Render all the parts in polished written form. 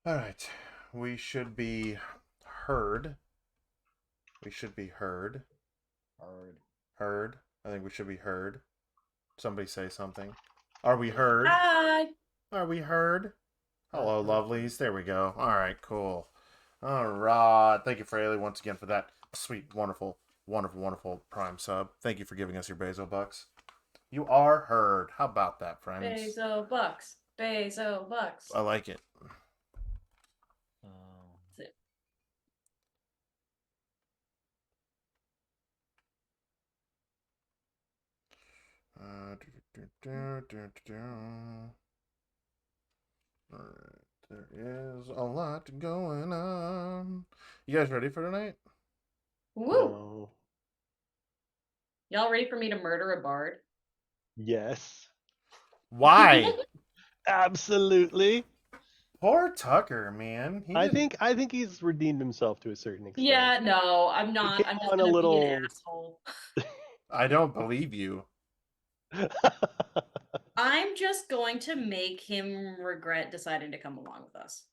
All right. We should be heard. We should be heard. Hard. Heard. I think we should be heard. Somebody say something. Are we Yeah. heard? Hi. Are we heard? Hello, Heard. lovelies. There we go. All right, cool. All right. Thank you, Fraley, once again for that sweet, wonderful, wonderful, wonderful prime sub. Thank you for giving us your Bezo bucks. You are heard. How about that, friends? Bezo bucks. Bezo bucks. I like it. Oh. That's it. All right. There is a lot going on. You guys ready for tonight? Woo! No. Y'all ready for me to murder a bard? Yes. Why? Absolutely. Poor Tucker, man. I think he's redeemed himself to a certain extent. Yeah, no, I'm not. came I'm not on a gonna be little- an asshole. I don't believe you. I'm just going to make him regret deciding to come along with us.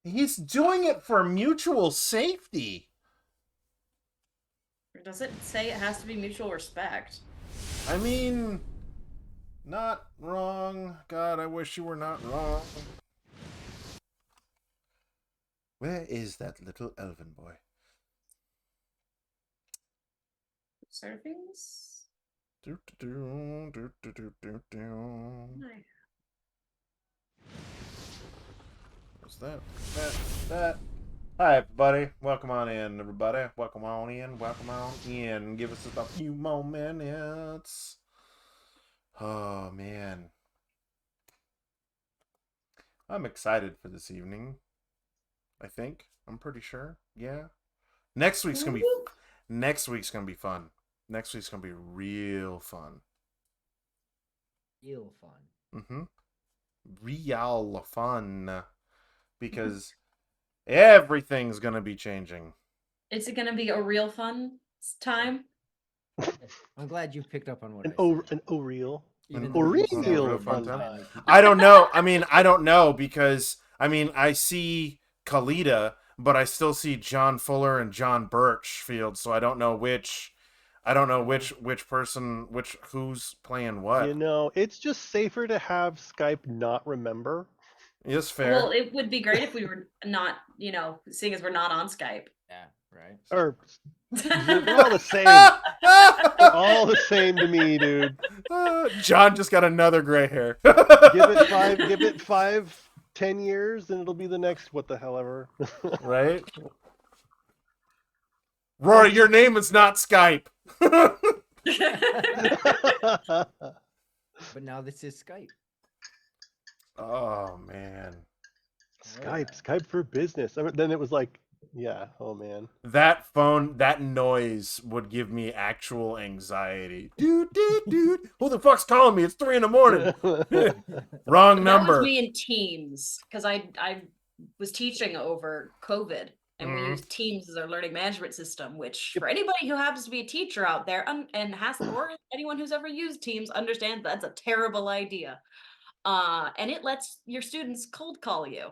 He's doing it for mutual safety. Or does it say it has to be mutual respect? I mean, not wrong. God, I wish you were not wrong. Where is that little elven boy? Surfings? Do, do, do, do, do, do, do. No. What's that? That. Hi, everybody. Welcome on in, everybody. Welcome on in. Welcome on in. Give us just a few more minutes. Oh, man. I'm excited for this evening. I think. I'm pretty sure. Yeah. Next week's gonna be fun. Next week's gonna be real fun. Real fun. Mm-hmm. Real fun. Because everything's gonna be changing. Is it gonna be a real fun time? I'm glad you picked up on what An I said. an O'Real. Even though you said said it real was fun finally time. I don't know. I don't know because I see Kalita, but I still see John Fuller and John Birchfield, so I don't know which person who's playing what. You know, it's just safer to have Skype not remember. It's fair. Well, it would be great if we were not, seeing as we're not on Skype. Yeah, right. Or they're all the same. They're all the same to me, dude. John just got another gray hair. Give it 5-10 years, and it'll be the next what the hell ever. Right? Rory, your name is not Skype. But now this is Skype. Oh man. Skype for business. Then it was like, yeah, oh man. That noise would give me actual anxiety. Dude. Who the fuck's calling me? It's 3 a.m. Wrong That number. was me in Teams, because I was teaching over COVID, and we used Teams as our learning management system, which for anybody who happens to be a teacher out there and has, or anyone who's ever used Teams, understands that's a terrible idea. And it lets your students cold call you.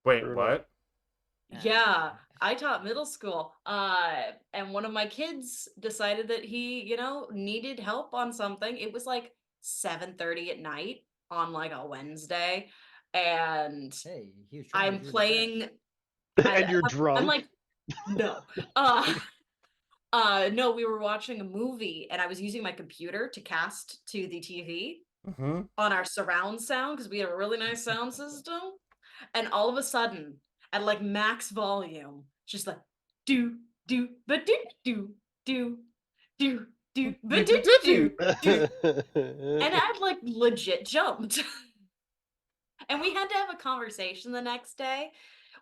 Wait, what? Yeah, I taught middle school, and one of my kids decided that he, needed help on something. It was like 7:30 at night on like a Wednesday, and Hey, he was trying to I'm do the playing. best. And you're drunk. I'm like, no. No, we were watching a movie, and I was using my computer to cast to the TV Mm-hmm. on our surround sound because we had a really nice sound system. And all of a sudden, at like max volume, just like do but do but do. And I like legit jumped. And we had to have a conversation the next day.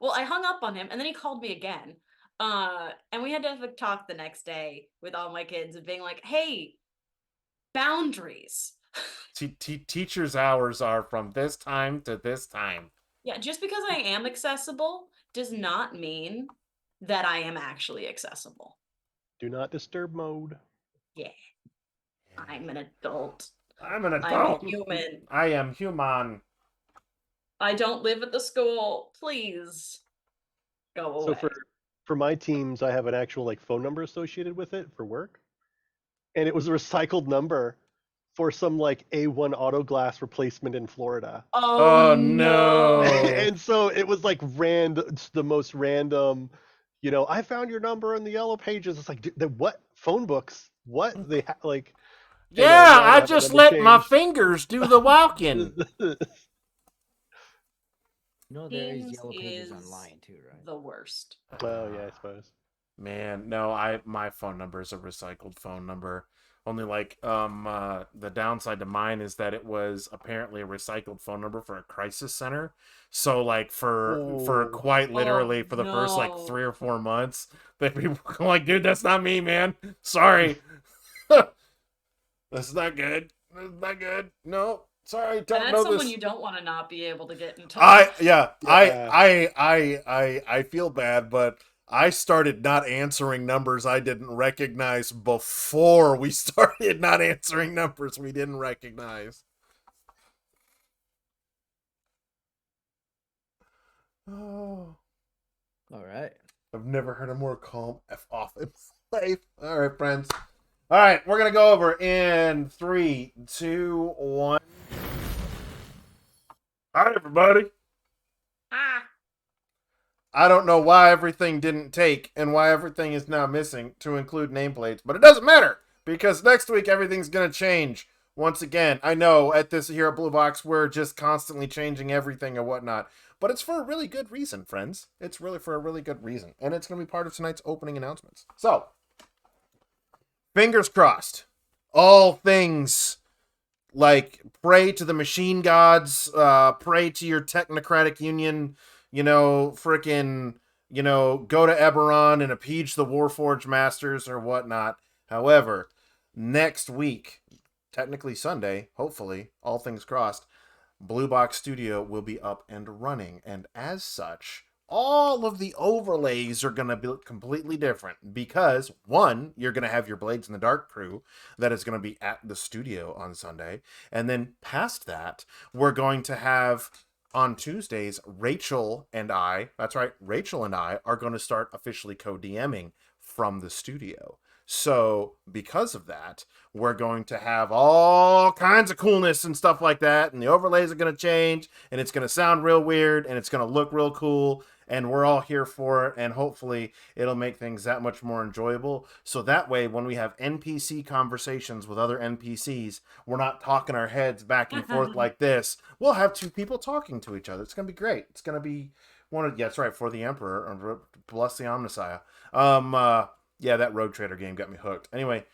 Well, I hung up on him, and then he called me again. And we had to have a talk the next day with all my kids and being like, hey, boundaries. Teachers' hours are from this time to this time. Yeah, just because I am accessible does not mean that I am actually accessible. Do not disturb mode. Yeah. I'm an adult. I'm an I'm adult. a human. I am human. I don't live at the school. Please go So away. for my teams, I have an actual like phone number associated with it for work, and it was a recycled number for some like A1 auto glass replacement in Florida. Oh Oh, no. no. And so it was like the most random, I found your number in the yellow pages. It's like, dude, what phone books? What they like? Anyway, Yeah, now I that just number let my changed. fingers do the walking. No, there is Teams yellow pages is online too, right? the worst. Oh yeah, I suppose. Man, no, my phone number is a recycled phone number. Only like the downside to mine is that it was apparently a recycled phone number for a crisis center. So like for Oh. quite literally Oh, for the first like no. 3 or 4 months, that people were like, dude, that's not me, man. Sorry. That's not good. That's not good. No. Sorry, And don't that's know someone this. you don't want to not be able to get in touch. Yeah, Yeah. I feel bad, but I started not answering numbers I didn't recognize before we started not answering numbers we didn't recognize. Oh, All right. I've never heard a more calm F off in life. All right, friends. All right, we're gonna go over in 3, 2, 1. All right, everybody. Ah. I don't know why everything didn't take and why everything is now missing to include nameplates, but it doesn't matter because next week everything's going to change. Once again, I know at this here at Blue Box, we're just constantly changing everything and whatnot, but it's for a really good reason, friends. It's really for a really good reason, and it's going to be part of tonight's opening announcements. So, fingers crossed. All things like pray to the machine gods, pray to your technocratic union, frickin', go to Eberron and appease the Warforged masters or whatnot. However, next week, technically Sunday, hopefully, all things crossed, Blue Box Studio will be up and running. And as such, all of the overlays are going to be completely different because, one, you're going to have your Blades in the Dark crew that is going to be at the studio on Sunday. And then past that, we're going to have on Tuesdays, Rachel and I are going to start officially co-DMing from the studio. So because of that, we're going to have all kinds of coolness and stuff like that. And the overlays are going to change and it's going to sound real weird and it's going to look real cool. And we're all here for it. And hopefully it'll make things that much more enjoyable. So that way, when we have NPC conversations with other NPCs, we're not talking our heads back and forth like this. We'll have two people talking to each other. It's going to be great. It's going to be that's right, for the Emperor. Bless the Omnissiah. Yeah, that Road Trader game got me hooked. Anyway,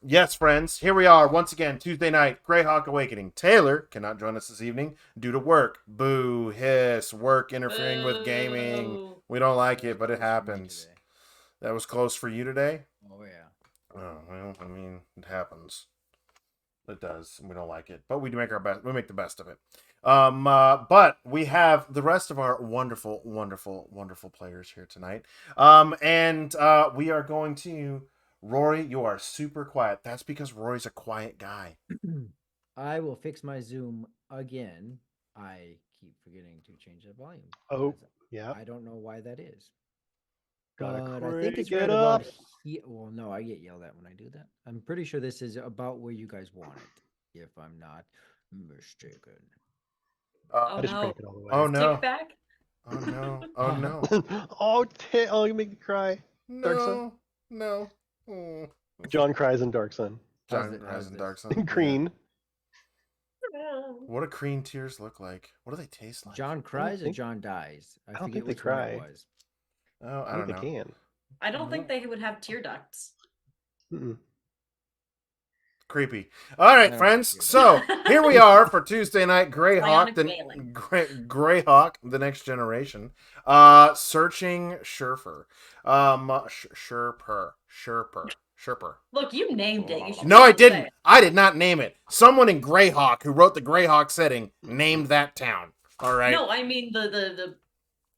yes, friends, here we are once again, Tuesday night, Greyhawk Awakening. Taylor cannot join us this evening due to work. Boo, hiss, work interfering with gaming. Boo. We don't like it, but it Close for me happens. today. That was close for you today? Oh yeah. Oh, well, I mean, it happens. It does. We don't like it, but we do make our best. We make the best of it. But we have the rest of our wonderful, wonderful, wonderful players here tonight. And we are going to Rory. You are super quiet. That's because Rory's a quiet guy. I will fix my Zoom again. I keep forgetting to change the volume. Oh, because yeah. I don't know why that is. Gotta But I think it's crank right it about up. here. Well, no, I get yelled at when I do that. I'm pretty sure this is about where you guys want it, if I'm not mistaken. Oh I just no. crank it all the way. Oh no! Kickback? Oh no! Oh no! Oh, you make me cry. Dark Sun? No! Oh. John cries in Dark Sun. John how's Rise and this? Dark Sun. Green. What do cream tears look like? What do they taste like? John cries or think- John dies? I I don't forget think they which one it cry. was. Oh, I I don't think know. they can. I don't think they would have tear ducts. Mm-mm. Creepy. All right, No, friends. you're So here we are for Tuesday night. Greyhawk, Bionic wailing. Greyhawk, the next generation. Searching Sherpur. Sherpur. Look, you named it. You should No, be I able to say didn't. it. I did not name it. Someone in Greyhawk, who wrote the Greyhawk setting, named that town. All right. No, I mean the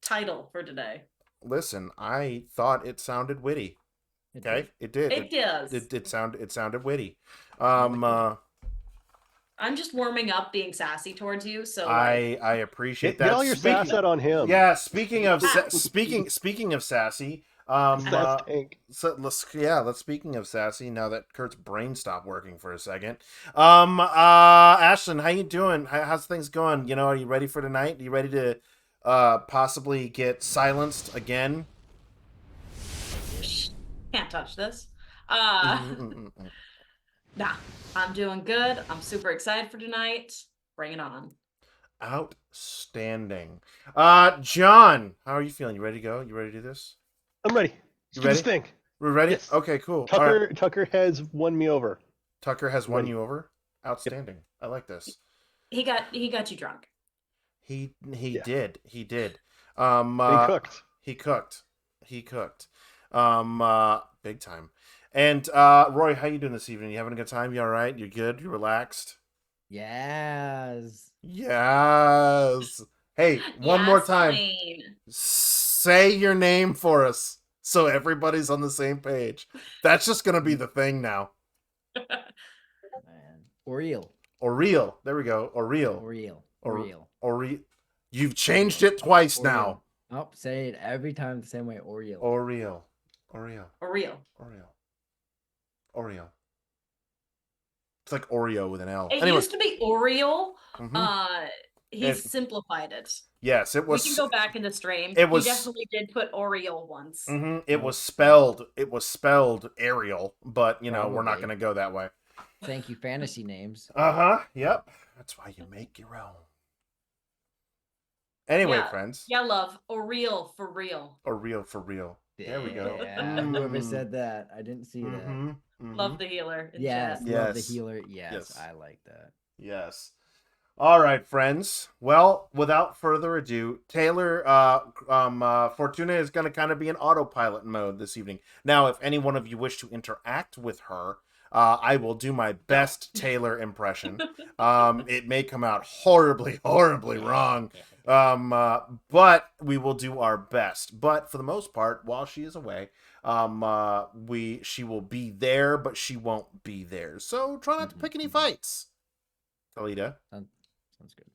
title for today. Listen, I thought it sounded witty. It Okay, did. it did. It does. It sounded witty. like I'm just warming up being sassy towards you, so I appreciate that. Get all your sass out on him. Yeah, speaking of Ah. speaking of sassy, Sass tank. so let's speaking of sassy. Now that Kurt's brain stopped working for a second, Ashlyn, how you doing? How's things going? Are you ready for tonight? Are you ready to possibly get silenced again? can't touch this. Mm-hmm. Nah, I'm doing good. I'm super excited for tonight. Bring it on. Outstanding. John, how are you feeling? You ready to go? You ready to do this? I'm ready. Let's You do this ready? thing. We're ready? Yes. Okay, cool. All right. Tucker has won me over. Tucker has won Ready. you over. Outstanding. I like this. He got you drunk. He Yeah. did. He did. And he cooked. He cooked. He cooked. Big time. And Roy, how you doing this evening? You having a good time? You all right? You good? You relaxed? Yes. Yes. Hey, one more time. Yaseline. Say your name for us so everybody's on the same page. That's just gonna be the thing now. Man. Oriel. Oriel. There we go. Oriel. Oriel. Or- Oriel. Oriel. You've changed it twice now. Oh, say it every time the same way. Oriel. Oriel. Oriel. Oreo. Oreo. Oreo. It's like Oreo with an L. It Anyway. used to be Oriole. Mhm. He's It- simplified it. Yes, it was. We can go back in the stream. It was- He definitely did put Oriole once. It was spelled. It was spelled Ariel, but we're not Probably. going to go that way. Thank you, fantasy names. Yep. That's why you make your own. Anyway, Yeah. friends. Yeah, love. Oriole for real. Oriel for real. There we go. Yeah, whoever Mm. said that, I didn't see that. Mhm, mhm. Love the healer. In Yes, chat. love the Yes. healer. Yes, Yes. I like that. Yes. All right, friends. Well, without further ado, Taylor Fortuna is going to kind of be in autopilot mode this evening. Now, if any one of you wish to interact with her, I will do my best Taylor impression. It may come out horribly, horribly wrong. But we will do our best. But for the most part, while she is away, she will be there, but she won't be there. So try not to pick any fights. Kalita. Sounds good.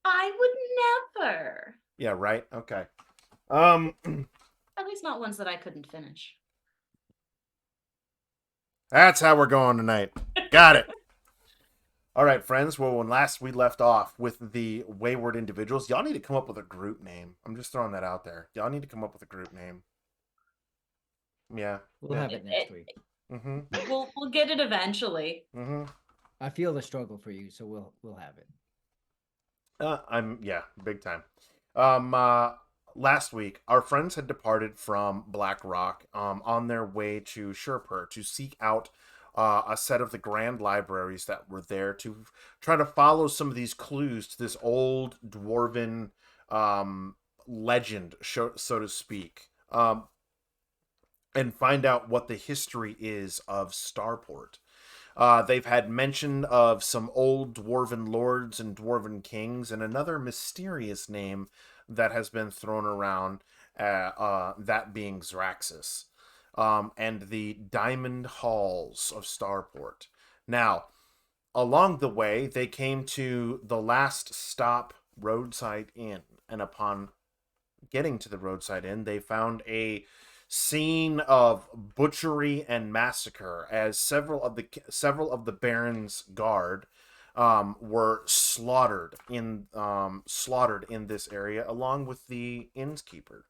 I would never. Yeah, right. Okay. At least not ones that I couldn't finish. That's how we're going tonight. Got it. All right, friends. Well, when last we left off with the wayward individuals, y'all need to come up with a group name. I'm just throwing that out there. Y'all need to come up with a group name. Yeah. We'll have it next week. Mm-hmm. We'll get it eventually. Mm-hmm. I feel the struggle for you, so we'll have it. Big time. Last week, our friends had departed from Black Rock on their way to Sherpur to seek out a set of the grand libraries that were there to try to follow some of these clues to this old dwarven legend, so to speak, and find out what the history is of Starport. They've had mention of some old dwarven lords and dwarven kings, and another mysterious name that has been thrown around, that being Zraxus, and the Diamond Halls of Starport. Now, along the way, they came to the last stop roadside inn, and upon getting to the roadside inn, they found a scene of butchery and massacre as several of the Baron's guard were slaughtered in this area along with the innkeeper.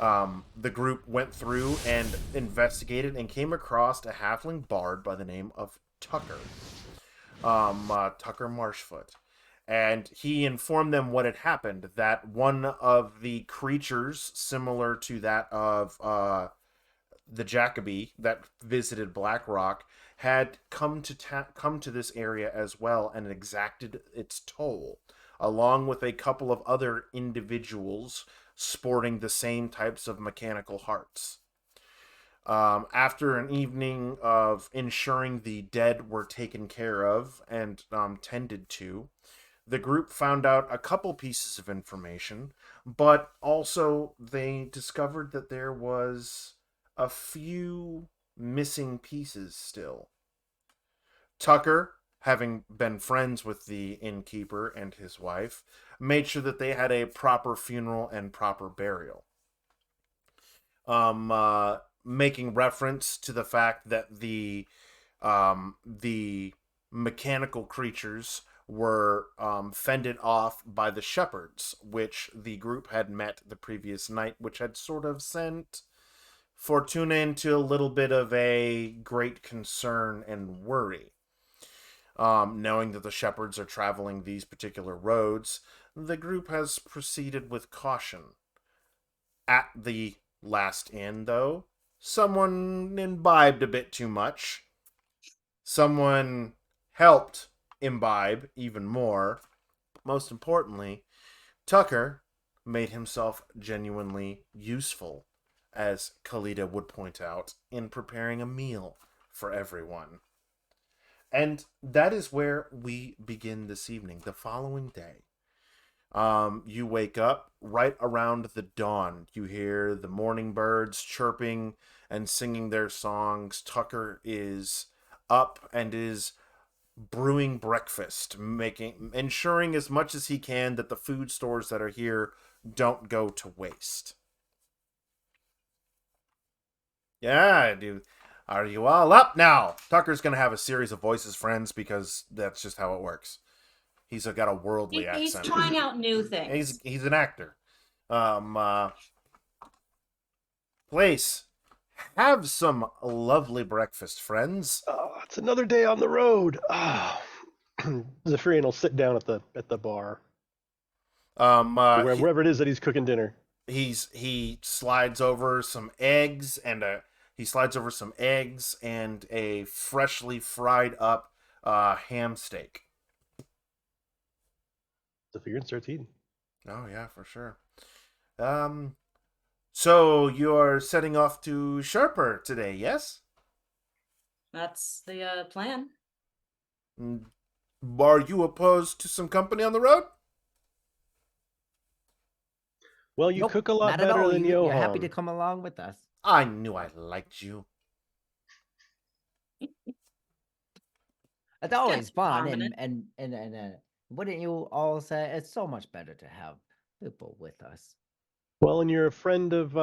The group went through and investigated and came across a halfling bard by the name of Tucker Marshfoot. And he informed them what had happened, that one of the creatures similar to that of the Jacoby that visited Black Rock had come to this area as well and exacted its toll, along with a couple of other individuals sporting the same types of mechanical hearts. After an evening of ensuring the dead were taken care of and tended to, the group found out a couple pieces of information, but also they discovered that there was a few missing pieces still. Tucker, having been friends with the innkeeper and his wife, made sure that they had a proper funeral and proper burial. Making reference to the fact that the mechanical creatures were fended off by the shepherds, which the group had met the previous night, which had sort of sent Fortuna into a little bit of a great concern and worry. Knowing that the shepherds are traveling these particular roads, the group has proceeded with caution. At the last inn, though, someone imbibed a bit too much. Someone helped imbibe even more. Most importantly, Tucker made himself genuinely useful, as Kalida would point out, in preparing a meal for everyone. And that is where we begin this evening, the following day. You wake up right around the dawn. You hear the morning birds chirping and singing their songs. Tucker is up and is brewing breakfast, ensuring as much as he can that the food stores that are here don't go to waste. Yeah, dude. Are you all up now? Tucker's gonna have a series of voices, friends, because that's just how it works. He's got a worldly He's accent. trying out new things. He's an actor. Place, have some lovely breakfast, friends. Oh, it's another day on the road. Zephyrian will sit down at the bar, wherever it is that he's cooking dinner. He slides over some eggs and a freshly fried up ham steak. Zephyrian starts eating. Oh yeah, for sure. So you're setting off to Sherpur today, yes? That's the plan. Are you opposed to some company on the road? Well, you Nope, cook a lot not at better all. than You're happy Johan. to come along with us. I knew I liked you. It's always Thanks for fun, harming and wouldn't you all say it's so much better to have people with us? Well, and you're a friend of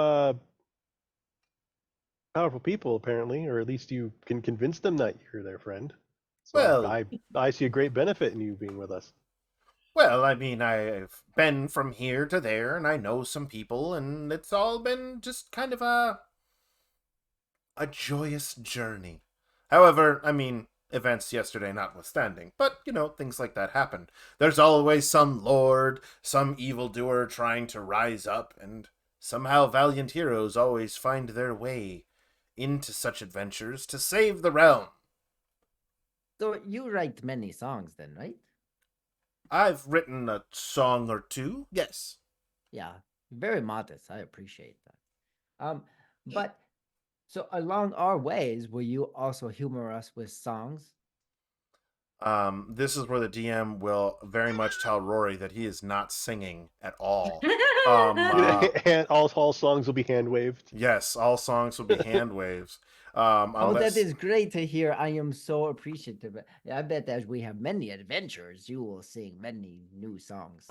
powerful people, apparently, or at least you can convince them that you're their friend. So Well, I see a great benefit in you being with us. Well, I mean, I've been from here to there, and I know some people, and it's all been just kind of a joyous journey. However, I mean, events yesterday notwithstanding, but, things like that happen. There's always some lord, some evildoer trying to rise up, and somehow valiant heroes always find their way into such adventures to save the realm. So you write many songs then, right? I've written a song or two, yes. Yeah, very modest. I appreciate that. But so along our ways, will you also humor us with songs? This is where the DM will very much tell Rory that he is not singing at all. All songs will be hand waved. Yes, all songs will be hand waves. Oh, Unless that is great to hear. I am so appreciative. I bet as we have many adventures, you will sing many new songs.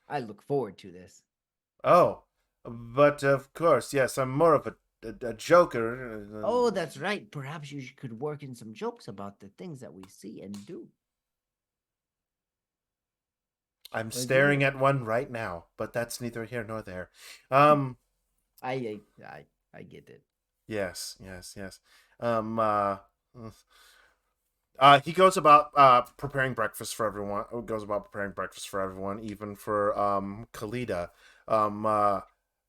I look forward to this. Oh, but of course, yes, I'm more of a joker. Oh, that's right. Perhaps you could work in some jokes about the things that we see and do. I'm staring at one right now, but that's neither here nor there. I get it. Yes. He goes about preparing breakfast for everyone. Even for Kalida.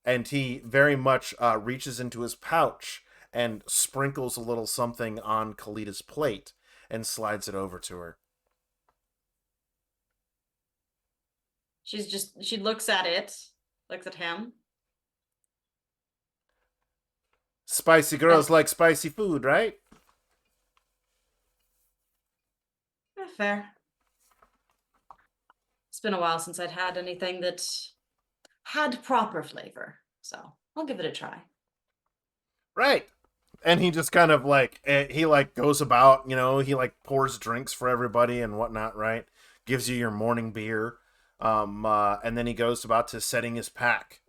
And he very much reaches into his pouch and sprinkles a little something on Kalida's plate and slides it over to her. She looks at it, looks at him. Spicy girls like spicy food, right? Fair. It's been a while since I'd had anything that had proper flavor, so I'll give it a try. Right. And he just kind of like he like goes about, he like pours drinks for everybody and whatnot, right? Gives you your morning beer, and then he goes about to setting his pack.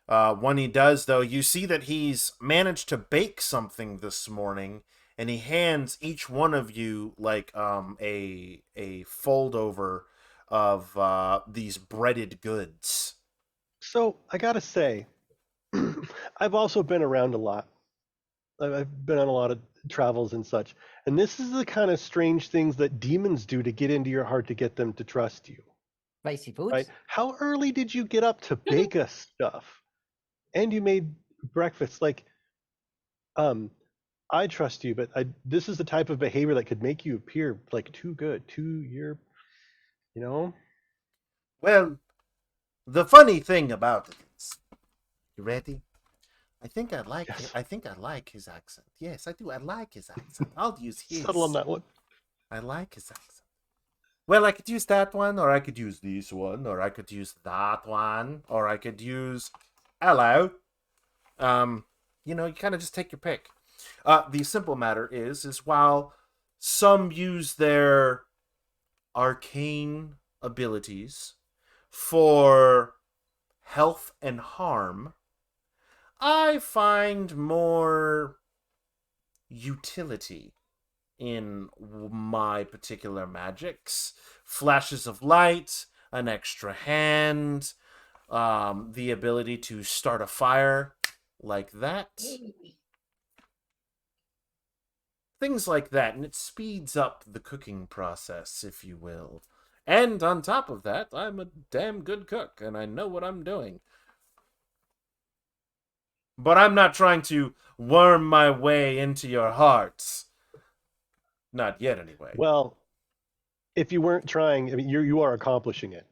When he does, though, you see that he's managed to bake something this morning, and he hands each one of you like a fold over of these breaded goods. So I gotta say, I've also been around a lot. I've been on a lot of travels and such, and this is the kind of strange things that demons do to get into your heart to get them to trust you, Spicy right? foods. How early did you get up to bake us stuff? And you made breakfast. Like, I trust you, but this is the type of behavior that could make you appear like too good, too you're, you know? Well, the funny thing about it is, you ready? I think I like Yes. I think I like his accent. Yes, I do. I like his accent. I'll use his. Settle on that one. I like his accent. Well, I could use that one, or I could use this one, or I could use that one, or I could use hello. You kind of just take your pick. The simple matter is while some use their arcane abilities for health and harm, I find more utility in my particular magics. Flashes of light, an extra hand, the ability to start a fire like that. Things like that, and it speeds up the cooking process, if you will. And on top of that, I'm a damn good cook, and I know what I'm doing. But I'm not trying to worm my way into your hearts. Not yet, anyway. Well, if you weren't trying, I mean, you are accomplishing it.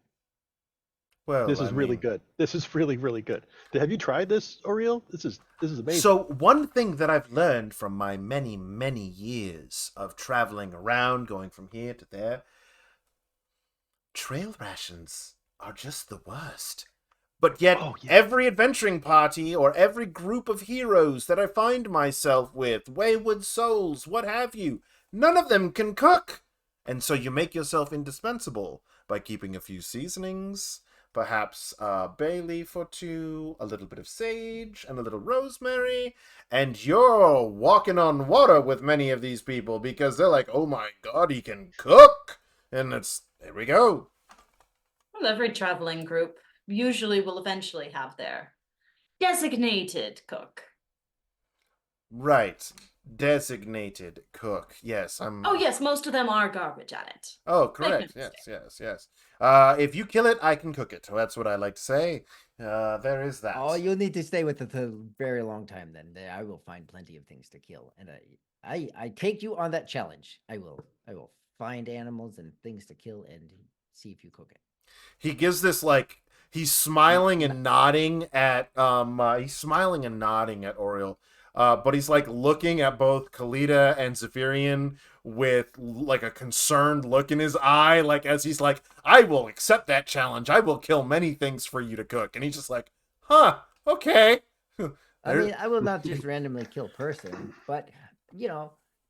Well, This is really good. This is really, really good. Have you tried this, Oriel? This is amazing. So one thing that I've learned from my many, many years of traveling around, going from here to there, trail rations are just the worst. But yet, every adventuring party or every group of heroes that I find myself with, wayward souls, what have you, none of them can cook. And so you make yourself indispensable by keeping a few seasonings, perhaps a bay leaf or two, a little bit of sage, and a little rosemary, and you're walking on water with many of these people because they're like, oh my god, he can cook! And there we go. Well, every traveling group usually will eventually have their designated cook. Right. Designated cook. Yes, I'm... Oh, yes, most of them are garbage at it. Oh, correct. Yes. If you kill it, I can cook it. That's what I like to say. There is that. Oh, you'll need to stay with it a very long time then. I will find plenty of things to kill. And I take you on that challenge. I will find animals and things to kill and see if you cook it. He gives this like he's smiling and nodding at Oriel. But he's like looking at both Kalita and Zephyrian with like a concerned look in his eye, like as he's like, I will accept that challenge. I will kill many things for you to cook. And he's just like, huh, okay. I mean, I will not just randomly kill a person, but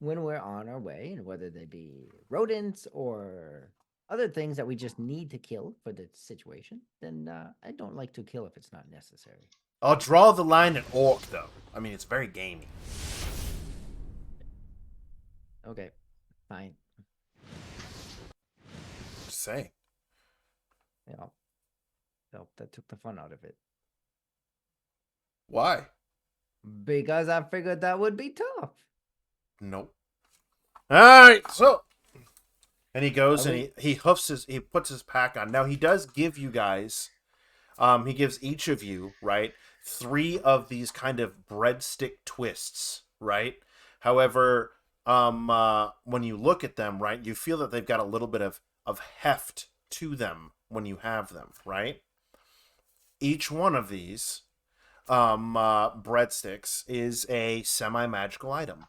when we're on our way, and whether they be rodents or other things that we just need to kill for the situation, then I don't like to kill if it's not necessary. I'll draw the line at orc, though. I mean, it's very gamey. Okay, fine. Just say. Yeah. So that took the fun out of it. Why? Because I figured that would be tough. Nope. Alright, so... And he goes and he puts his pack on. Now, he does give you guys... he gives each of you, right, 3 of these kind of breadstick twists, right? However, when you look at them, right, you feel that they've got a little bit of heft to them when you have them, right? Each one of these breadsticks is a semi-magical item.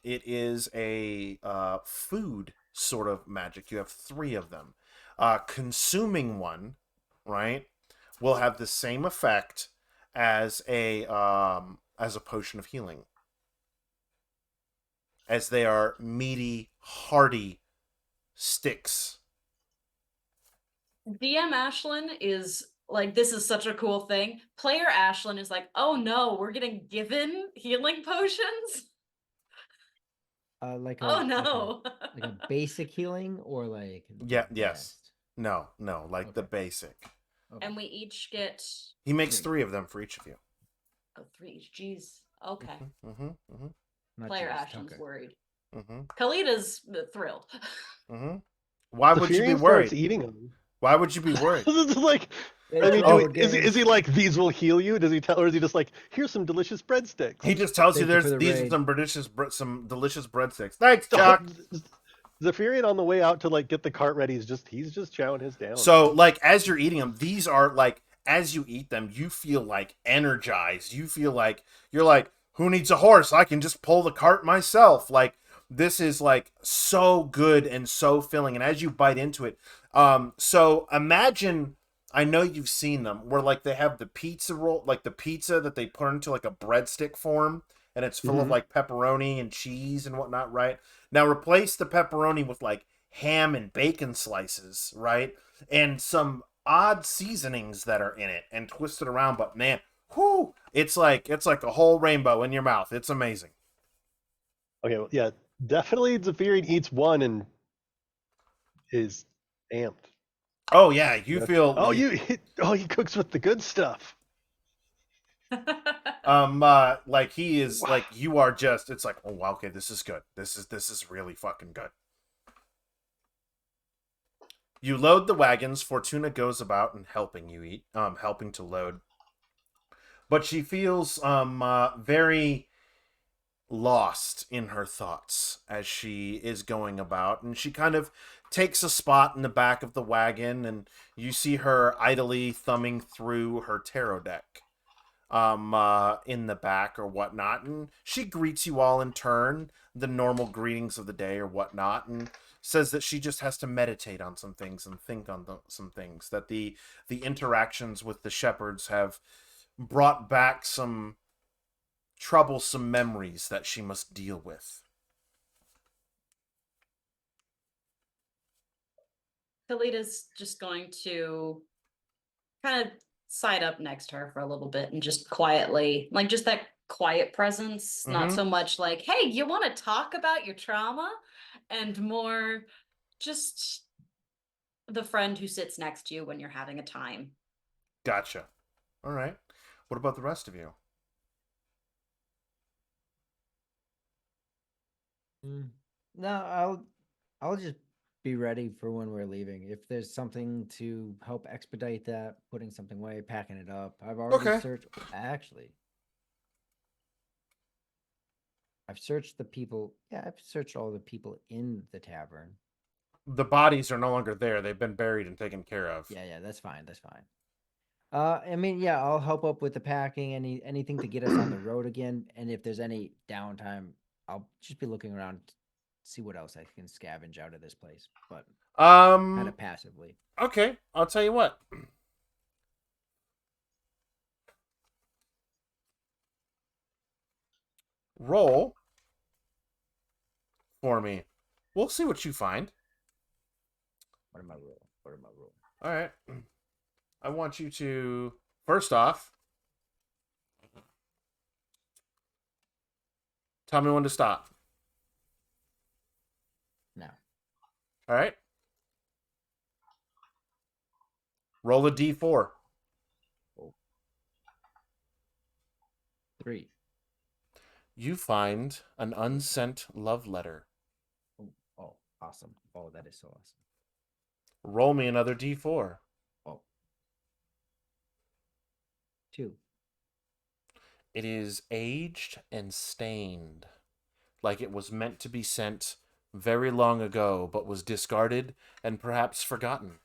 It is a food sort of magic. You have 3 of them. Consuming one, right, will have the same effect as a potion of healing, as they are meaty, hearty sticks. DM Ashlyn is like, this is such a cool thing. Player Ashlyn is like, oh no, we're getting given healing potions? Like a Oh no. like a basic healing or like Yeah, the yes. best? No, like the Okay. basic. Okay. And we each get He makes 3. 3 of them for each of you. 3 each. Jeez. Okay. Mm-hmm, mm-hmm, Not Player yours, Ashlyn's Tucker. worried. mm-hmm, Kalita's thrilled. mm-hmm. Why would you be Zephyrian starts worried? eating them. Why would you be worried? It's like, It's I mean, all is he good. like, these will heal you? Does he tell, or is he just like, here's some delicious breadsticks? He just tells you Thank you for the these are raid. some delicious breadsticks. Thanks, Chuck. Zephyrian on the way out to like get the cart ready he's just chowing his down. So, like, as you're eating them, these are like, as you eat them, you feel like energized. You feel like you're like, who needs a horse? I can just pull the cart myself. Like, this is like so good and so filling. And as you bite into it, so imagine, I know you've seen them where like they have the pizza roll, like the pizza that they put into like a breadstick form, and it's full of Mhm. like pepperoni and cheese and whatnot, right? Now replace the pepperoni with like ham and bacon slices, right? And some odd seasonings that are in it and twist it around, but man, whoo, it's like a whole rainbow in your mouth. It's amazing. Okay, well, yeah, definitely Zephyrian eats one and is amped. Oh yeah, you That's- feel oh, he cooks with the good stuff. like he is like you are just, it's like, oh wow, okay, this is good. This is really fucking good. You load the wagons. Fortuna goes about and helping you eat, helping to load. But she feels very lost in her thoughts as she is going about, and she kind of takes a spot in the back of the wagon, and you see her idly thumbing through her tarot deck in the back or whatnot, and she greets you all in turn, the normal greetings of the day or whatnot, and says that she just has to meditate on some things and think on some things, that the interactions with the shepherds have brought back some troublesome memories that she must deal with. Kalita's just going to kind of side up next to her for a little bit and just quietly, like just that quiet presence, not Mhm. so much like, hey, you want to talk about your trauma, and more just the friend who sits next to you when you're having a time. Gotcha. All right. What about the rest of you? No, I'll just be ready for when we're leaving. If there's something to help expedite that, putting something away, packing it up. I've already Okay. searched. Actually, I've searched the people. Yeah, I've searched all the people in the tavern. The bodies are no longer there. They've been buried and taken care of. Yeah, that's fine. That's fine. I mean, yeah, I'll help up with the packing, anything to get us on the road again. And if there's any downtime, I'll just be looking around, to see what else I can scavenge out of this place, but kind of passively. Okay, I'll tell you what. Roll for me. We'll see what you find. What am I roll? What am I roll? All right. I want you to, first off, tell me when to stop. Now, All right. Roll a d4. 3. You find an unsent love letter. Oh, awesome. Oh, that is so awesome. Roll me another d4. Oh. 2. It is aged and stained, like it was meant to be sent very long ago, but was discarded and perhaps forgotten.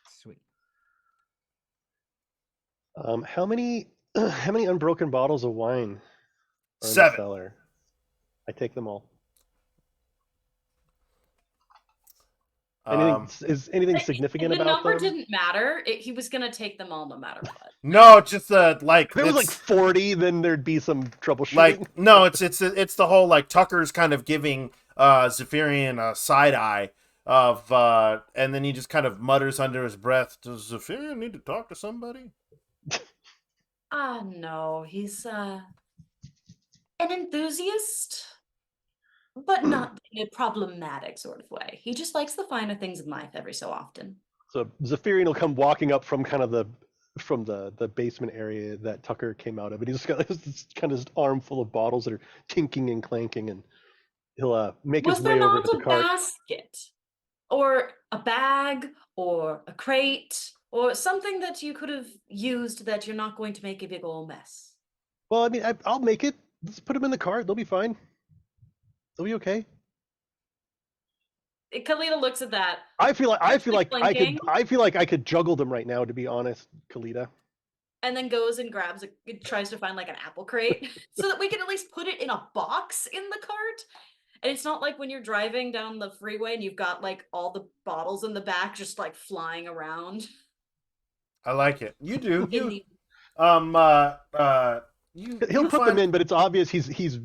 Sweet. How many how many unbroken bottles of wine are in the 7. cellar? I take them all. Is anything The significant about number them? didn't matter. He was gonna take them all no matter what. No, just like If it was like it's 40, then there'd be some troubleshooting. like no, it's the whole like Tucker's kind of giving Zephyrian a side eye of and then he just kind of mutters under his breath, "Does Zephyrian need to talk to somebody?" No, he's an enthusiast, but not in a problematic sort of way. He just likes the finer things in life every so often. So Zephyrian will come walking up from kind of the basement area that Tucker came out of, and he's got this kind of armful of bottles that are tinking and clanking, and he'll make Was his there way over not to the a cart. basket, or a bag, or a crate, or something that you could have used that you're not going to make a big old mess? Well, I mean, I'll make it. Let's put them in the cart. They'll be fine. They'll be okay. Kalita looks at that. I feel like Clinking. I feel like I could juggle them right now. To be honest, Kalita. And then goes and tries to find like an apple crate so that we can at least put it in a box in the cart. And it's not like when you're driving down the freeway and you've got like all the bottles in the back just like flying around. I like it. You do. In You the- He'll you put find... them in, but it's obvious he's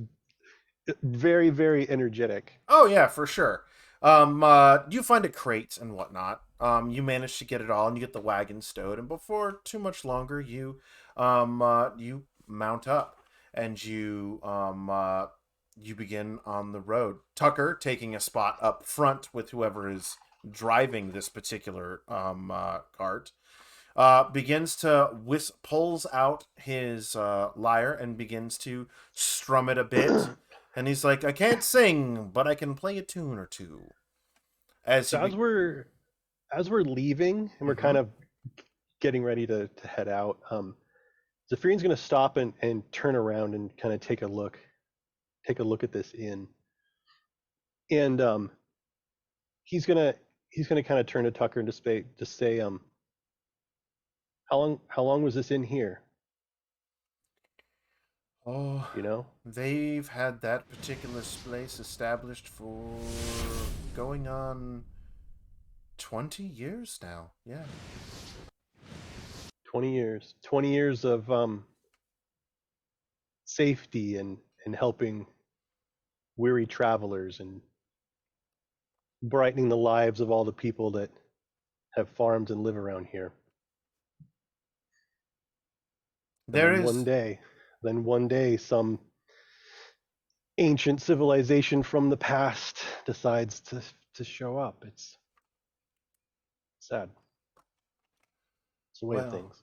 very, very energetic. Oh yeah, for sure. You find a crate and whatnot. You manage to get it all, and you get the wagon stowed. And before too much longer, you mount up and you begin on the road. Tucker taking a spot up front with whoever is driving this particular cart. Begins to pulls out his lyre and begins to strum it a bit. And he's like, "I can't sing, but I can play a tune or two." So as we're leaving and we're Mhm. kind of getting ready to head out, Zephyrian's going to stop and turn around and kind of take a look at this inn, and he's gonna kind of turn to Tucker and just say, how long was this inn here? Oh, You know? they've had that particular place established for going on 20 years now. Yeah. 20 years. 20 years of safety and helping weary travelers and brightening the lives of all the people that have farms and live around here. And There then is one day some ancient civilization from the past decides to show up. It's sad. It's the way of well, things.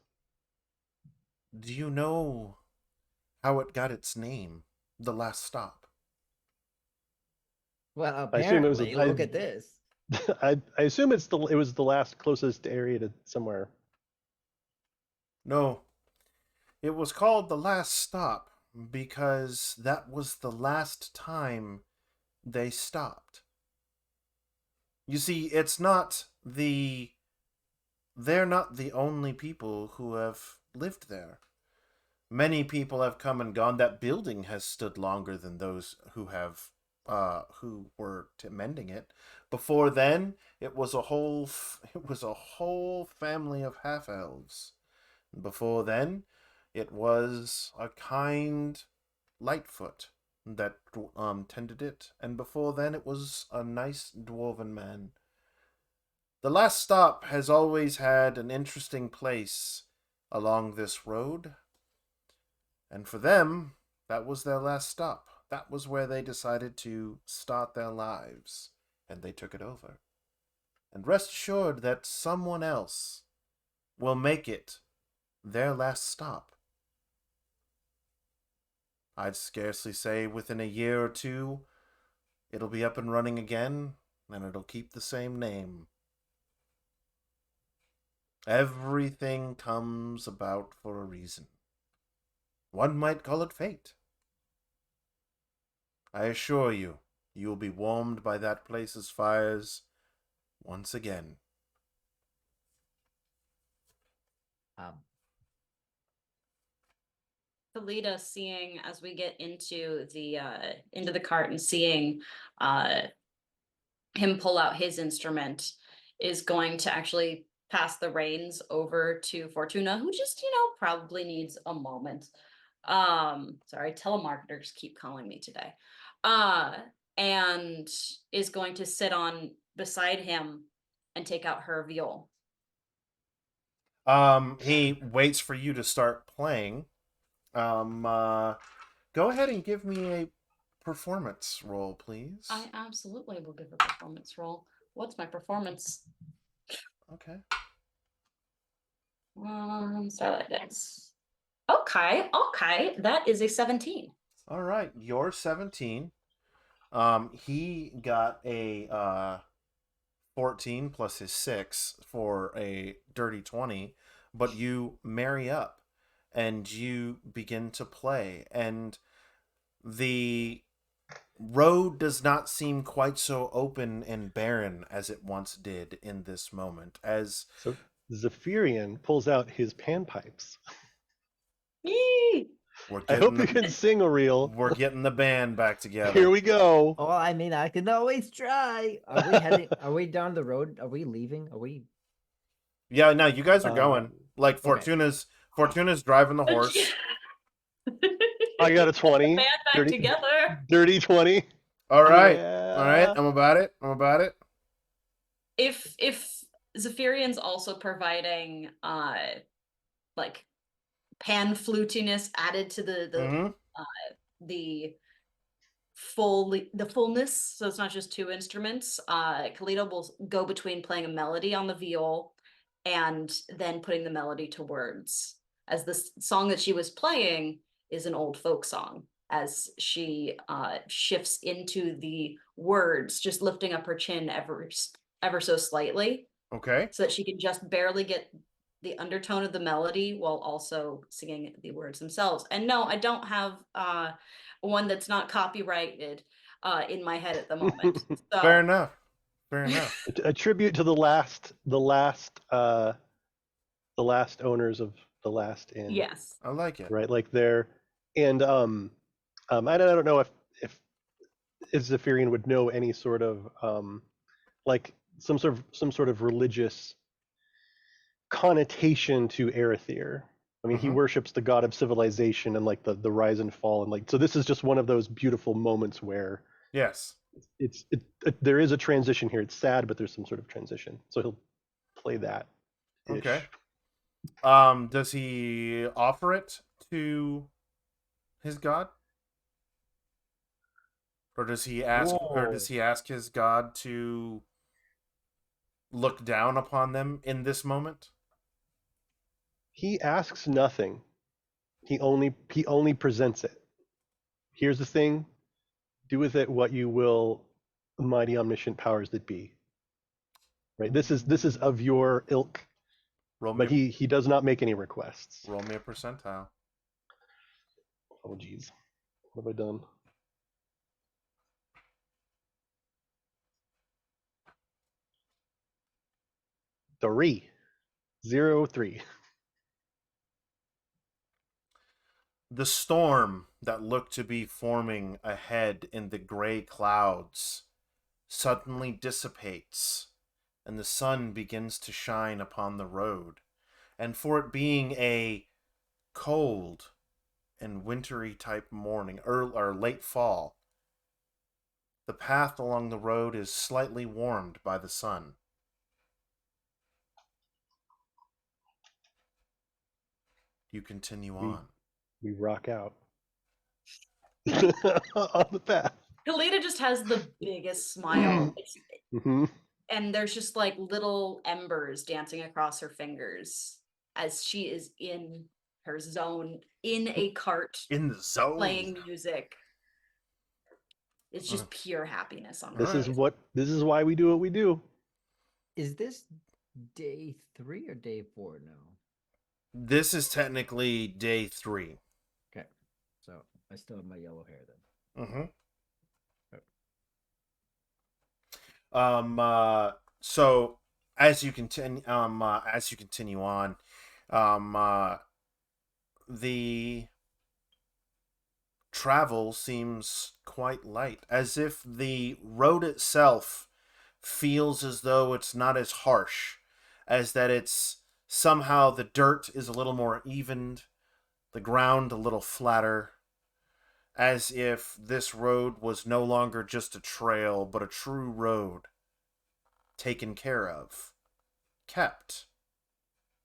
do you know how it got its name? The Last Stop. Well, I assume it was apparently, look at this. I assume it was the last closest area to somewhere. No, it was called The Last Stop because that was the last time they stopped. You see, they're not the only people who have lived there. Many people have come and gone. That building has stood longer than those who were mending it. Before then, it was a whole family of half elves. Before then, it was a kind Lightfoot that tended it, and before then, it was a nice dwarven man. The Last Stop has always had an interesting place along this road, and for them, that was their last stop. That was where they decided to start their lives, and they took it over. And rest assured that someone else will make it their last stop. I'd scarcely say within a year or two, it'll be up and running again, and it'll keep the same name. Everything comes about for a reason. One might call it fate. I assure you, you will be warmed by that place's fires once again. Kalita seeing as we get into the cart and seeing him pull out his instrument is going to actually pass the reins over to Fortuna, who just, probably needs a moment. Sorry, telemarketers keep calling me today. And is going to sit on beside him and take out her viol. He waits for you to start playing. Go ahead and give me a performance roll, please. I absolutely will give a performance roll. What's my performance? Okay. Starlight Dice. Okay, that is a 17. All right, you're 17. He got a 14 plus his 6 for a dirty 20, but you marry up and you begin to play, and the road does not seem quite so open and barren as it once did in this moment, as So Zephyrian pulls out his panpipes. Yee! we're I getting hope you can sing a reel. we're getting the band back together. Here we go. Oh, I mean, I can always try. Are we heading? Are we down the road? Are we leaving? Are we? Yeah, no, you guys are going. Like okay. Fortuna's driving the horse. I got a 20. Band back together. Dirty 20. All right. Yeah. All right. I'm about it. If Zephyrian's also providing like pan flutiness added to the fullness, so it's not just two instruments. Kalita will go between playing a melody on the viol and then putting the melody to words, as the song that she was playing is an old folk song, as she shifts into the words, just lifting up her chin ever so slightly, Okay. so that she can just barely get the undertone of the melody while also singing the words themselves. And no, I don't have one that's not copyrighted in my head at the moment. So. Fair enough. A tribute to the last owners of the last inn. Yes. I like it. Right, like they're, and I don't know if Zephyrian would know any sort of like some sort of religious connotation to Erethyr. I mean, he worships the god of civilization and like the rise and fall, and like, so this is just one of those beautiful moments where Yes. There is a transition here. It's sad, but there's some sort of transition. So he'll play that. Okay. Does he offer it to his god? Or does he ask his god to look down upon them in this moment? He asks nothing. He only presents it. Here's the thing. Do with it what you will, mighty omniscient powers that be. Right? This is of your ilk. But he does not make any requests. Roll me a percentile. Oh geez. What have I done? Three. 0-3. The storm that looked to be forming ahead in the gray clouds suddenly dissipates, and the sun begins to shine upon the road. And for it being a cold and wintry type morning, or late fall, the path along the road is slightly warmed by the sun. You continue on. We rock out on the path. Kalita just has the biggest smile. Mm-hmm. And there's just like little embers dancing across her fingers as she is in her zone, in a cart, in the zone, playing music. It's just pure happiness on her. This is why we do what we do. Is this day 3 or day 4 now? This is technically day 3. Okay, so I still have my yellow hair then. So as you continue on, the travel seems quite light, as if the road itself feels as though it's not as harsh, as that it's somehow the dirt is a little more evened, the ground a little flatter, as if this road was no longer just a trail, but a true road, taken care of, kept,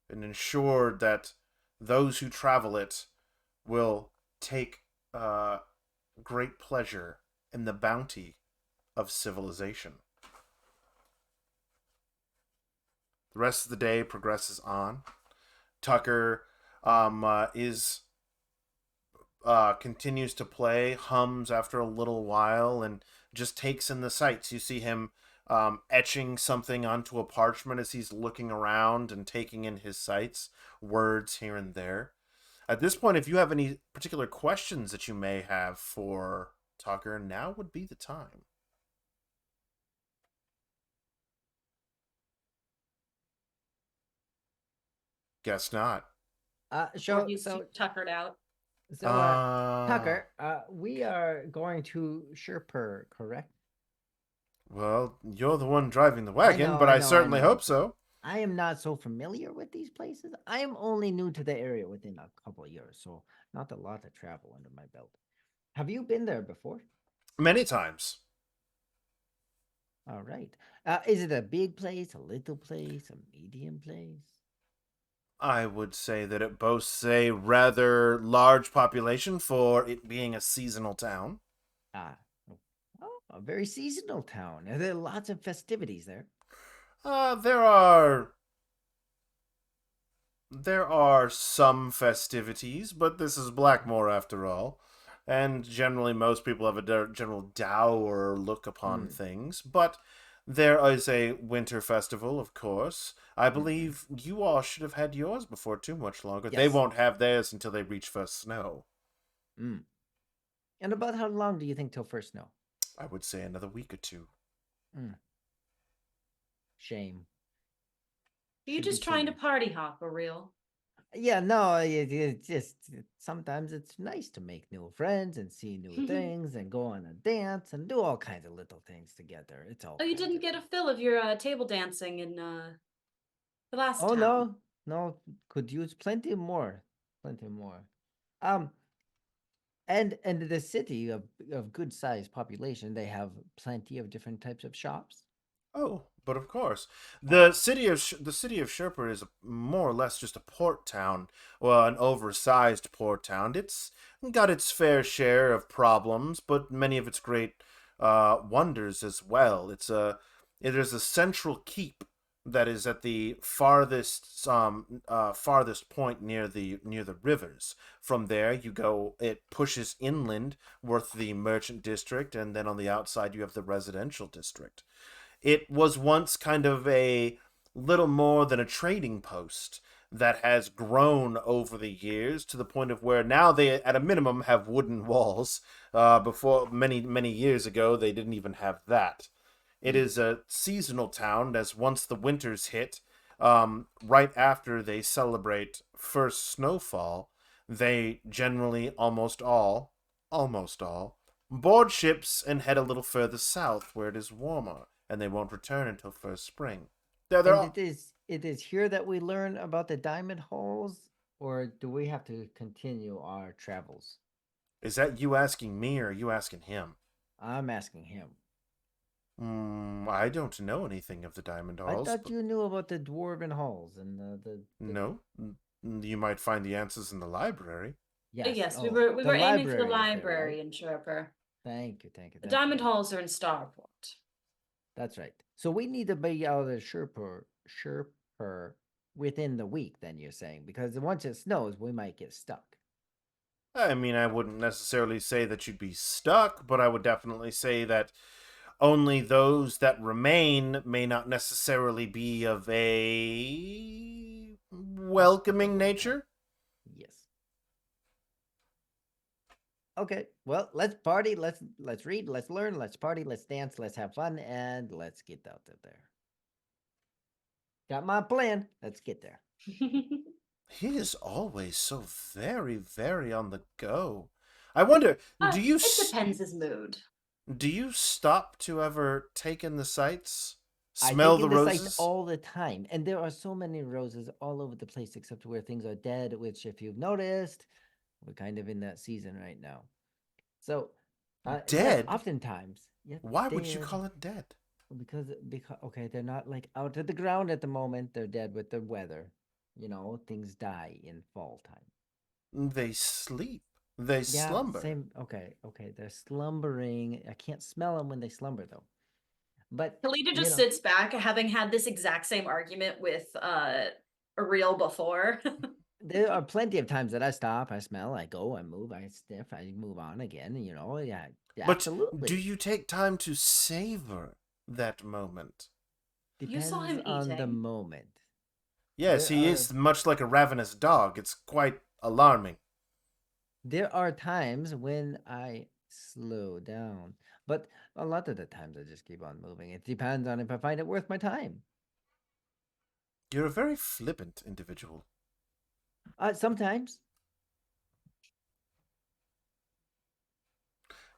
and ensured that those who travel it will take great pleasure in the bounty of civilization. The rest of the day progresses on. Tucker is continues to play, hums after a little while, and just takes in the sights. You see him etching something onto a parchment as he's looking around and taking in his sights, words here and there. At this point, if you have any particular questions that you may have for Tucker, now would be the time. Guess not. Or he's tuckered out. Tucker, we are going to Sherpur, correct? Well, you're the one driving the wagon, know, but I I know, I certainly know. hope so. I am not so familiar with these places. I am only new to the area within a couple of years, so not a lot of travel under my belt. Have you been there before? Many times. All right. Is it a big place, a little place, a medium place? I would say that it boasts a rather large population for it being a seasonal town. Ah, oh, a very seasonal town. Are there lots of festivities there? There are some festivities, but this is Blackmore after all. And generally most people have a general dour look upon things, but there is a winter festival, of course. I believe you all should have had yours before too much longer. They Yes. won't have theirs until they reach first snow. And about how long do you think till first snow? I would say another week or two. Shame. Are you Should just be trying to sooner. party hop, or real? Yeah, no, sometimes it's nice to make new friends and see new things and go on a dance and do all kinds of little things together. It's all. Oh, you kinds didn't of get a fun. fill of your table dancing in the last Oh town. no, could use plenty more, plenty more. Um, and the city of good sized population, they have plenty of different types of shops. Oh, but of course, the city of Sherpur is more or less just a port town, well, an oversized port town. It's got its fair share of problems, but many of its great wonders as well. It is a central keep that is at the farthest point near the rivers. From there, you go. It pushes inland, worth the merchant district, and then on the outside you have the residential district. It was once kind of a little more than a trading post that has grown over the years to the point of where now they, at a minimum, have wooden walls. Before many years ago, they didn't even have that. It is a seasonal town, as once the winters hit, right after they celebrate first snowfall, they generally almost all, board ships and head a little further south where it is warmer, and they won't return until first spring. They're And all, it is here that we learn about the diamond holes, or do we have to continue our travels? is that you asking me or are you asking him? I'm asking him. I don't know anything of the Diamond I Halls. thought you knew about the dwarven halls and the No, you might find the answers in the library. Yes, we oh, were the aiming for the library is there, library right? in Sherpur. Thank you, thank you. The That's diamond right. halls are in Starport. That's right. So we need to be out of Sherpur within the week. Then you're saying, because once it snows, we might get stuck. I mean, I wouldn't necessarily say that you'd be stuck, but I would definitely say that only those that remain may not necessarily be of a welcoming nature. Yes. Okay. Well, let's party. Let's read. Let's learn. Let's party. Let's dance. Let's have fun, and let's get out of there. Got my plan. Let's get there. He is always so very, very on the go. I wonder, It depends his mood. do you stop to ever take in the sights? Smell think the in the sight roses. all the time, and there are so many roses all over the place, except where things are dead. Which, if you've noticed, we're kind of in that season right now. So, yes, Dead? oftentimes, yeah, Why would you dead. call it dead? Because okay, they're not like out of the ground at the moment. They're dead with the weather. Things die in fall time. They sleep. They Yeah, slumber. same. Okay, they're slumbering. I can't smell them when they slumber though. But Kalita you just know, sits back, having had this exact same argument with Ariel before. there are plenty of times that I stop, I smell, I go, I move, I sniff, I move on again. Yeah, But do absolutely you take time to savor that moment? You saw depends him on the eating. moment. Yes, There he are is much like a ravenous dog. It's quite alarming. there are times when I slow down, but a lot of the times I just keep on moving. It depends on if I find it worth my time. You're a very flippant individual. Sometimes.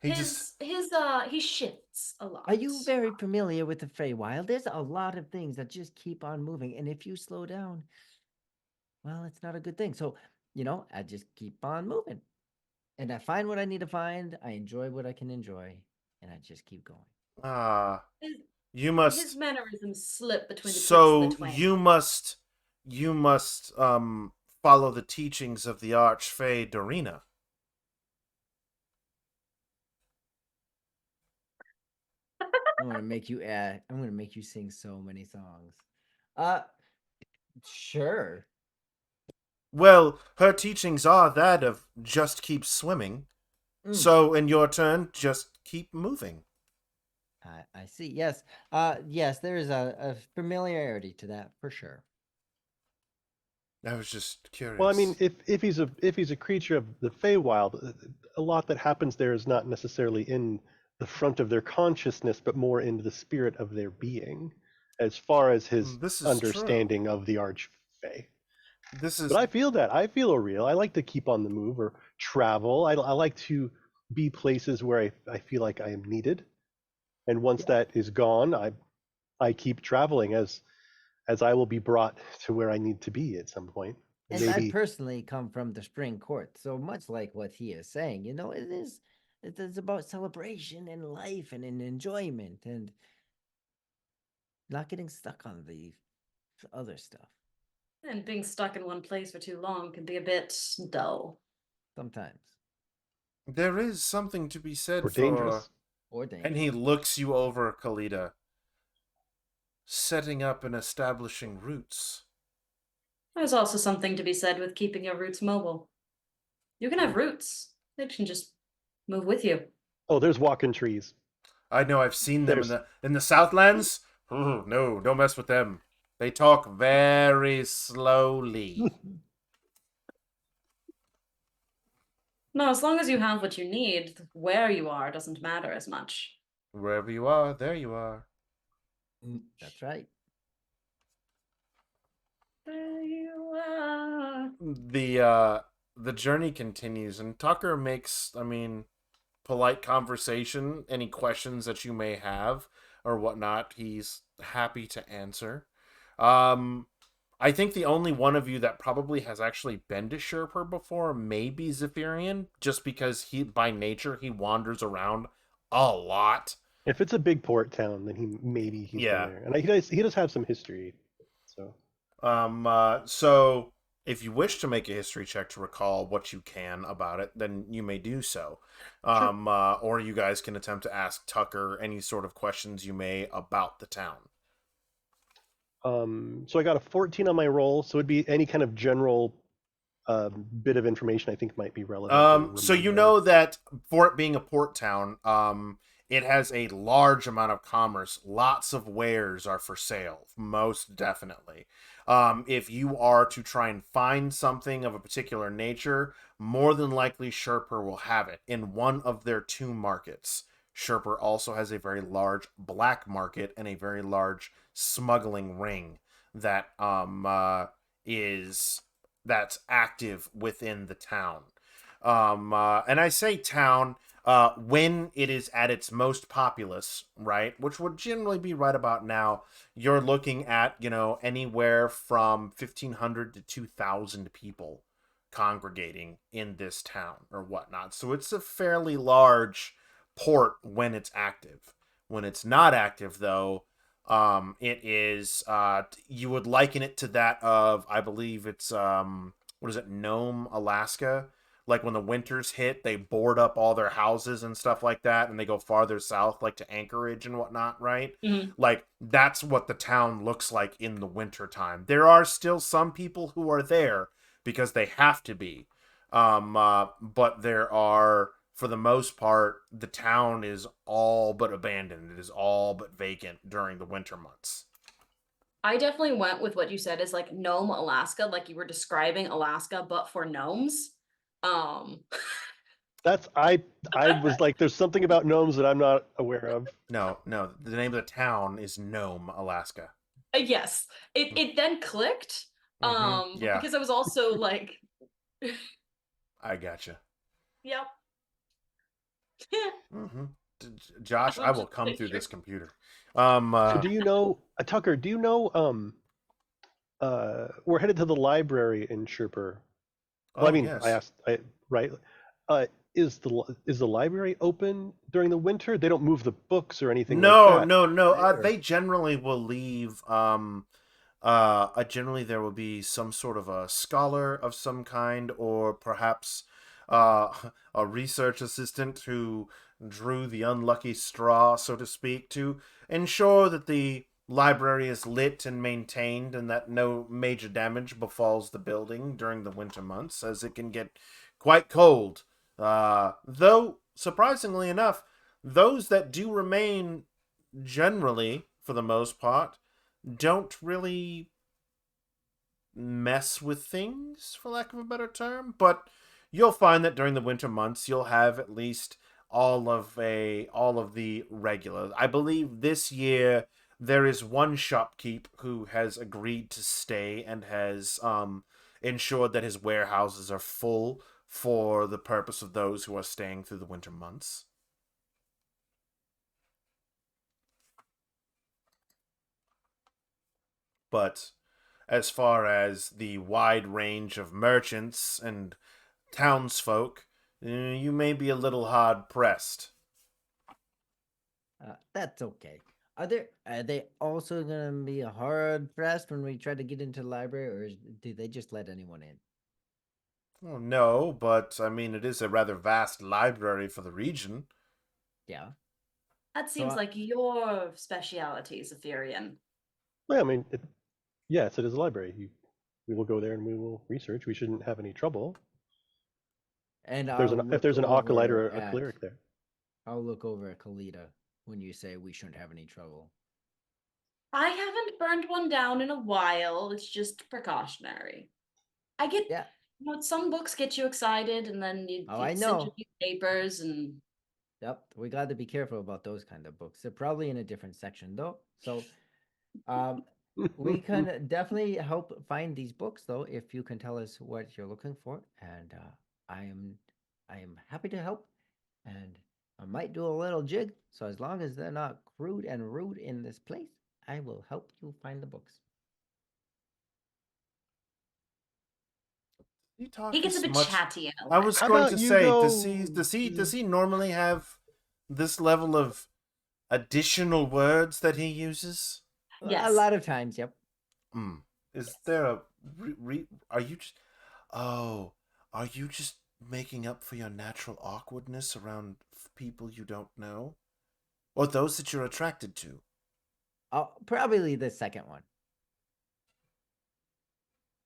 He just He shifts a lot. Are you very familiar with the Feywild? There's a lot of things that just keep on moving, and if you slow down, well, it's not a good thing. So, I just keep on moving, and I find what I need to find. I enjoy what I can enjoy, and I just keep going. ah, His, you his must. mannerisms slip between the twists and the So twangs. you must follow the teachings of the Archfey Dorina. I'm gonna make you sing so many songs. Uh, sure. Well, her teachings are that of just keep swimming. Mm, So, in your turn, just keep moving. I see. Yes. Yes. There is a familiarity to that for sure. I was just Well, I mean, curious. if he's a creature of the Feywild, a lot that happens there is not necessarily in the front of their consciousness, but more in the spirit of their being, as far as his This is true. understanding of the Archfey. This But is I feel that. I feel real. I like to keep on the move or travel. I like to be places where I feel like I am needed. And once Yeah. that is gone, I keep traveling as I will be brought to where I need to be at some point. And And I maybe personally come from the spring court, so much like what he is saying, it is about celebration and life and in enjoyment and not getting stuck on the other stuff And being stuck in one place for too long can be a bit dull. sometimes there is something to be said or for, dangerous. or and he dangerous. looks you over, Kalita, setting up and establishing roots. There's also something to be said with keeping your roots mobile. You can have roots. They can just move with you. Oh, there's walking trees. I know I've seen them in There's the Southlands. Ooh, no, don't mess with them. They talk very slowly. No, as long as you have what you need, where you are doesn't matter as much. Wherever you are, there you are. That's right. There you are. The journey continues, and Tucker makes, polite conversation. Any questions that you may have or whatnot, he's happy to answer. Um, I think the only one of you that probably has actually been to Sherpur before may be Zephyrian, just because he, by nature, he wanders around a lot. if it's a big port town, then he's been Yeah. there, and he does have some history. So So if you wish to make a history check to recall what you can about it, then you may do so. sure. Or you guys can attempt to ask Tucker any sort of questions you may about the town. So I got a 14 on my roll, so it'd be any kind of general bit of information I think might be relevant or So you remembering. know that for it being a port town, it has a large amount of commerce. Lots of wares are for sale, most definitely. If you are to try and find something of a particular nature, more than likely Sherpur will have it in one of their two markets. Sherpur also has a very large black market and a very large smuggling ring that is that's active within the town. And I say town, when it is at its most populous, right, which would generally be right about now, you're looking at, anywhere from 1,500 to 2,000 people congregating in this town or whatnot. So it's a fairly large port when it's active. When it's not active, though, it is, you would liken it to that of, I believe it's, what is it, Nome, Alaska? Like when the winters hit, they board up all their houses and stuff like that, and they go farther south, like to Anchorage and whatnot, right? Mhm. Like that's what the town looks like in the winter time. There are still some people who are there because they have to be, but there are, for the most part, the town is all but abandoned. It is all but vacant during the winter months. I definitely went with what you said is like Nome, Alaska, like you were describing Alaska, but for gnomes. Um, That's I was like, there's something about gnomes that I'm not aware of. No, no, the name of the town is Nome, Alaska. yes, it then clicked. But Yeah, because I was also like, I gotcha. yep. hmm Josh, I I'm will just come through picture. this computer. So do you know, Tucker? Do you know? We're headed to the library in Sherpur. Well, I Oh mean, I yes. asked, right? Uh, is the library open during the winter? They don't move the books or anything like No, that. no, no. Right? Or- They generally will leave. Generally there will be some sort of a scholar of some kind, or perhaps uh, a research assistant who drew the unlucky straw, so to speak, to ensure that the library is lit and maintained, and that no major damage befalls the building during the winter months, as it can get quite cold. Though surprisingly enough, those that do remain, generally, for the most part, don't really mess with things, for lack of a better term. But you'll find that during the winter months, you'll have at least all of the regulars. I believe this year there is one shopkeep who has agreed to stay and has ensured that his warehouses are full for the purpose of those who are staying through the winter months. But as far as the wide range of merchants and townsfolk, you may be a little hard pressed. That's okay. Are they also gonna be hard pressed when we try to get into the library, or do they just let anyone in? Well, no, but I mean, it is a rather vast library for the region. Yeah. That So seems like your speciality, Zephyrian. Well, I mean, yes, it is a library. We will go there and we will research. We shouldn't have any trouble. and If there's an acolyte or a cleric there. I'll look over at Kalita when you say we shouldn't have any trouble. I haven't burned one down in a while. It's just precautionary. I get, Yeah. Some books get you excited, and then Oh, you I send you know. these papers, and Yep. We got to be careful about those kind of books. They're probably in a different section though. So, um, we can definitely help find these books though if you can tell us what you're looking for, and I am I am happy to help, and I might do a little jig. So as long as they're not crude and rude in this place, I will help you find the books. You talk he gets a this bit much. chatty in a I way. was How going about to you say, go? does he normally have this level of additional words that he uses? A Yes. lot of times, yep. Hmm. Is there a are you just oh, are you just making up for your natural awkwardness around people you don't know? Or those that you're attracted to? Oh, probably the second one.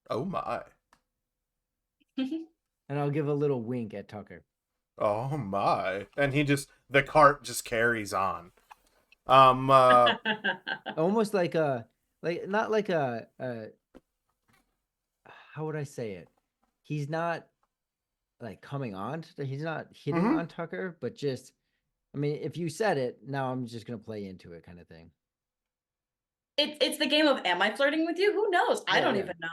Oh my. And I'll give a little wink at Tucker. Oh my. And the cart just carries on. Almost like not like a how would I say it? He's not like coming on. He's not hitting mhm. on Tucker, but just I mean, if you said it, now I'm just gonna play into it, kind of thing. It's the game of am I flirting with you? Who knows? I Yeah, don't yeah. even know.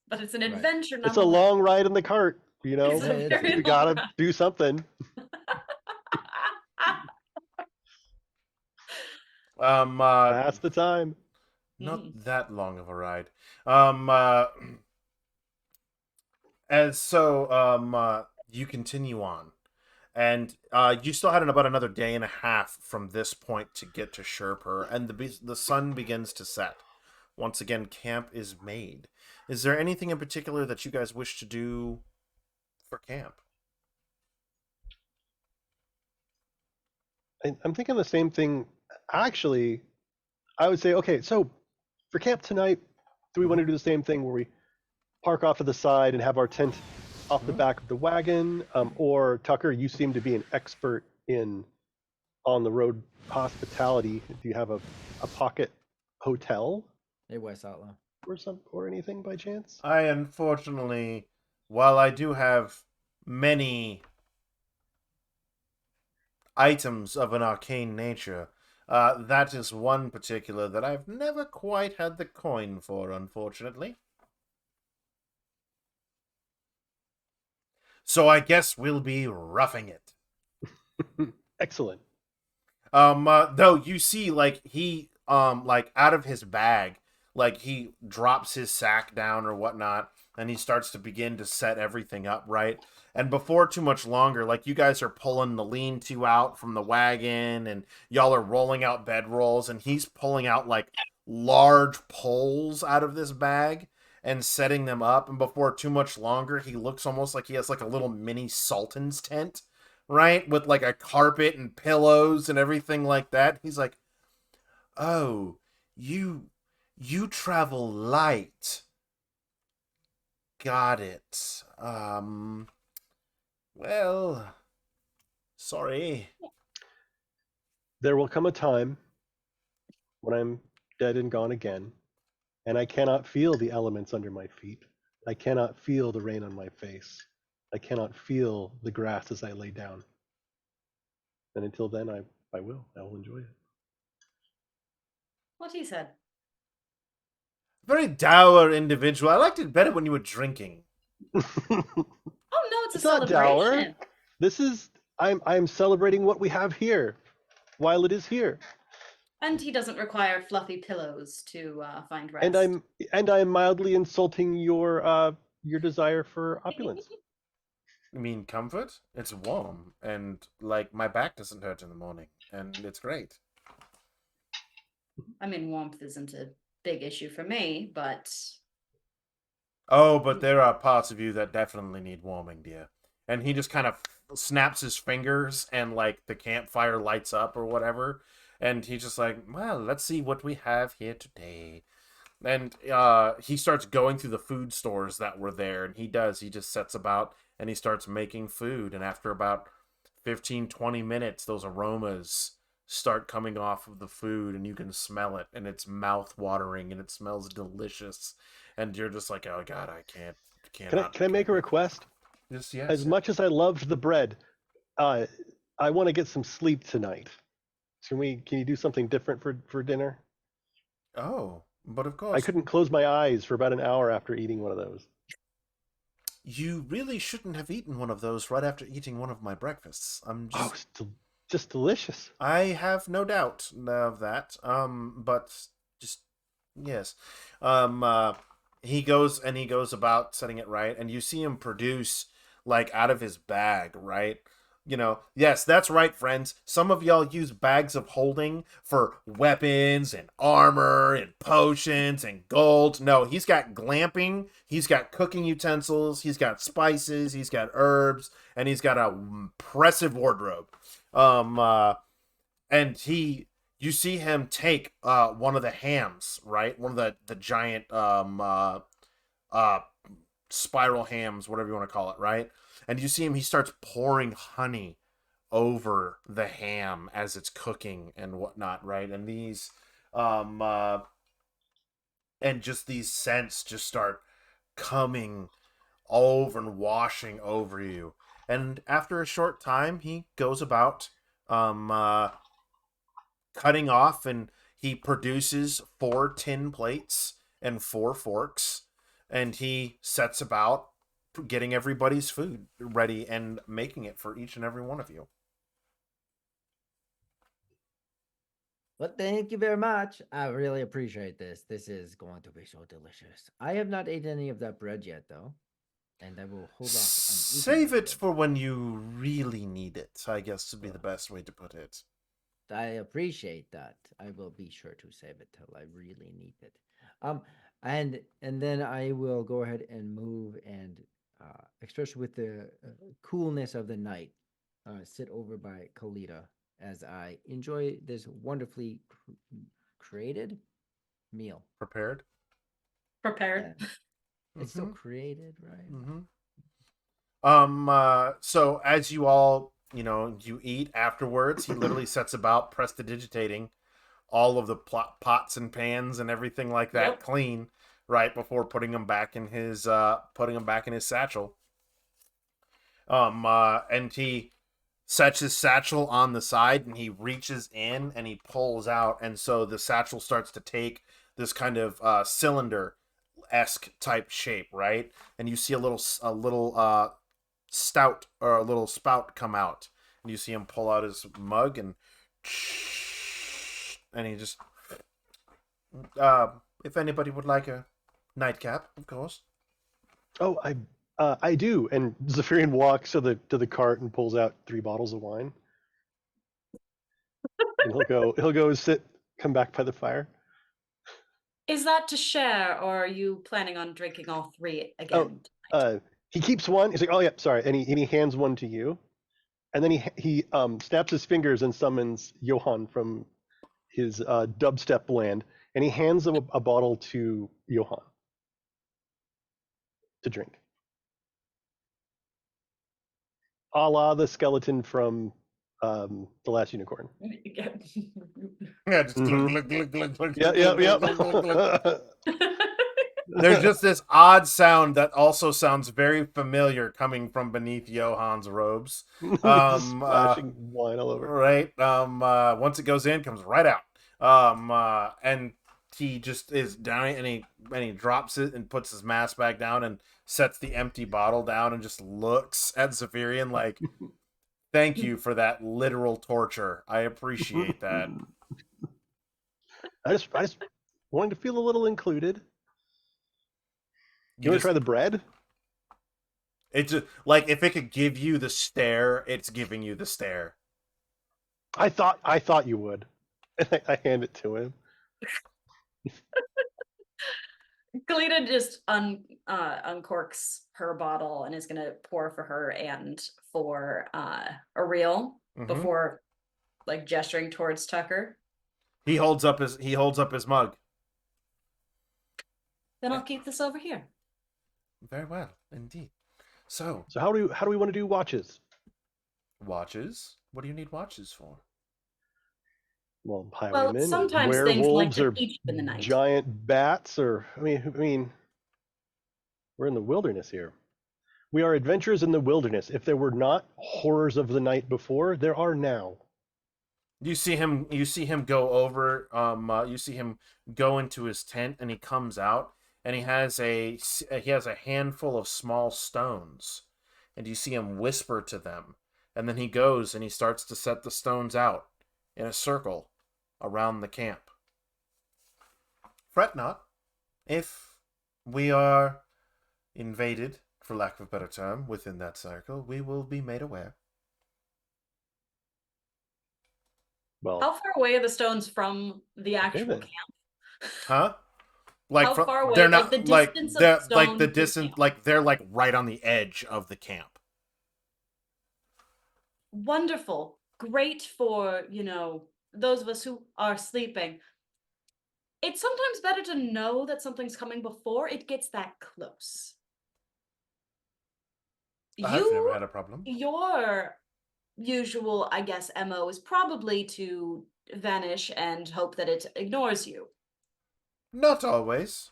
But it's an Right. adventure It's a nonetheless. long ride in the cart. You know, It's a it's- very we long gotta ride. do something. Pass the time. Not that long of a ride. Um, uh, as so, you continue on, and you still had about another day and a half from this point to get to Sherpur, and the sun begins to set. Once again, camp is made. Is there anything in particular that you guys wish to do for camp? I'm thinking the same thing. Actually, I would say, okay, so for camp tonight, do we want to do the same thing where we park off to the side and have our tent off the Mhm. back of the wagon? Or Tucker, you seem to be an expert in on the road hospitality. Do you have a pocket hotel Hey, West Outlaw. or anything by chance? I unfortunately, while I do have many items of an arcane nature, that is one particular that I've never quite had the coin for, unfortunately. So I guess we'll be roughing it. Excellent. Though you see, like he, like out of his bag, like he drops his sack down or whatnot, and he starts to begin to set everything up right. And before too much longer, like you guys are pulling the lean-to out from the wagon, and y'all are rolling out bedrolls, and he's pulling out like large poles out of this bag and setting them up. And before too much longer, he looks almost like he has like a little mini Sultan's tent, right? With like a carpet and pillows and everything like that. He's like, "Oh, you travel light. Got it. Well, sorry." There will come a time when I'm dead and gone again, and I cannot feel the elements under my feet. I cannot feel the rain on my face. I cannot feel the grass as I lay down. And until then, I will enjoy it. What he said. Very dour individual. I liked it better when you were drinking. Oh no, it's a It's not dour. celebration. This is I'm celebrating what we have here while it is here. And he doesn't require fluffy pillows to find rest. And I'm mildly insulting your desire for opulence. You mean comfort? It's warm, and like my back doesn't hurt in the morning, and it's great. I mean, warmth isn't a big issue for me, but Oh, but there are parts of you that definitely need warming, dear. And he just kind of snaps his fingers, and like the campfire lights up or whatever. And he's just like, "Well, let's see what we have here today." And he starts going through the food stores that were there, and he just sets about and he starts making food. And after about 15-20 minutes, those aromas start coming off of the food, and you can smell it, and it's mouth watering, and it smells delicious. And you're just like, "Oh God, I can't, Can I make a request? Yes, yes. As much as I loved the bread, I want to get some sleep tonight. Can you do something different for dinner? Oh, but of I course, couldn't close my eyes for about an hour after eating one of those. you really shouldn't have eaten one of those right after eating one of my breakfasts. Oh, it's just delicious. I have no doubt of that. But just yes. He goes about setting it right, and you see him produce like out of his bag, right? Yes, that's right, friends. Some of y'all use bags of holding for weapons and armor and potions and gold. No, he's got glamping, he's got cooking utensils, he's got spices, he's got herbs, and he's got a impressive wardrobe. And you see him take one of the hams, right? One of the giant uh spiral hams, whatever you want to call it, right? And you see him, he starts pouring honey over the ham as it's cooking and whatnot, right? And these and just these scents just start coming over and washing over you. And after a short time, he goes about cutting off, and he produces 4 tin plates and 4 forks, and he sets about getting everybody's food ready and making it for each and every one of you. Well, thank you very much. I really appreciate this. This is going to be so delicious. I have not eaten any of that bread yet, though, and I will hold off on eating Save that it bread. for when you really need it, I guess would be the best way to put it. I appreciate that. I will be sure to save it till I really need it. And then I will go ahead and move and, especially with the coolness of the night, sit over by Kalita as I enjoy this wonderfully created meal. Prepared? Prepared. Yeah, it's still Mhm. created, right? So as you all, you eat afterwards, he literally sets about prestidigitating all of the pots and pans and everything like that Yep. clean, right before putting them back in his satchel. And he sets his satchel on the side and he reaches in and he pulls out, and so the satchel starts to take this kind of cylinder esque type shape, right? And you see a little stout or a little spout come out, and you see him pull out his mug and he just if anybody would like a nightcap, of course. Oh, I do. And Zephyrian walks to the cart and pulls out 3 bottles of wine. And he'll go sit, come back by the fire. Is that to share, or are you planning on drinking all 3 Oh, again tonight? he keeps one. He's like, oh yeah, sorry. And he hands one to you. And then he snaps his fingers and summons Johann from his dubstep land, and he hands him a bottle to Johann to drink. A la the skeleton from The Last Unicorn. Yeah, just Mhm. glug, glug, glug, glug, Yeah, glug, yeah, glug, glug, glug, glug. yeah. There's just this odd sound that also sounds very familiar coming from beneath Johann's robes. Just splashing wine all over. Right. Once it goes in, comes right out. And he just is down, and he drops it and puts his mask back down and sets the empty bottle down and just looks at Zephyrian like, thank you for that literal torture. I appreciate that. I just wanted to feel a little included. You You want to try just the bread? It's just like if it could give you the stare, it's giving you the stare. I thought you would. And I hand it to him. Kalita just uncorks her bottle and is gonna pour for her and for Ariel Mhm. before like gesturing towards Tucker. He holds up his mug. Then I'll keep this over here. Very well, indeed. So, So how do we want to do watches? watches? What do you need watches for? Well, Well, highwaymen, sometimes things like werewolves, to or eat in the night. giant bats, or I mean, we're in the wilderness here. We are adventurers in the wilderness. If there were not horrors of the night before, there are now. You see him go over. You see him go into his tent, and he comes out, and he has a handful of small stones, and you see him whisper to them, and then he goes and he starts to set the stones out in a circle around the camp. Fret not, if we are invaded, for lack of a better term, within that circle, we will be made aware. Well, How far away are the stones from the actual then. camp? Huh? Like How from far away? they're Like not the distance of they're the like stone the to the distance, camp. like they're like right on the edge of the camp. Wonderful. Great for, those of us who are sleeping. It's sometimes better to know that something's coming before it gets that close. I've never had a problem. Your usual, I guess, MO is probably to vanish and hope that it ignores you. Not always.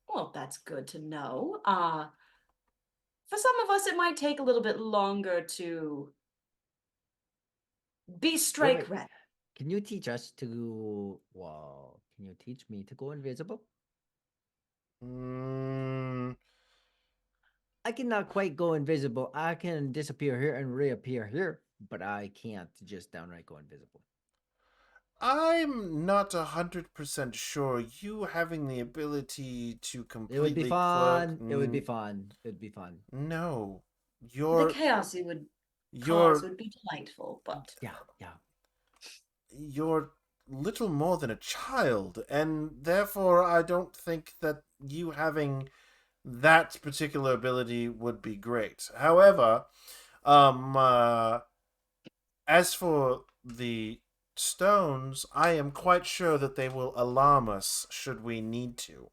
Well, that's good to know. For some of us, it might take a little bit longer to be strike Wait. ready. Can you teach us to? Well, can you teach me to go invisible? I cannot quite go invisible. I can disappear here and reappear here, but I can't just downright go invisible. I'm not 100% sure. You having the ability to It would be completely cloak. fun. It would be fun. It would be fun. No. The chaos you would cause You're would be delightful, but Yeah, yeah. you're little more than a child, and therefore I don't think that you having that particular ability would be great. However, um, uh, as for the stones, I am quite sure that they will alarm us should we need to.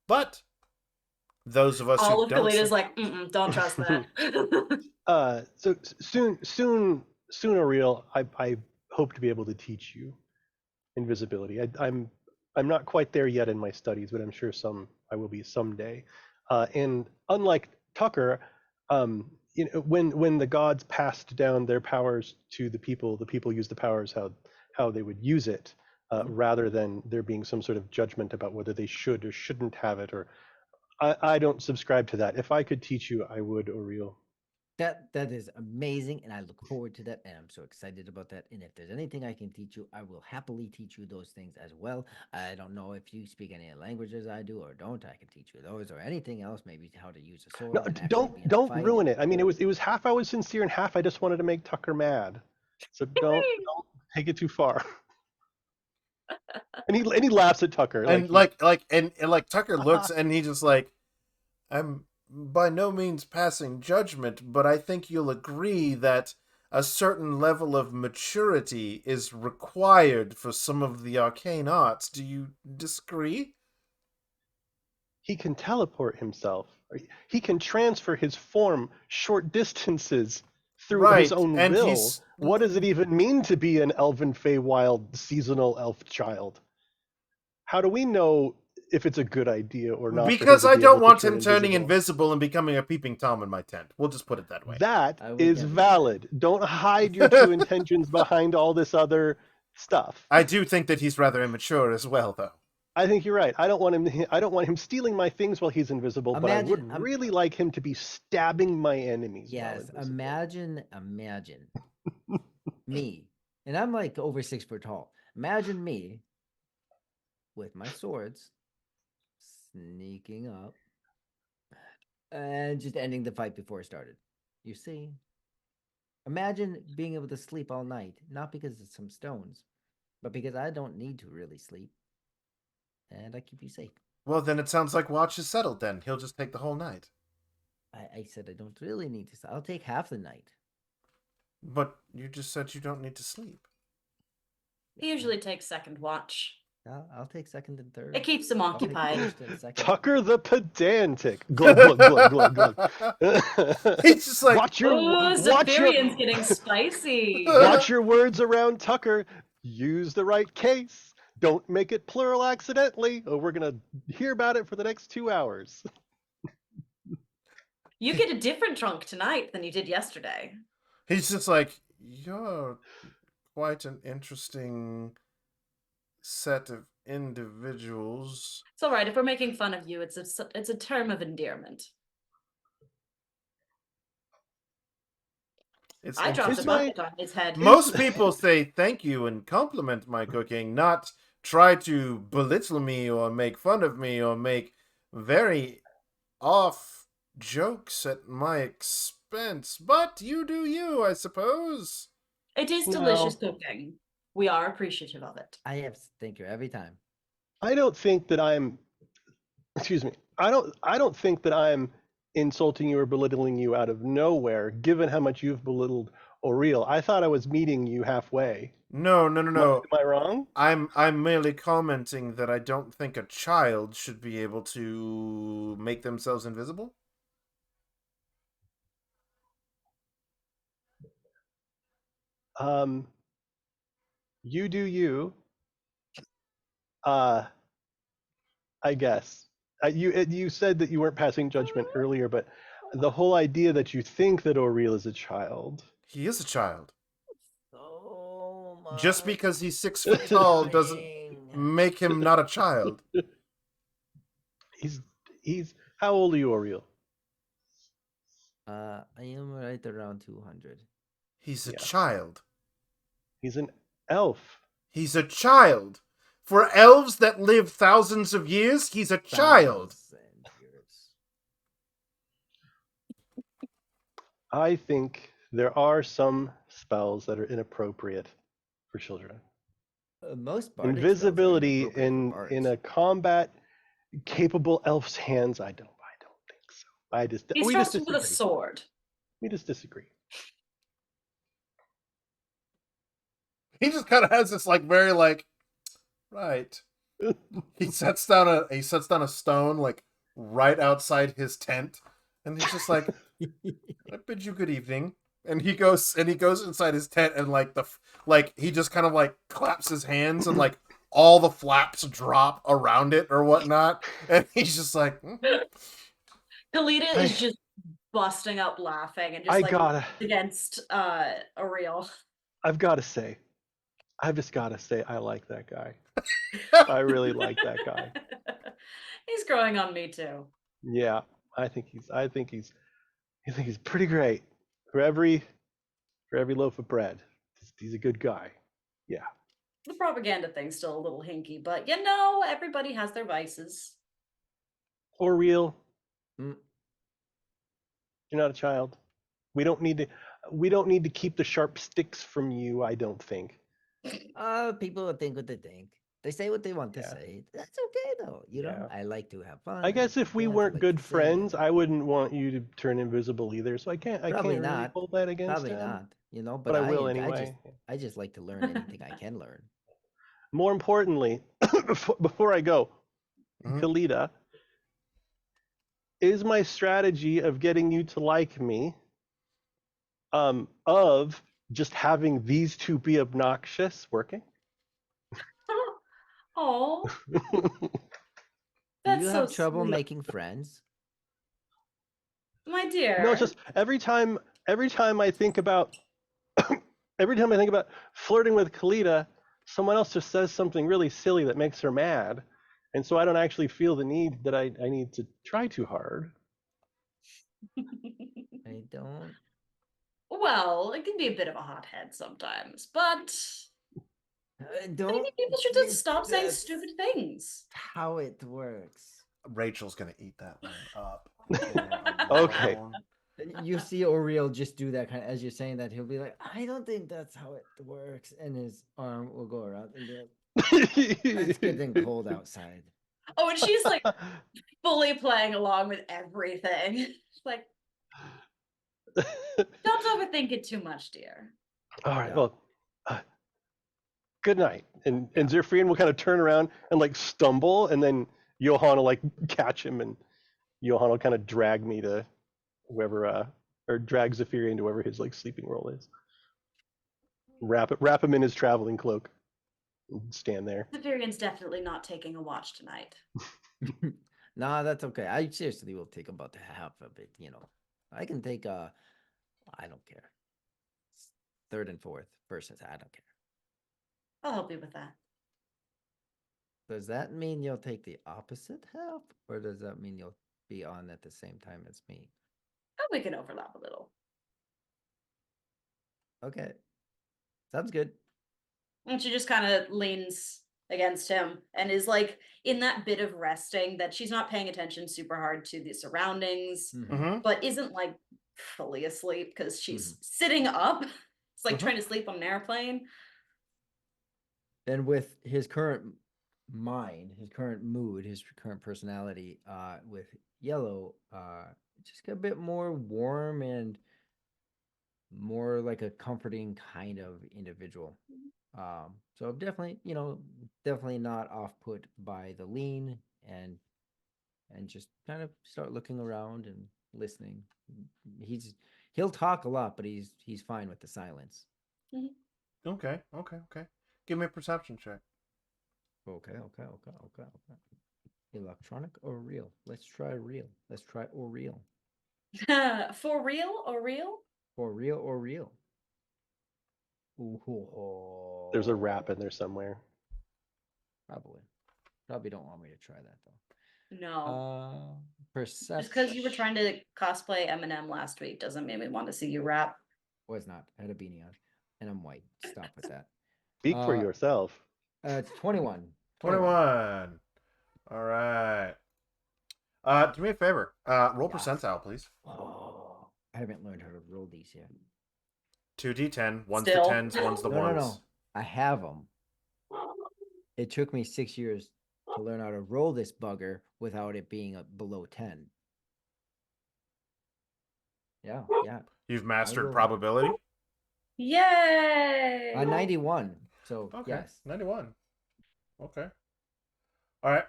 But those of us all who of don't Kaleda's like, don't trust that. So sooner, real. I hope to be able to teach you invisibility. I'm not quite there yet in my studies, but I'm sure I will be someday. And unlike Tucker, when the gods passed down their powers to the people used the powers how they would use it, rather than there being some sort of judgment about whether they should or shouldn't have it. Or I don't subscribe to that. If I could teach you, I would, Oriel. That is amazing, and I look forward to that, and I'm so excited about that. And if there's anything I can teach you, I will happily teach you those things as well. I don't know if you speak any languages I do or don't. I can teach you those or anything else, maybe how to use a sword No, and actually be in a don't fight. ruin it. I mean, it was half I was sincere and half I just wanted to make Tucker mad. So don't take it too far. And he laughs at Tucker. and like Tucker looks and he just like, I'm by no means passing judgment, but I think you'll agree that a certain level of maturity is required for some of the arcane arts. Do you disagree? He can teleport himself. He can transfer his form short distances through his Right, own and will. What does it even mean to be an elven Feywild seasonal elf child? How do we know if it's a good idea or not? Because I be don't able to want turn him turning invisible and becoming a peeping Tom in my tent. We'll just put it that way. That I would is never do that. valid. Don't hide your true intentions behind all this other stuff. I do think that he's rather immature as well, though. I think you're right. I don't want him stealing my things while he's invisible, but I would really like him to be stabbing my enemies. Yes, imagine me, and I'm like over 6 foot tall. Imagine me with my swords sneaking up and just ending the fight before it started. You see? Imagine being able to sleep all night, not because of some stones, but because I don't need to really sleep. And I keep you safe. Well, then it sounds like Watch is settled then. He'll just take the whole night. I said I don't really need to. I'll take half the night. But you just said you don't need to sleep. He usually takes second watch. I'll take second and third. It keeps him I'll take occupied. first and second. Tucker the pedantic. Glug, glug, glug, glug, glug. He's just like, watch your Zephyrian's getting spicy. watch your words around Tucker. Use the right case. Don't make it plural accidentally, or we're gonna hear about it for the next 2 hours. You get a different trunk tonight than you did yesterday. he's just like, you're quite an interesting set of individuals. It's all right. If we're making fun of you, it's a term of endearment. I dropped a bucket on his head. Most people say thank you and compliment my cooking, not try to belittle me or make fun of me or make very off jokes at my expense. But you do you, I suppose. It is delicious cooking. We are appreciative of it. I have thank you every time. I don't think that I'm. Excuse me. I don't think that I'm insulting you or belittling you out of nowhere, given how much you've belittled Oriel. I thought I was meeting you halfway. No. Am I wrong? I'm merely commenting that I don't think a child should be able to make themselves invisible. You do you. I guess. You said that you weren't passing judgment earlier, but the whole idea that you think that Oriel is a child. He is a child. So much Just because he's 6 foot tall doesn't make him not a child. he's. How old are you, Oriel? I am right around 200. He's a Yeah. child. He's an elf. He's a child. For elves that live thousands of years, he's a child. 1,000 years. I think there are some spells that are inappropriate for children. Most bardic spells are Invisibility inappropriate for in bards. a combat capable elf's hands, I don't think so. He's We just trusted with a disagree. sword. We just disagree. He just kind of has this like very like, right. He sets down a stone like right outside his tent, and he's just like, I bid you good evening. And he goes inside his tent, and like he just kind of like claps his hands, and like all the flaps drop around it or whatnot, and he's just like, Kalita is just busting up laughing and just I like gotta. against Ariel. I've got to say, I've just got to say, I like that guy. I really like that guy. He's growing on me too. Yeah, I think he's pretty great. For every loaf of bread, he's a good guy. Yeah. The propaganda thing's still a little hinky, but you know, everybody has their vices. Or real. Mm. You're not a child. We don't need to keep the sharp sticks from you, I don't think. People will think what they think. They say what they want to Yeah. say. That's okay though. You know, Yeah. I like to have fun. I guess like if to we dance, I weren't like good to sing, friends, and I wouldn't want you to turn invisible either. So I can't probably really not. hold that against Probably him. not. You know, But I will I anyway. I just like to learn anything I can learn. More importantly, before I go, Mhm. Kalita, is my strategy of getting you to like me, of just having these two be obnoxious working? Oh, Do that's you so have trouble sweet. making friends? My No, dear. it's just every time I think about every time I think about flirting with Kalita, someone else just says something really silly that makes her mad. And so I don't actually feel the need that I need to try too hard. I don't. Well, it can be a bit of a hothead sometimes, but I I don't. think people should just stop saying That's stupid things. how it works. Rachel's gonna eat that one up. Okay. You see Oriel just do that kind of, as you're saying that, he'll be like, I don't think that's how it works. And his arm will go around and be like, it's getting cold outside. Oh, and she's like fully playing along with everything. Like, don't overthink it too much, dear. All right. Yeah. Well, good night. And Yeah. Zephyrian will kind of turn around and like stumble, and then Johan will like catch him, and Johan will kind of drag me to whoever, or drag Zephyrian to wherever his like sleeping role is. Wrap him in his traveling cloak, and stand there. Severian's definitely not taking a watch tonight. Nah, that's okay. I seriously will take about half of it, you know. I can take I don't care. Third and fourth versus I don't care. I'll help you with that. Does that mean you'll take the opposite half? Or does that mean you'll be on at the same time as me? Oh, we can overlap a little. Okay. Sounds good. And she just kind of leans against him and is like in that bit of resting that she's not paying attention super hard to the surroundings, Mm-hmm. but isn't like fully asleep because she's sitting up. It's like Mhm. trying to sleep on an airplane. And with his current mind, his current mood, his current personality, with Yellow, just a bit more warm and more like a comforting kind of individual. So definitely, you know, definitely not off put by the lean and just kind of start looking around and listening. He'll talk a lot, but he's fine with the silence. Okay. Give me a perception check. Okay. Electronic or real? Let's try real. Let's try or real. For real or real? For real or real. Ooh, There's a rap in there somewhere. probably don't want me to try that though. No. Perception. Just because you were trying to cosplay Eminem last week doesn't mean we want to see you rap. Was not. I had a beanie on, and I'm white. Stop with that. Speak for yourself. It's 21. 21. All right. Do me a favor. Roll Yes. percentile, please. Oh, I haven't learned how to roll these yet. 2d10. One's Still. the tens, one's the ones. No. I have them. It took me 6 years to learn how to roll this bugger without it being below 10. Yeah. You've mastered will- probability? Yay! 91. So Okay. yes. 91. Okay. All right.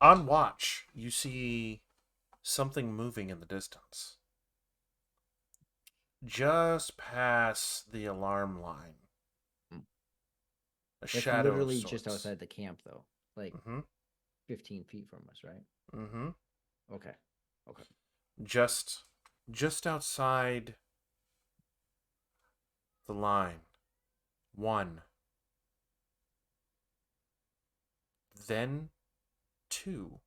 On watch, you see something moving in the distance. Just past the alarm line. A That's shadow of literally just sorts. outside the camp, though. Like Mm-hmm. 15 feet from us, right? Mm-hmm. Okay. Just outside the line. 1. Then 2.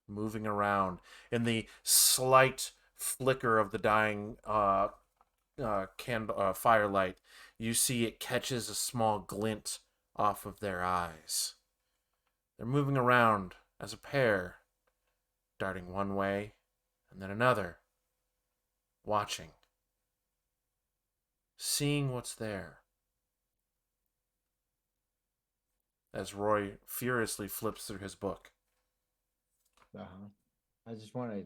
Moving around in the slight flicker of the dying firelight, you see it catches a small glint off of their eyes. They're moving around as a pair, darting one way and then another, watching, seeing what's there. As Roy furiously flips through his book. I just want to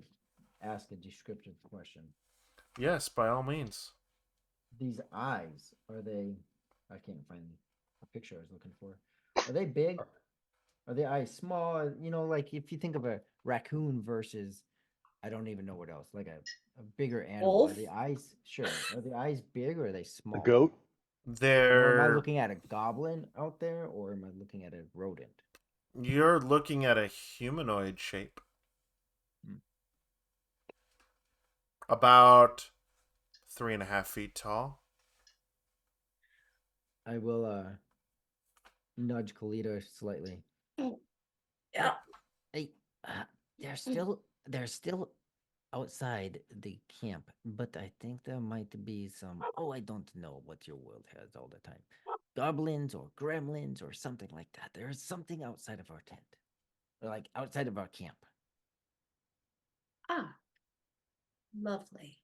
ask a descriptive question. Yes, by all means. These eyes, are they? I can't find a picture I was looking for. Are they big? Are the eyes small? Like if you think of a raccoon versus, I don't even know what else, like a bigger animal. Wolf? Are the eyes, sure. Are the eyes big or are they A small? goat? Or am I They're... looking at a goblin out there or am I looking at a rodent? You're looking at a humanoid shape. About 3.5 feet tall. I will nudge Kalita slightly. Yeah. Hey, they're still outside the camp, but I think there might be some. Oh, I don't know what your world has all the time. Goblins or gremlins or something like that. There is something outside of our tent, or like outside of our camp. Ah, lovely.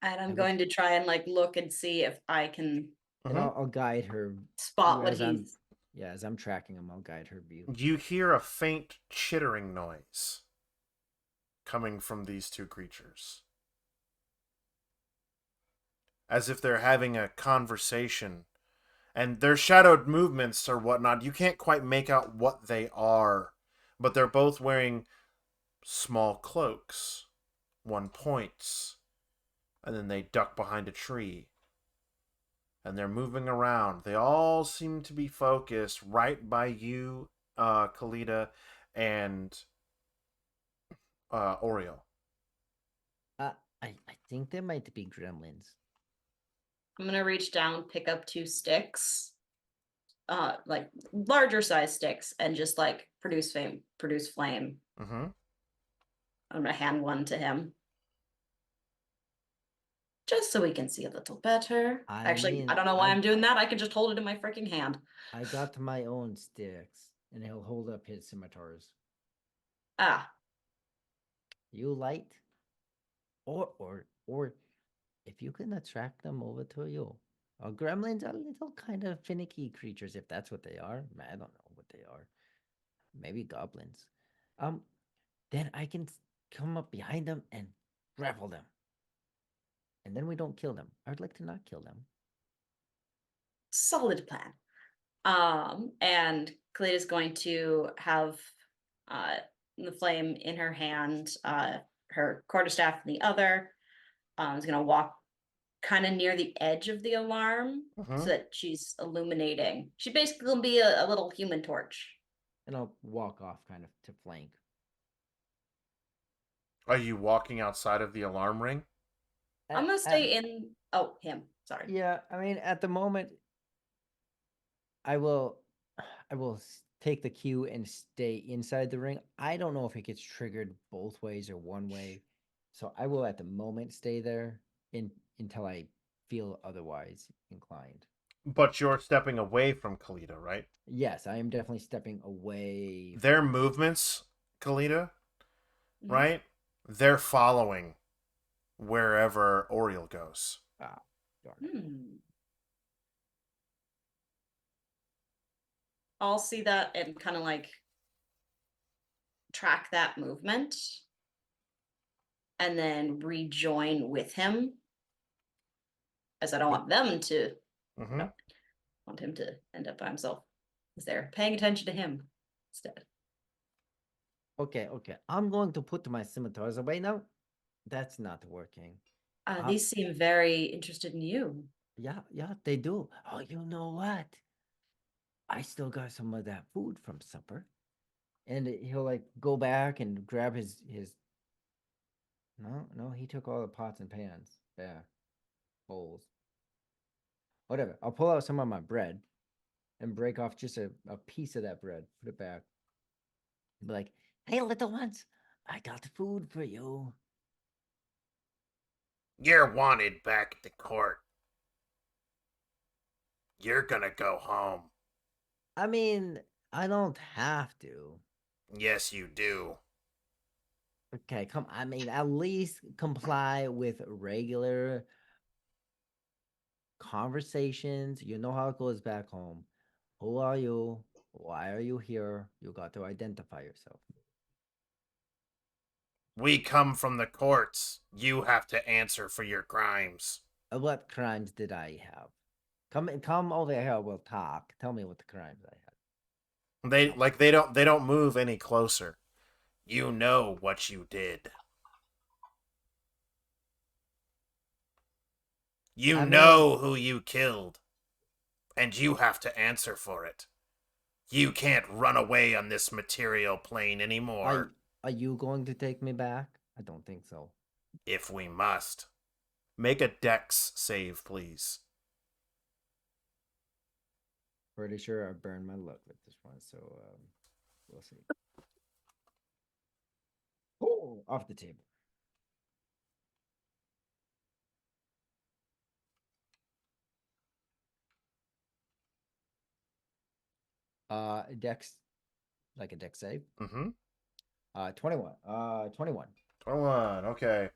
And I'm would- going to try and look and see if I can And I'll guide her. spot what as I'm he's. as I'm tracking him, I'll guide her view. You hear a faint chittering noise coming from these two creatures. As if they're having a conversation. And their shadowed movements or whatnot, you can't quite make out what they are. But they're both wearing small cloaks. One points. And then they duck behind a tree. And they're moving around. They all seem to be focused right by you, Kalita, and Oriole. I think there might be gremlins. I'm gonna reach down, pick up 2 sticks, like larger size sticks, and just produce flame. Mm-hmm. I'm gonna hand one to him. Just so we can see a little better. Actually, I don't know why I'm doing that. I can just hold it in my freaking hand. I got my own sticks, and he'll hold up his scimitars. Ah, You light, or if you can attract them over to you. Gremlins are little kind of finicky creatures, if that's what they are. I don't know what they are. Maybe goblins. Then I can come up behind them and grapple them. And then we don't kill them. I would like to not kill them. solid plan. And Kalita's going to have the flame in her hand, her quarterstaff in the other. Is gonna walk kind of near the edge of the alarm so that she's illuminating. She's basically gonna be a little human torch. And I'll walk off kind of to flank. Are you walking outside of the alarm ring? I'm gonna At- stay in. Oh, him. Sorry. Yeah, I mean, at the moment, I will, take the cue and stay inside the ring. I don't know if it gets triggered both ways or one way, so I will at the moment stay there until I feel otherwise inclined. But you're stepping away from Kalita, right? Yes, I am definitely stepping away. Their movements, Kalita, Mhm. right? They're following wherever Oriel goes. Ah, darn. Hmm. I'll see that and kind of like track that movement and then rejoin with him, as I don't want them to, Mm-hmm. want him to end up by himself, because they're paying attention to him instead. Okay, okay. I'm going to put my scimitars away now. That's not working. These seem very interested in you. Yeah, yeah, they do. Oh, you know what? I still got some of that food from supper. And he'll like go back and grab his no, he took all the pots and pans. Yeah. Bowls. Whatever. I'll pull out some of my bread and break off just a piece of that bread. Put it back. Be like, hey little ones, I got food for you. You're wanted back at the court. You're gonna go home. I mean, I don't have to. Yes, you do. Okay, come. I mean, at least comply with regular conversations. You know how it goes back home. Who are you? Why are you here? You got to identify yourself. We come from the courts. You have to answer for your crimes. What crimes did I have? Come over here. We'll talk. Tell me what the crimes I had. They don't move any closer. You know what you did. You I know who you killed. And you have to answer for it. You can't run away on this material plane anymore. Are you going to take me back? I don't think so. If we must. Make a dex save, please. Pretty sure I burned my luck with this one, so we'll see. Oh, off the table. Dex, like a dex save. Mm-hmm. 21. 21. 21, okay.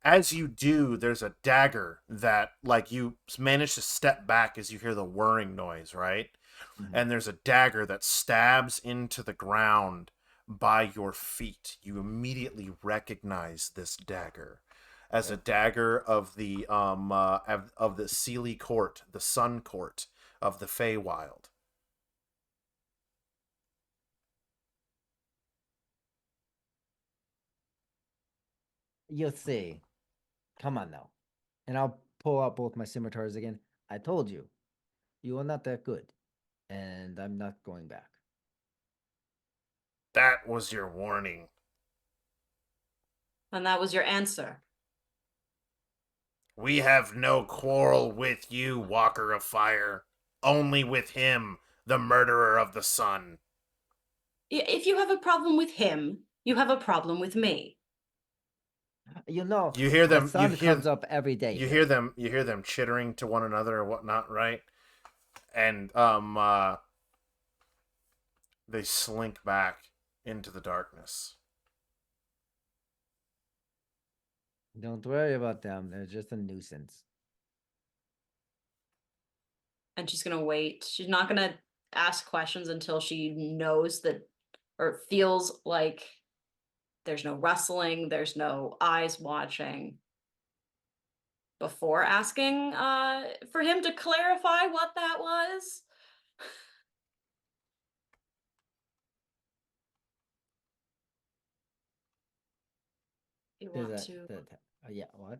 As you do, there's a dagger that, like, you manage to step back as you hear the whirring noise, right? Mhm. And there's a dagger that stabs into the ground by your feet. You immediately recognize this dagger as a dagger of the Seelie Court, the Sun Court of the Feywild. You'll see. Come on now. And I'll pull out both my scimitars again. I told you, you are not that good. And I'm not going back. That was your warning. And that was your answer. We have no quarrel with you, Walker of Fire. Only with him, the murderer of the sun. If you have a problem with him, you have a problem with me. You know, You hear them. the sun comes up every day. You hear them. You hear them chittering to one another or whatnot, right? And they slink back into the darkness. Don't worry about them. They're just a nuisance. And she's gonna wait. She's not gonna ask questions until she knows that, or feels like there's no rustling, there's no eyes watching, before asking for him to clarify what that was. You There's want a, to yeah, what?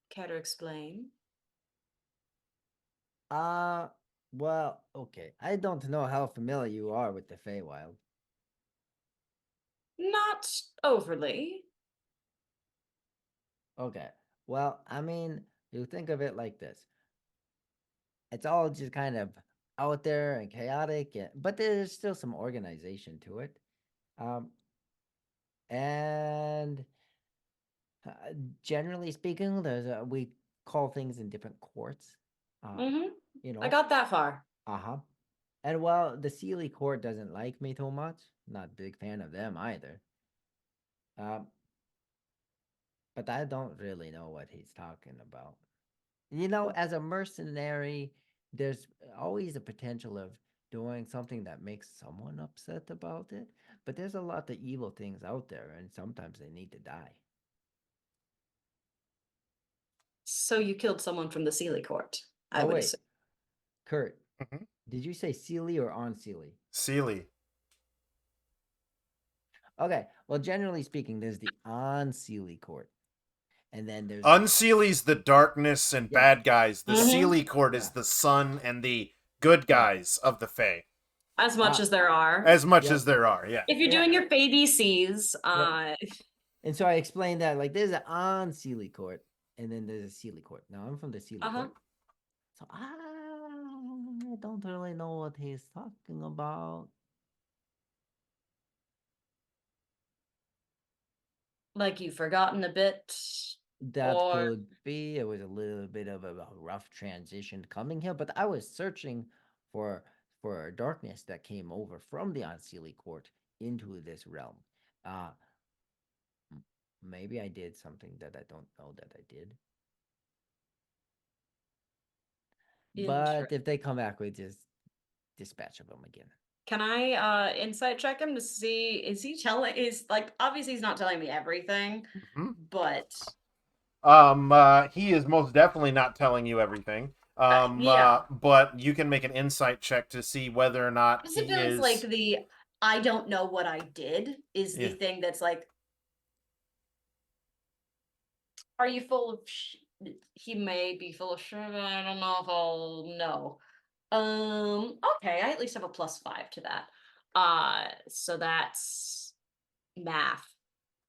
care to explain? Well, okay. I don't know how familiar you are with the Feywild. Not overly. Okay. Well, I mean, you think of it like this. It's all just kind of out there and chaotic, but there's still some organization to it. Um, and uh, generally speaking, there's we call things in different courts. Uh, Mm-hmm. you I know, got that far. uh-huh. And while the Sealy court doesn't like me too much, not a big fan of them either. Um, but I don't really know what he's talking about. You know, as a mercenary, there's always a potential of doing something that makes someone upset about it. But there's a lot of evil things out there, and sometimes they need to die. So you killed someone from the Sealy court, I Oh, would wait, assume. Kurt, Mhm. did you say Sealy or on Sealy? Sealy. Okay, well, generally speaking, there's the on Sealy court, and then there's Unseely's the darkness and yeah, bad guys. The Mhm. Sealy court is yeah, the sun and the good yeah. guys of the Fae. As much as there are. As much Yep. as there are, yeah. If you're Yeah. doing your BCs, Yep. And so I explained that like there's an on Sealy court, and then there's a Sealy court. Now I'm from the Sealy uh-huh. court, so I don't really know what he's talking about. Like you've forgotten a bit. That Or could be. It was a little bit of a rough transition coming here, but I was searching for darkness that came over from the Unseelie court into this realm. Uh Maybe I did something that I don't know that I did. But if they come back, we just dispatch of them again. can I insight check him to see, is he telling, is like, obviously he's not telling me everything, Mhm. but He is most definitely not telling you everything. yeah. But you can make an insight check to see whether or not Because it he feels like is. the I don't know what I did is the Yeah. thing that's like, are you full of he may be full of shit, I don't know if I'll know. Okay, I at least have a +5 to that. So that's math.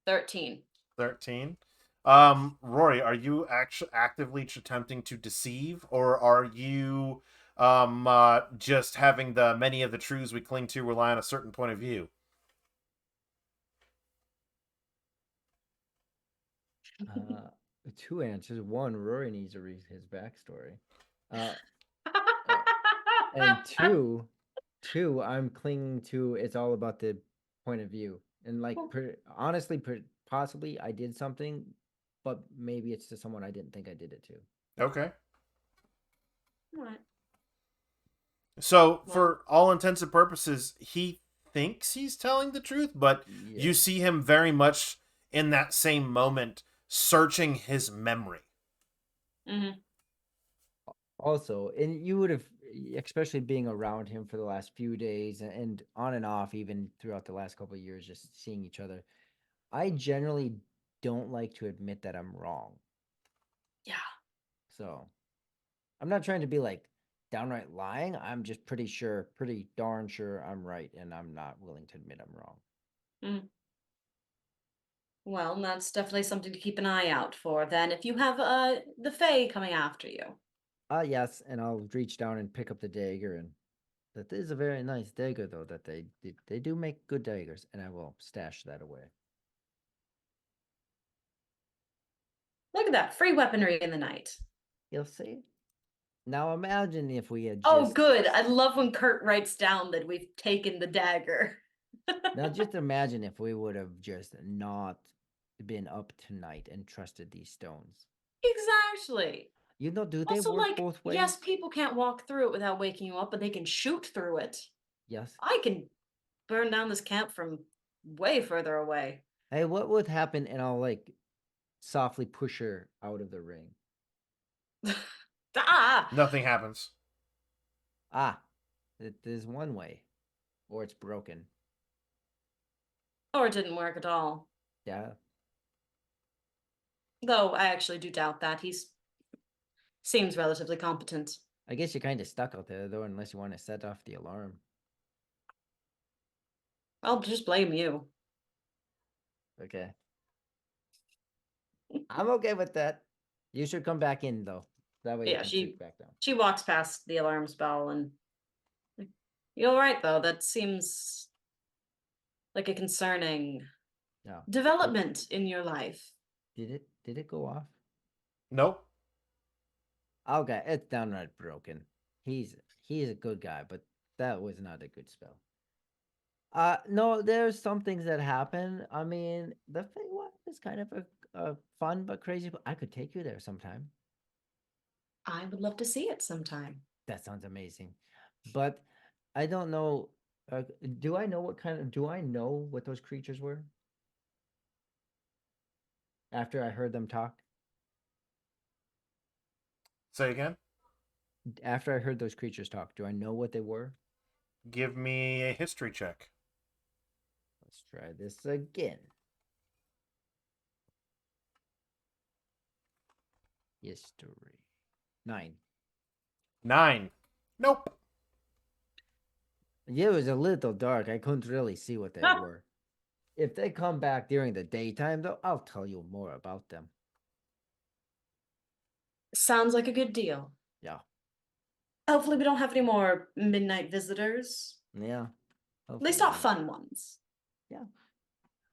13. 13. Rory, are you actually actively attempting to deceive, or are you just having the many of the truths we cling to rely on a certain point of view? Two answers. One, Rory needs to read his backstory. Uh, and two, I'm clinging to it's all about the point of view. And like, honestly, possibly I did something, but maybe it's to someone I didn't think I did it to. Okay. Alright. So, Well, for all intents and purposes, he thinks he's telling the truth, but Yeah. you see him very much in that same moment searching his memory. mhm. Also, and you would have, especially being around him for the last few days and on and off, even throughout the last couple of years, just seeing each other. I generally don't like to admit that I'm wrong. Yeah. So I'm not trying to be like downright lying. I'm just pretty darn sure I'm right, and I'm not willing to admit I'm wrong. Mm. Well, that's definitely something to keep an eye out for then if you have the Fae coming after you. Yes, and I'll reach down and pick up the dagger, and that is a very nice dagger, though. That they do make good daggers, and I will stash that away. Look at that, free weaponry in the night. You'll see. Now imagine if we had Oh, just good. I love when Kurt writes down that we've taken the dagger. now just imagine if we would have just not been up tonight and trusted these stones. Exactly. You know, do they Also, work like, both ways? yes, people can't walk through it without waking you up, but they can shoot through it. Yes. I can burn down this camp from way further away. Hey, what would happen? And I'll like softly push her out of the ring. Ah! Nothing happens. There's one way, or it's broken. Or it didn't work at all. Yeah. Though I actually do doubt that. Seems relatively competent. I guess you're kind of stuck out there though, unless you want to set off the alarm. I'll just blame you. Okay. I'm okay with that. You should come back in though. That way you Yeah, can she sleep back down. she walks past the alarm bell and like, you all right though? That seems like a concerning No. development in your life. Did it go off? Nope. Okay, it's downright broken. He's a good guy, but that was not a good spell. No, there's some things that happen. I mean, the Feywild is kind of a fun but crazy. I could take you there sometime. I would love to see it sometime. That sounds amazing. But I don't know. Do I know what kind of? Do I know what those creatures were? After I heard them talk, Say again. after I heard those creatures talk, do I know what they were? Give me a history check. Let's try this again. History 9. 9. Nope. Yeah, it was a little dark. I couldn't really see what they Ah. were. If they come back during the daytime, though, I'll tell you more about them. Sounds like a good deal. Yeah. Hopefully we don't have any more midnight visitors. Yeah. At least not hopefully. fun ones.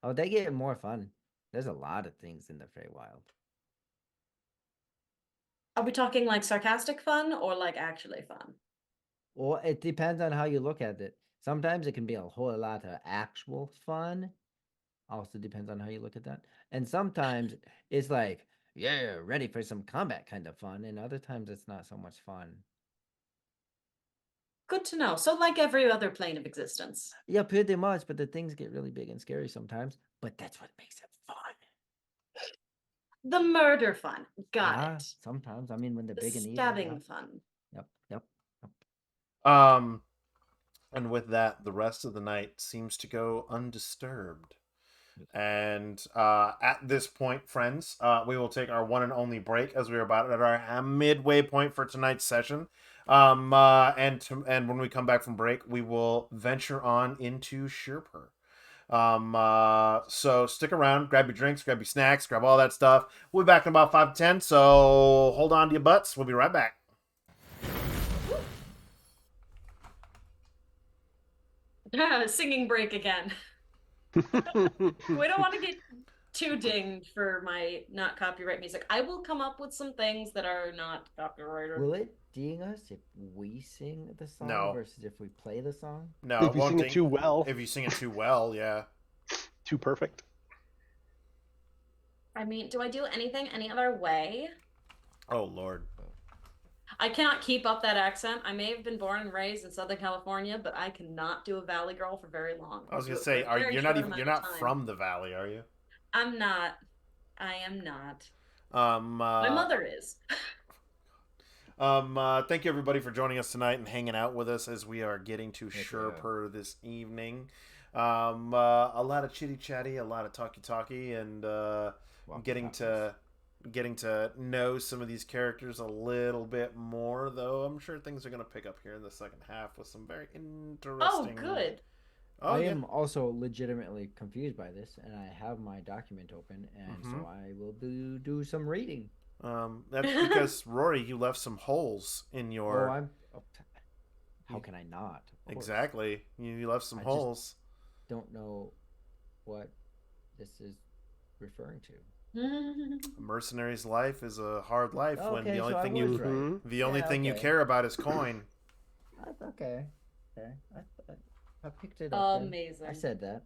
Oh, they get more fun. There's a lot of things in the Feywild. Are we talking like sarcastic fun or like actually fun? Well, it depends on how you look at it. Sometimes it can be a whole lot of actual fun. Also depends on how you look at that. And sometimes it's like, yeah, ready for some combat kind of fun. And other times it's not so much fun. Good to know. So like every other plane of existence. Yeah, pretty much. But the things get really big and scary sometimes. But that's what makes it fun. The murder fun. Got Yeah, it. sometimes. I mean, when they're The big and evil. stabbing fun. Yep. And with that, the rest of the night seems to go undisturbed. And at this point, friends, we will take our one and only break as we are about at our midway point for tonight's session. And when we come back from break, we will venture on into Sherpur. So stick around, grab your drinks, grab your snacks, grab all that stuff. We'll be back in about 5 to 10. So hold on to your butts. We'll be right back. Singing break again. We don't want to get too dinged for my not copyright music. I will come up with some things that are not copyrighted. Will it ding us if we sing the song No. versus if we play the song? No, If you sing it too well. If you sing it too well, yeah. Too perfect. I mean, do I do anything any other way? Oh Lord. I cannot keep up that accent. I may have been born and raised in Southern California, but I cannot do a Valley Girl for very long. I was gonna For say, a very you're short not amount of time. from the valley, are you? I'm not. I am not. My My mother is. Thank you everybody for joining us tonight and hanging out with us as we are getting to Yes, Sherpur this evening. A lot of chitty chatty, a lot of talky, and getting to know some of these characters a little bit more. Though I'm sure things are going to pick up here in the second half with some very interesting. Oh, good. Oh, I yeah. am also legitimately confused by this, and I have my document open, and so I will do some reading. That's because Rory, you left some holes in your. How can I not? Of course. Exactly, you left some I holes. Don't know what this is referring to. A mercenary's life is a hard life when the only so thing I you was right. the only Yeah, thing you okay. care about is coin. Okay. I picked it up. then. Amazing. I said that.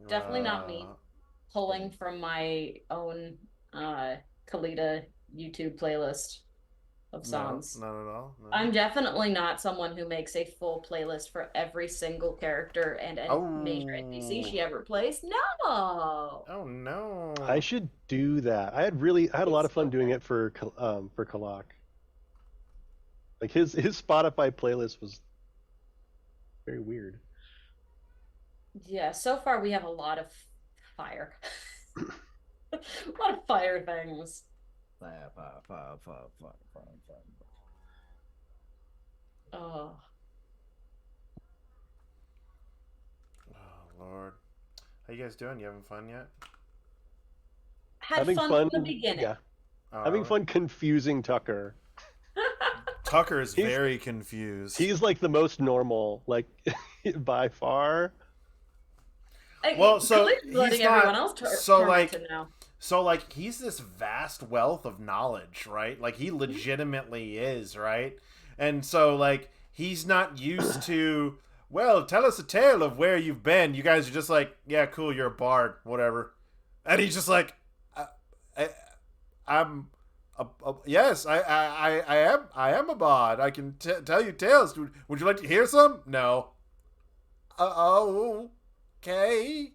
Definitely not me. Pulling from my own Kalita YouTube playlist of songs. No, not at all. No. I'm definitely not someone who makes a full playlist for every single character and any major NPC she ever plays. No. Oh no. I should do that. I had a lot of fun doing it for Kalak. Like his Spotify playlist was very weird. Yeah, so far we have a lot of fire. A lot of fire things. Fire. Oh. Oh Lord. How you guys doing? You having fun yet? Had Having fun fun. from the beginning. Yeah, Oh, having are we? fun confusing Tucker. Tucker is He's- very confused. He's like the most normal, like by far. Well, so Khalid's letting he's not- everyone else so, torment like- him now. So, like, he's this vast wealth of knowledge, right? Like, he legitimately is, right? And so, like, he's not used to, well, tell us a tale of where you've been. You guys are just like, yeah, cool, you're a bard, whatever. And he's just like, I'm, yes, I am a bard. I can tell you tales. Would you like to hear some? No. Okay.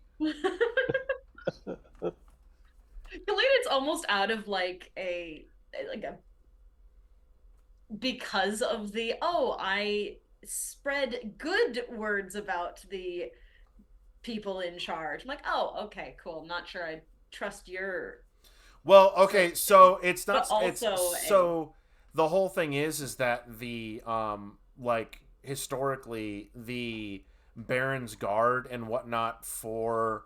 Khalid's almost out of like a because of the I spread good words about the people in charge. I'm like, oh, okay, cool. I'm not sure I trust your. Well, okay, so it's not. But It's also so the whole thing is that the like historically the Baron's Guard and whatnot for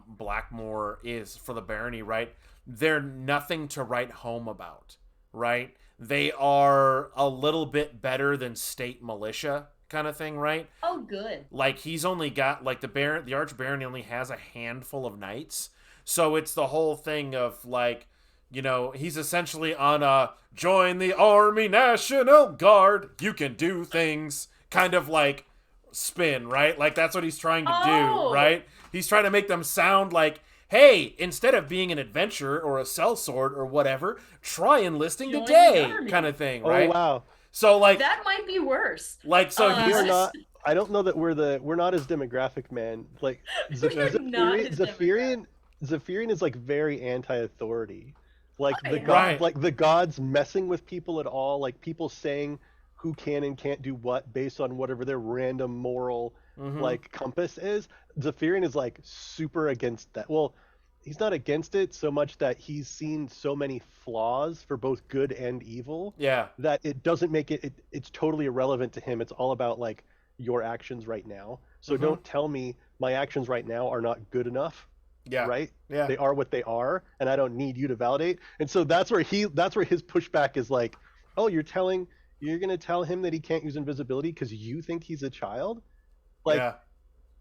Blackmore is for the barony, right? They're nothing to write home about, right? They are a little bit better than state militia kind of thing, right? Oh, good. Like he's only got like the Arch Baron only has a handful of knights. So it's the whole thing of like, you know, he's essentially on a join the Army National Guard, you can do things kind of like spin, right? Like that's what he's trying to Oh. do, right? He's trying to make them sound like, hey, instead of being an adventurer or a sellsword or whatever, try enlisting Join the today army. kind of thing, right? Oh wow. So like That might be worse. like so Uh, he's We're not. I don't know that we're not as demographic, man. Like We're not as Zephyrian is like very anti-authority. Like the Okay. Right. like the gods messing with people at all. Like people saying who can and can't do what based on whatever their random moral Mhm. like compass is. Zephyrian is like super against that. Well, he's not against it so much that he's seen so many flaws for both good and evil yeah. that it doesn't make it's totally irrelevant to him. It's all about like your actions right now. So Mhm. don't tell me my actions right now are not good enough, Yeah. right? Yeah. They are what they are, and I don't need you to validate. And so that's where his pushback is like, oh, you're gonna tell him that he can't use invisibility because you think he's a child? Like, yeah.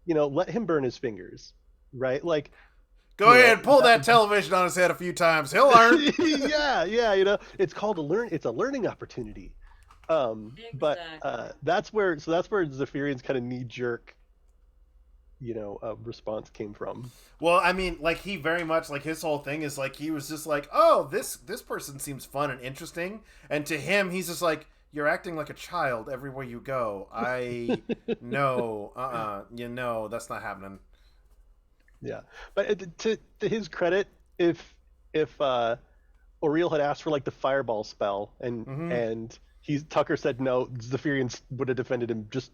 you know, let him burn his fingers, right? Like, Go you know, ahead, pull that television on his head a few times. He'll learn. yeah, you know, it's called it's a learning opportunity. But that's where Zephyrian's kind of knee jerk, you know, response came from. Well, I mean, like he very much like his whole thing is like he was just like, oh, this person seems fun and interesting, and to him, he's just like, you're acting like a child everywhere you go. I no, you know, that's not happening. Yeah, but to his credit, if Oriel had asked for like the fireball spell and Mhm. Tucker said no, Zephyrian would have defended him just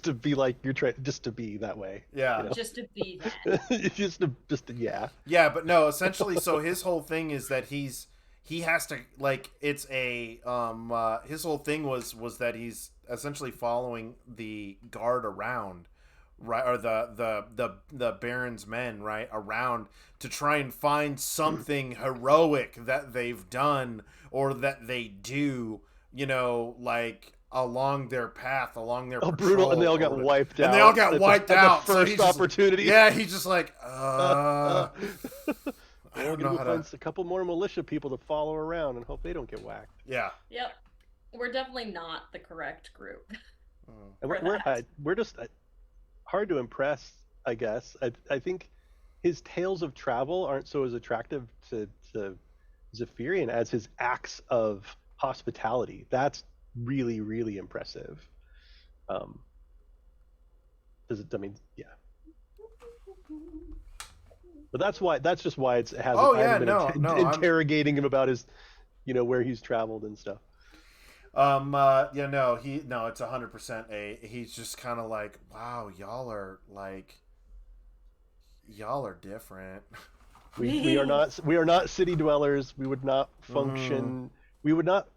to be like just to be that way. Yeah. You know? Just to be that. just to yeah. Yeah, but no, essentially, so his whole thing is that he has to like it's a his whole thing was that he's essentially following the guard around, right, or the Baron's men, right, around to try and find something heroic that they've done or that they do, you know, like along their path, along their Brutal, and they all got patrol, wiped out. and they all got wiped out. At the So first he's just- opportunity. yeah, he's just like, I We're don't gonna know go how find to. a couple more militia people to follow around and hope they don't get whacked. Yeah. Yep. We're definitely not the correct group. And For that. we're just hard to impress, I guess. I think his tales of travel aren't so as attractive to Zephyrian as his acts of hospitality. That's really, really impressive. Yeah. But that's just why it hasn't. Oh, I yeah, haven't been no, I'm- interrogating him about his, you know, where he's traveled and stuff. Yeah, no, it's 100% he's just kind of like, wow, y'all are different. We are not city dwellers. We would not function. We would not.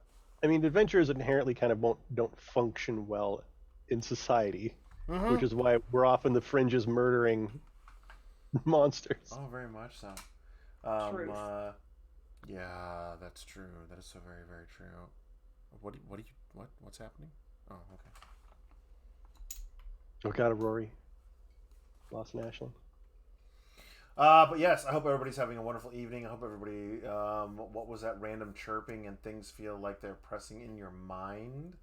I mean, adventurers inherently kind of don't function well in society, which is why we're often the fringes murdering monsters. Oh, very much so. Truth. Yeah, that's true. That is so very, very true. What's happening? Oh, okay. Oh God, Rory. Lost in Ashland. But yes, I hope everybody's having a wonderful evening. I hope everybody, what was that random chirping and things feel like they're pressing in your mind?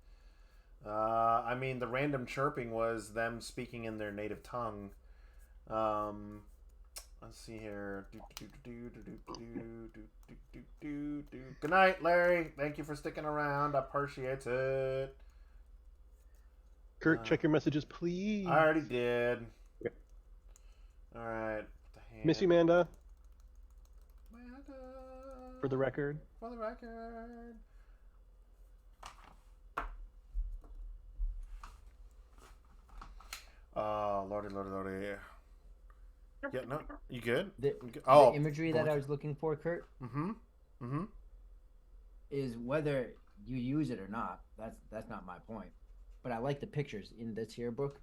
I mean, the random chirping was them speaking in their native tongue. Let's see here. Good night, Larry. Thank you for sticking around. I appreciate it. Kurt, check your messages, please. I already did. Okay. All right. Miss you, Manda. Amanda. For the record. For the record. Oh, lordy. Yeah, no, you good? The Oh, imagery that I was looking for, Kurt, is whether you use it or not. That's not my point. But I like the pictures in this here book.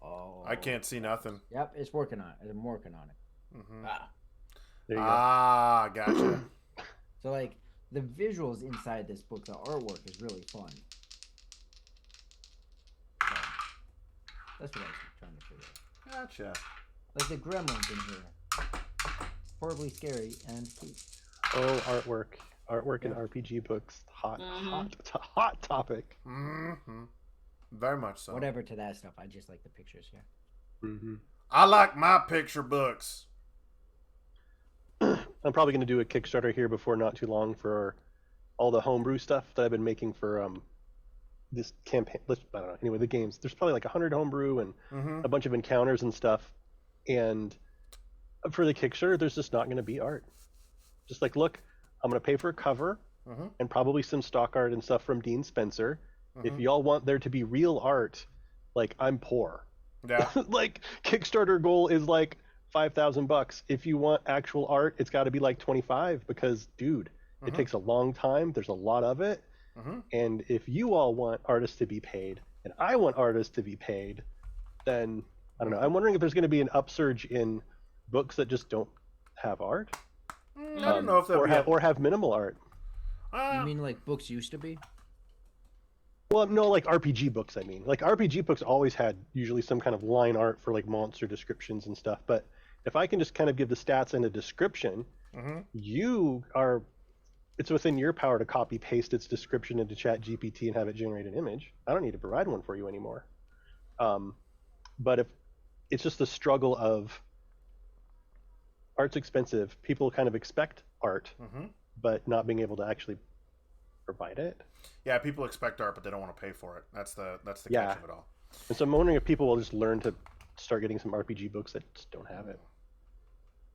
Oh, I can't see nothing. Yep, it's working on it. I'm working on it. Mm-hmm. There you go. Ah, gotcha. So like the visuals inside this book, the artwork is really fun. So, that's what I was trying to figure out. Gotcha. Like the gremlins in here, horribly scary and cute. Oh, artwork in RPG books, hot topic. Mm-hmm. Very much so. Whatever to that stuff. I just like the pictures here. Mm-hmm. I like my picture books. I'm probably going to do a Kickstarter here before not too long for all the homebrew stuff that I've been making for this campaign. I don't know. Anyway, the games. There's probably like 100 homebrew and a bunch of encounters and stuff. And for the Kickstarter, there's just not going to be art. Just like, look, I'm going to pay for a cover and probably some stock art and stuff from Dean Spencer. If y'all want there to be real art, like, I'm poor. Yeah. Like, Kickstarter goal is like $5,000. If you want actual art, it's got to be like 25 because, dude, it takes a long time. There's a lot of it. And if you all want artists to be paid and I want artists to be paid, then I don't know. I'm wondering if there's going to be an upsurge in books that just don't have art. I don't know if that or have minimal art. You mean like books used to be? Well, no, like RPG books, I mean. Like, RPG books always had usually some kind of line art for, like, monster descriptions and stuff. But if I can just kind of give the stats and a description, it's within your power to copy-paste its description into ChatGPT and have it generate an image. I don't need to provide one for you anymore. But if it's just the struggle of art's expensive, people kind of expect art, but not being able to actually provide it. Yeah, people expect art, but they don't want to pay for it. That's the catch of it all. And so I'm wondering if people will just learn to start getting some RPG books that just don't have it.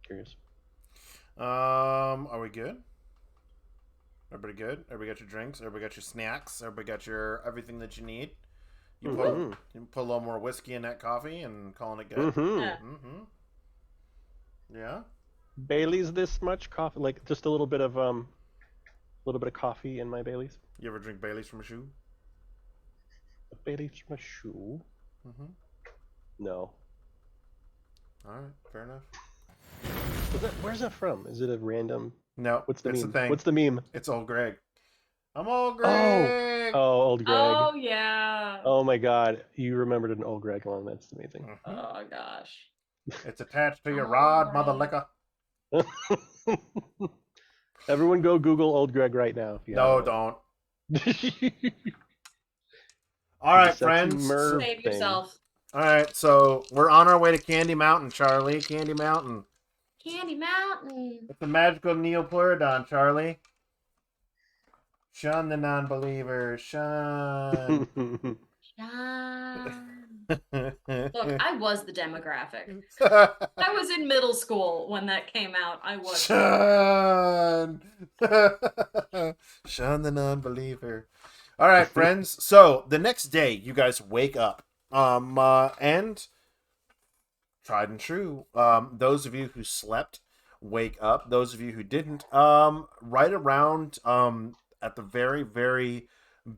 Curious. Are we good? Everybody good? Everybody got your drinks? Everybody got your snacks? Everybody got your everything that you need? You put a little more whiskey in that coffee and calling it good. Yeah. Bailey's this much coffee, like just a little bit of coffee in my Bailey's. You ever drink Bailey's from a shoe? Bailey's from a shoe? No. All right, fair enough. Where's that from? Is it a random? No, What's the it's meme? the thing. What's the meme? It's old Greg. I'm old Greg. Oh, old Greg. Oh yeah. Oh my God, you remembered an old Greg one. That's amazing. Oh gosh. It's attached to your rod, mother liquor. Everyone, go Google old Greg right now. If you No, haven't. don't. All right, Sexy friends. Merv Save thing. yourself. All right, so we're on our way to Candy Mountain, Charlie. Candy Mountain. Candy Mountain. It's a magical Neopleurodon, Charlie. Shun the non-believer. Shun. Look, I was the demographic. I was in middle school when that came out. I was. Shun. Shun the non-believer. All right, friends. So the next day, you guys wake up, and tried and true. Those of you who slept wake up. Those of you who didn't, right around at the very, very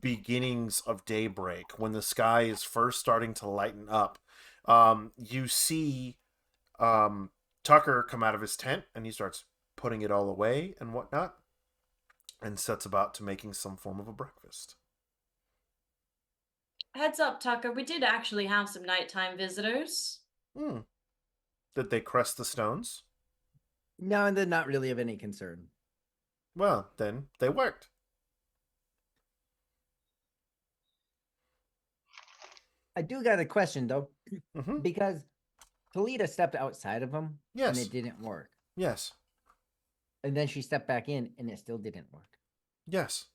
beginnings of daybreak, when the sky is first starting to lighten up, you see Tucker come out of his tent and he starts putting it all away and whatnot, and sets about to making some form of a breakfast. Heads up, Tucker. We did actually have some nighttime visitors. Hmm. Did they crest the stones? No, and they're not really of any concern. Well, then they worked. I do got a question though, Mm-hmm. because Talita stepped outside of them and Yes. it didn't work. Yes. And then she stepped back in and it still didn't work. Yes.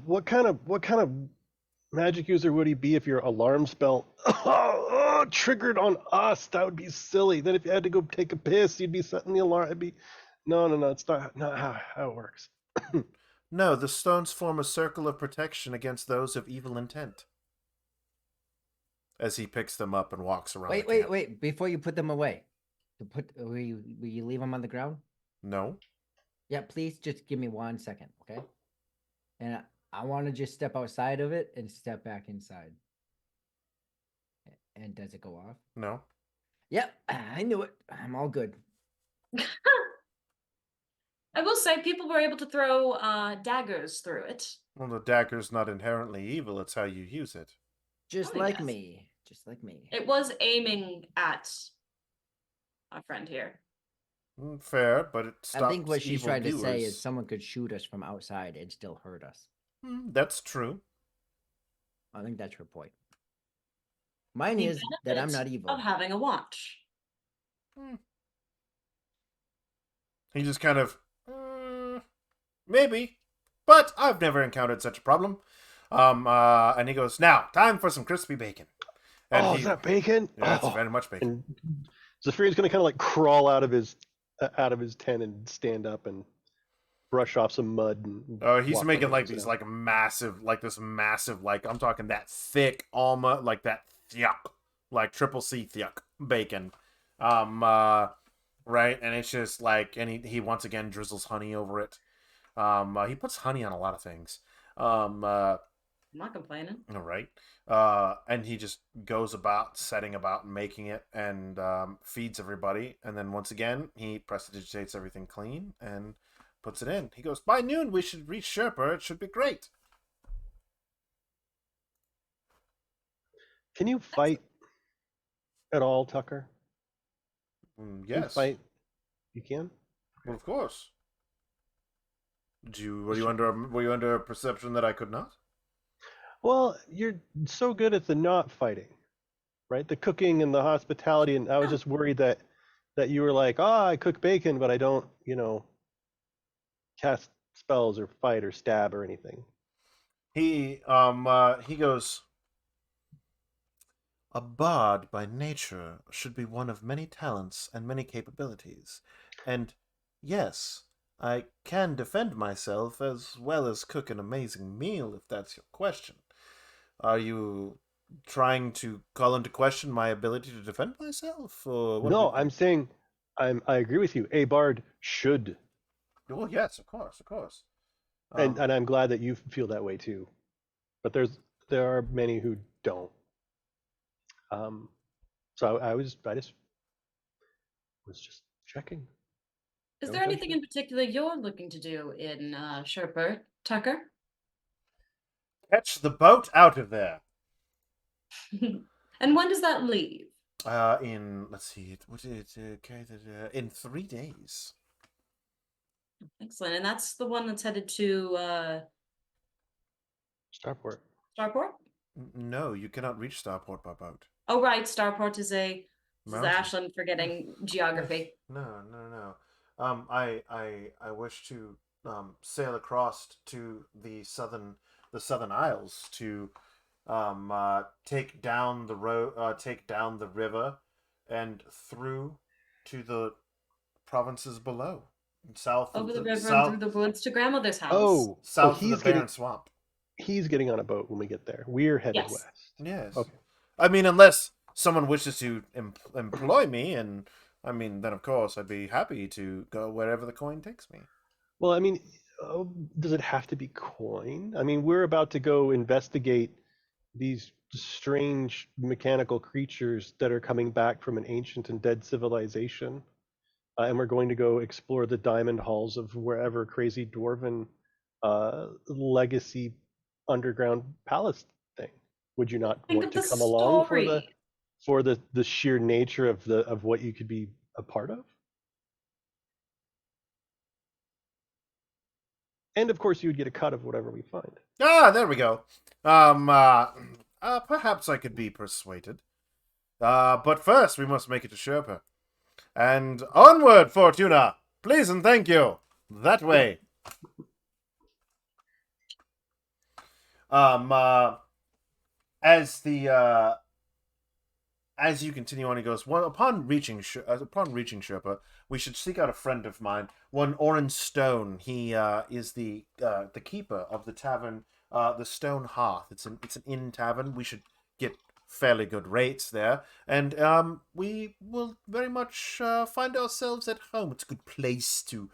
What kind of magic user would he be if your alarm spell triggered on us? That would be silly. Then if you had to go take a piss, you'd be setting the alarm. It'd be no. It's not how it works. No, the stones form a circle of protection against those of evil intent. As he picks them up and walks around. Wait! Before you put them away, will you leave them on the ground? No. Yeah, please just give me 1 second, okay? And I want to just step outside of it and step back inside. And does it go off? No. Yep, I knew it. I'm all good. I will say people were able to throw daggers through it. Well, the dagger's not inherently evil. It's how you use it. Just Oh, like yes. me. Just like me. It was aiming at our friend here. Fair, but it stops I think what she's evil trying to say doers. is someone could shoot us from outside and still hurt us. That's true. I think that's her point. Mine The is that I'm benefit not evil. of having a watch. He just kind of, maybe, but I've never encountered such a problem. And he goes, now, time for some crispy bacon. And Is that bacon? Yeah, it's very much bacon. And Zephyria's gonna kind of like crawl out of his tent and stand up and brush off some mud. And He's walk making over like to these him. like massive, like this massive, like I'm talking that thick alma, like that thick, like triple C thick bacon. Right, and it's just like, and he once again drizzles honey over it. He puts honey on a lot of things. I'm not complaining. All right. And he just goes about setting about making it and feeds everybody. And then once again, he prestidigitates everything clean and puts it in. He goes, by noon, we should reach Sherpur. It should be great. Can you fight at all, Tucker? Can you Yes. fight? You can? Well, of course. Were you under a perception that I could not? Well, you're so good at the not fighting, right? The cooking and the hospitality, and I was just worried that you were like, I cook bacon, but I don't, cast spells or fight or stab or anything. He goes, a bard by nature should be one of many talents and many capabilities. And yes, I can defend myself as well as cook an amazing meal, if that's your question. Are you trying to call into question my ability to defend myself? Or what No, I'm saying I agree with you. A bard should. Well, yes, of course. And I'm glad that you feel that way too. But there are many who don't. So I just was just checking. Is there anything in particular you're looking to do in Sherpur, Tucker? Catch the boat out of there. And when does that leave? Let's see, in 3 days. Excellent. And that's the one that's headed to Starport. Starport? No, you cannot reach Starport by boat. Oh, right. Starport is Mountain. Ashland forgetting geography. No. I wish to sail across to the southern isles to take down the river and through to the provinces below, south Over of the river south, and through the woods to grandmother's house. Oh, south so of the barren swamp. He's getting on a boat when we get there. We're headed west. Yes. Okay. I mean, unless someone wishes to employ me, and I mean, then of course I'd be happy to go wherever the coin takes me. Well, I mean, does it have to be coin? I mean, we're about to go investigate these strange mechanical creatures that are coming back from an ancient and dead civilization. and we're going to go explore the diamond halls of wherever crazy dwarven legacy underground palace thing. Would you not Think want of to the come along for story. the sheer nature of what you could be a part of? And of course, you would get a cut of whatever we find. Ah, there we go. Perhaps I could be persuaded. But first we must make it to Sherpur. And onward, Fortuna! Please and thank you. That way. As the as you continue on, he goes, well, upon reaching Sherpa, we should seek out a friend of mine, one Oren Stone. He is the keeper of the tavern, the Stone Hearth. It's an inn tavern. We should get fairly good rates there, and we will very much find ourselves at home. It's a good place to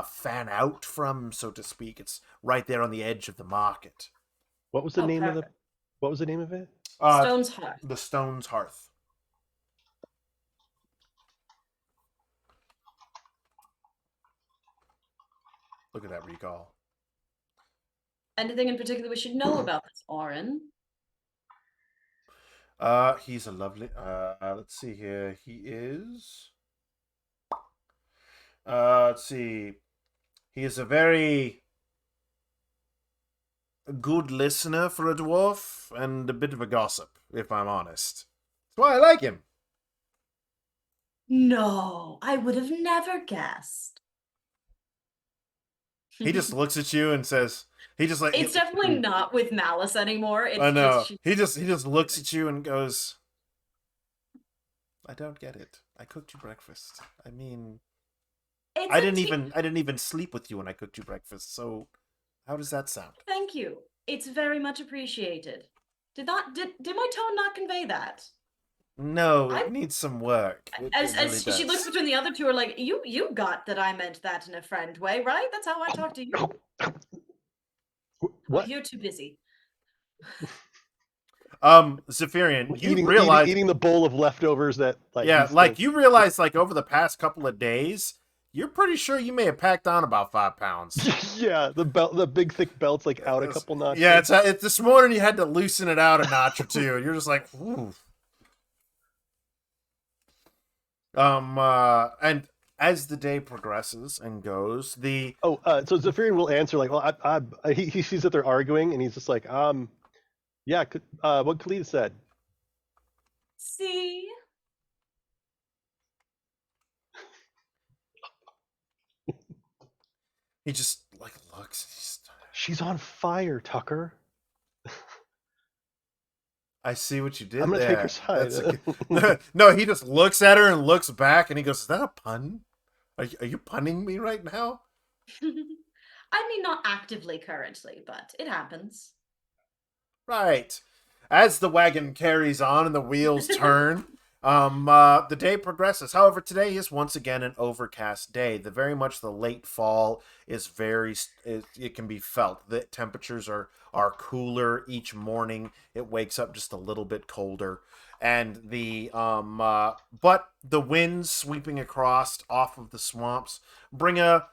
fan out from, so to speak. It's right there on the edge of the market. What was the Oh, name of perfect. What was the name of it? Stone's Heart. The Stone's Hearth. Look at that recall. Anything in particular we should know about this Orin? He's a lovely. Let's see here. He is. Let's see. He is a very good listener for a dwarf and a bit of a gossip, if I'm honest. That's why I like him. No, I would have never guessed. He just looks at you and says, "He just like." It's definitely not with malice anymore. It's I know. just He just looks at you and goes, "I don't get it. I cooked you breakfast. I mean, I didn't even sleep with you when I cooked you breakfast. So, how does that sound?" Thank you. It's very much appreciated. Did my tone not convey that? No, it needs some work. As really she looks does. between the other two, are like, you got that I meant that in a friend way, right? That's how I talk to you. What? Oh, you're too busy. Zephyrian, you realize, eating the bowl of leftovers that yeah, like you realize, like over the past couple of days, you're pretty sure you may have packed on about 5 pounds. Yeah, the big thick belt's like out a couple notches. Yeah, it's this morning you had to loosen it out a notch or two. You're just like, ooh. And as the day progresses and goes, so Zephyrian will answer like, well, he sees that they're arguing and he's just like, yeah, what Khalid said. See? he just like looks. She's on fire, Tucker. I see what you did I'm gonna there. take her side. No, he just looks at her and looks back, and he goes, "Is that a pun? Are you punning me right now?" I mean, not actively currently, but it happens. Right. As the wagon carries on and the wheels turn, the day progresses. However, today is once again an overcast day. The late fall is it can be felt. The temperatures are cooler each morning. It wakes up just a little bit colder, and but the winds sweeping across off of the swamps bring a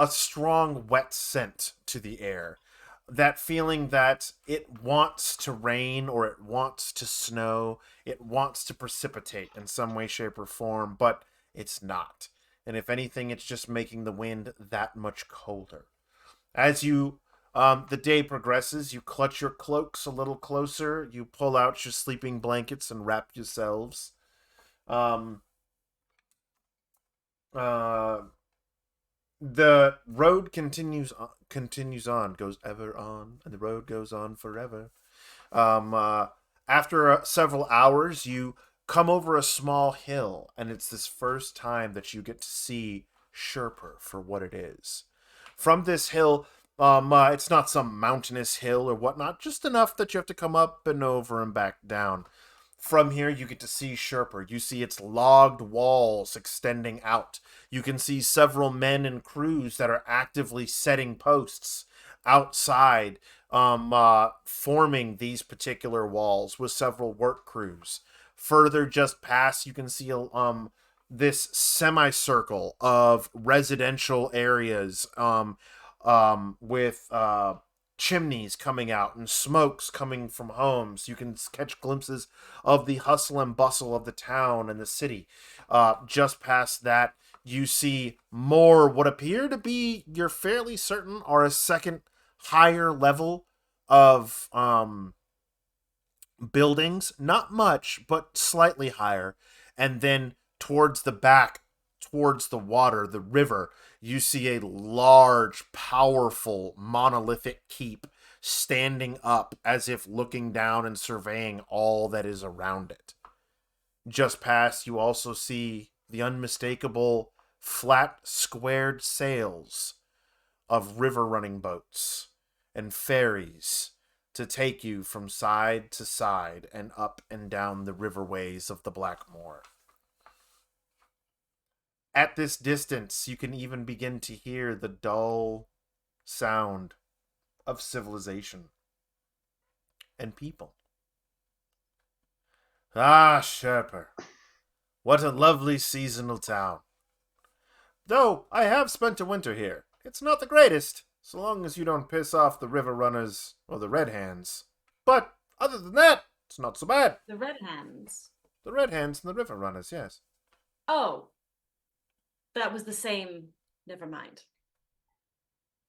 strong wet scent to the air. That feeling that it wants to rain or it wants to snow, it wants to precipitate in some way, shape, or form, but it's not. And if anything, it's just making the wind that much colder. As the day progresses, you clutch your cloaks a little closer, you pull out your sleeping blankets and wrap yourselves. The road continues on, goes ever on, and the road goes on forever. After several hours, you come over a small hill, and it's this first time that you get to see Sherpur for what it is. From this hill, it's not some mountainous hill or whatnot, just enough that you have to come up and over and back down. From here, you get to see Sherpur. You see its logged walls extending out. You can see several men and crews that are actively setting posts outside, forming these particular walls with several work crews. Further just past, you can see this semicircle of residential areas, with chimneys coming out and smokes coming from homes. You can catch glimpses of the hustle and bustle of the town and the city. Just past that, you see more what appear to be, you're fairly certain, are a second higher level of buildings, not much, but slightly higher. And then towards the back, towards the water, the river, you see a large, powerful, monolithic keep standing up as if looking down and surveying all that is around it. Just past, you also see the unmistakable flat, squared sails of river running boats and ferries to take you from side to side and up and down the riverways of the Blackmoor. At this distance, you can even begin to hear the dull sound of civilization and people. Ah, Sherpur, what a lovely seasonal town. Though I have spent a winter here, it's not the greatest, so long as you don't piss off the river runners or the red hands. But other than that, it's not so bad. The red hands. The red hands and the river runners, yes. Oh. That was the same. Never mind.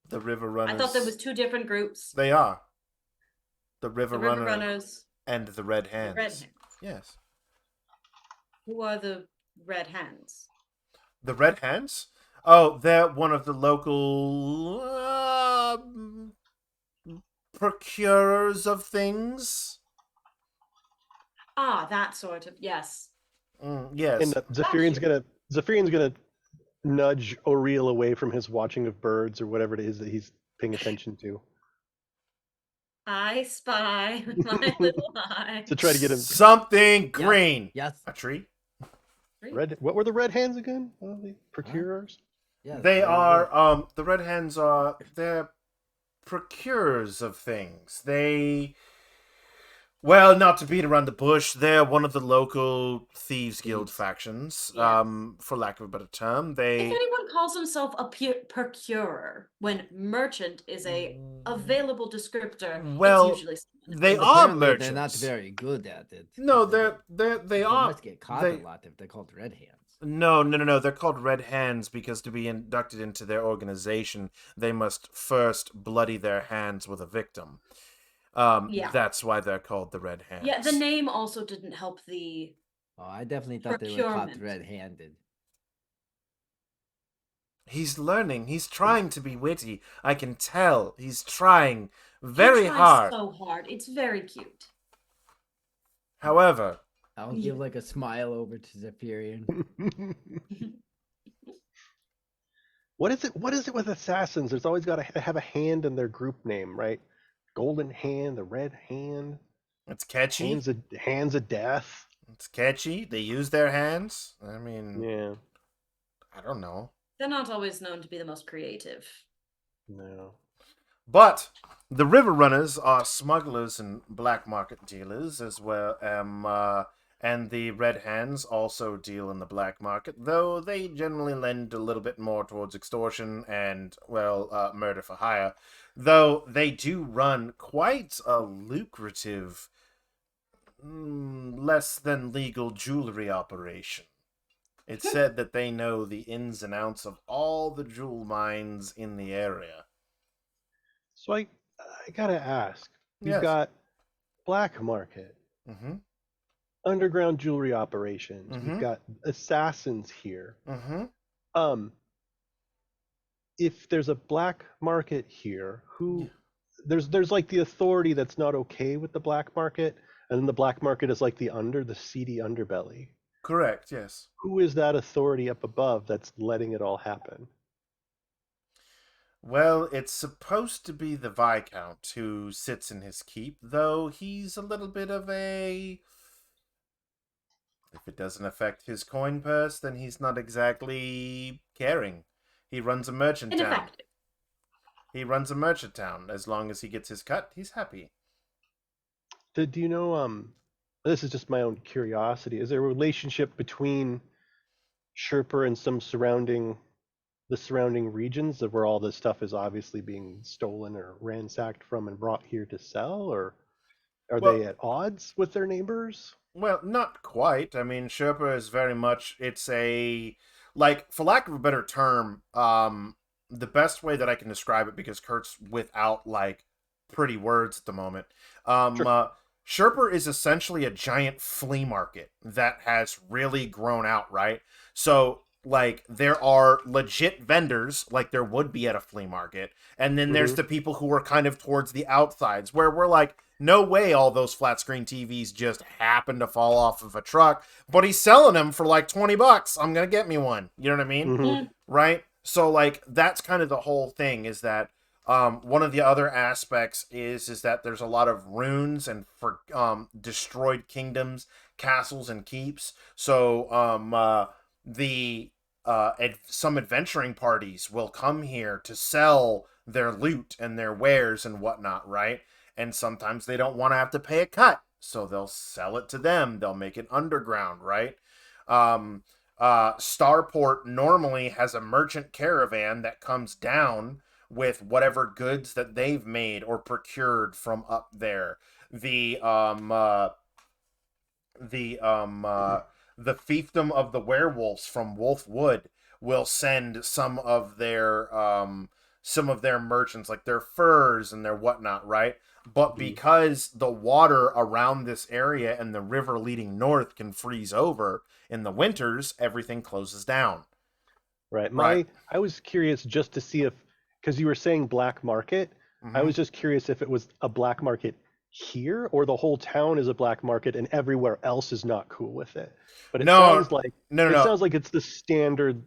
The river runners. I thought there was two different groups. They are. The river, The river runner runners. and the red hands. The red hands. Yes. Who are the red hands? The red hands? Oh, they're one of the local procurers of things. Ah, that sort of, yes. Yes. And Zephyrian's gonna nudge Oriel away from his watching of birds or whatever it is that he's paying attention to. I spy with my little eye. To try to get him. Something green. Yes. A tree? Red. What were the red hands again? The procurers. Yes. They very are the red hands are they're procurers of things. Well, not to beat around the bush, they're one of the local thieves guild factions, Yes. for lack of a better term. If They anyone calls himself a procurer, when merchant is a available descriptor, Well, it's usually they good. are Apparently merchants. They're not very good at it. No, because they they are. must get caught they- a lot if they're called red hands. No. They're called Red Hands because to be inducted into their organization, they must first bloody their hands with a victim. Yeah. That's why they're called the Red Hands. Yeah, the name also didn't help the. Oh, I definitely thought they were caught Procurement. red-handed. He's learning. He's trying to be witty. I can tell. He's trying very He tries hard. So hard. It's very cute. However, I'll Yeah. give like a smile over to Zephyrian. What is it? What is it with assassins? There's always got to have a hand in their group name, right? Golden hand, the red hand, it's catchy. hands of death. It's catchy. They use their hands. I mean, Yeah. I don't know. They're not always known to be the most creative. No. But the river runners are smugglers and black market dealers as well. And the red hands also deal in the black market, though they generally lend a little bit more towards extortion and, murder for hire. Though they do run quite a lucrative, less than legal jewelry operation. It's said that they know the ins and outs of all the jewel mines in the area. So I gotta ask. You've Yes. got black market, Mm-hmm. underground jewelry operations. Mhm. We've got assassins here. Mm-hmm. If there's a black market here, there's like the authority that's not okay with the black market, and then the black market is like the seedy underbelly. Correct, yes. Who is that authority up above that's letting it all happen? Well, it's supposed to be the Viscount who sits in his keep, though he's a little bit of a... If it doesn't affect his coin purse, then he's not exactly caring. He runs a merchant town. Ineffective. He runs a merchant town. As long as he gets his cut, he's happy. Do you know? This is just my own curiosity. Is there a relationship between Sherpur and the surrounding regions of where all this stuff is obviously being stolen or ransacked from and brought here to sell, or are they Well, at odds with their neighbors? well, not quite. I mean, Sherpa is very much, it's a, like, for lack of a better term, the best way that I can describe it, because Kurt's without, like, pretty words at the moment, um, Sure. uh, Sherper is essentially a giant flea market that has really grown out, right? So, like, there are legit vendors, like there would be at a flea market, and then there's Hmm. the people who are kind of towards the outsides, where we're like, no way all those flat screen TVs just happen to fall off of a truck, but he's selling them for like $20. I'm going to get me one. You know what I mean? Hmm. Mm. Right? So like that's kind of the whole thing is that one of the other aspects is that there's a lot of ruins and for destroyed kingdoms, castles and keeps. So the some adventuring parties will come here to sell their loot and their wares and whatnot, right? And sometimes they don't want to have to pay a cut, so they'll sell it to them. They'll make it underground, right? Um, Starport normally has a merchant caravan that comes down with whatever goods that they've made or procured from up there. The the um uh the fiefdom of the werewolves from Wolfwood will send some of their merchants, like their furs and their whatnot, right? But Mhm. because the water around this area and the river leading north can freeze over in the winters, everything closes down. Right. Right. I was curious just to see if, because you were saying black market, I Mm-hmm. was just curious if it was a black market here or the whole town is a black market and everywhere else is not cool with it. But No, no, no, it no. sounds like it's the standard.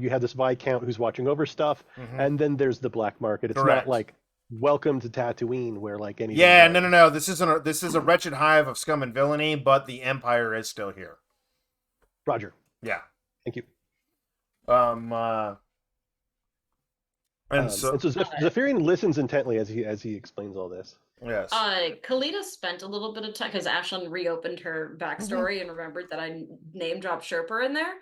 You have this viscount who's watching over stuff, Mm-hmm. and then there's the black market. It's not Correct. like welcome to Tatooine where like anything Yeah, no, no, goes. no. This is a wretched hive of scum and villainy, but the Empire is still here. Roger. Yeah. Thank you. Um. Uh, and And so so Uh, Zephyrian listens intently as he explains all this. yes. Kalita spent a little bit of time because Ashlyn reopened her backstory and remembered that I name dropped Sherper in there.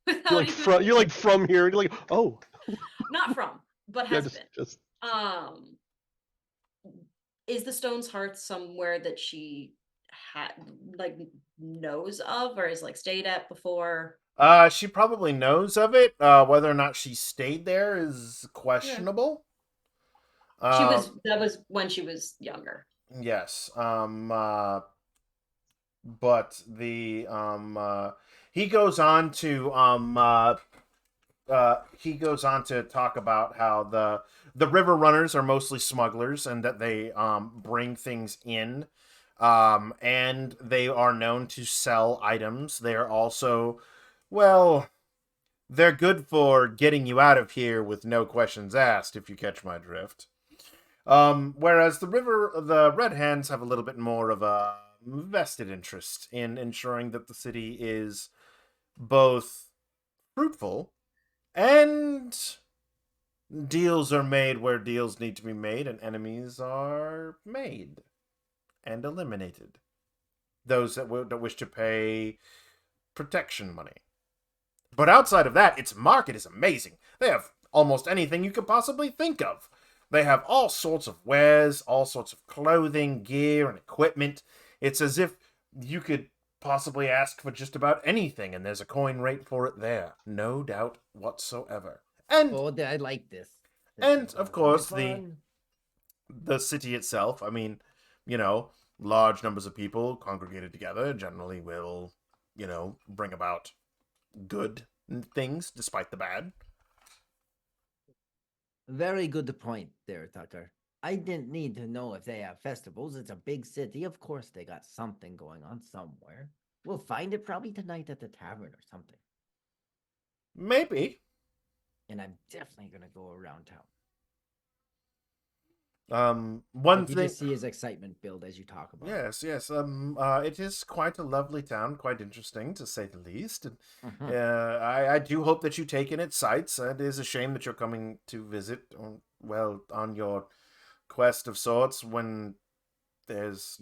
Without even You're like from here. You're like, oh, not from, but yeah, has been. just Um, is the Stone's Heart somewhere that she had like knows of or is like stayed at before? She probably knows of it. Whether or not she stayed there is Yeah. questionable. She Uh, was that was when she was younger. yes. But he goes on to he goes on to talk about how the river runners are mostly smugglers and that they bring things in, and they are known to sell items. They are also, well, they're good for getting you out of here with no questions asked, if you catch my drift. Whereas the Red Hands have a little bit more of a vested interest in ensuring that the city is both fruitful and deals are made where deals need to be made and enemies are made and eliminated. Those that wish to pay protection money. But outside of that, its market is amazing. They have almost anything you could possibly think of. They have all sorts of wares, all sorts of clothing, gear, and equipment. It's as if you could possibly ask for just about anything, and there's a coin rate for it there. No doubt whatsoever. Oh, I like this. And This of is gonna be course fun. the city itself. I mean, you know, large numbers of people congregated together generally will, bring about good things despite the bad. Very good point there, Tucker. I didn't need to know if they have festivals. It's a big city. Of course, they got something going on somewhere. We'll find it probably tonight at the tavern or something. Maybe. And I'm definitely gonna go around town. One You thing. just see his excitement build as you talk about it. Yes, yes. It is quite a lovely town, quite interesting to say the least. And Mhm. I do hope that you take in its sights. It is a shame that you're coming to visit, on your quest of sorts when there's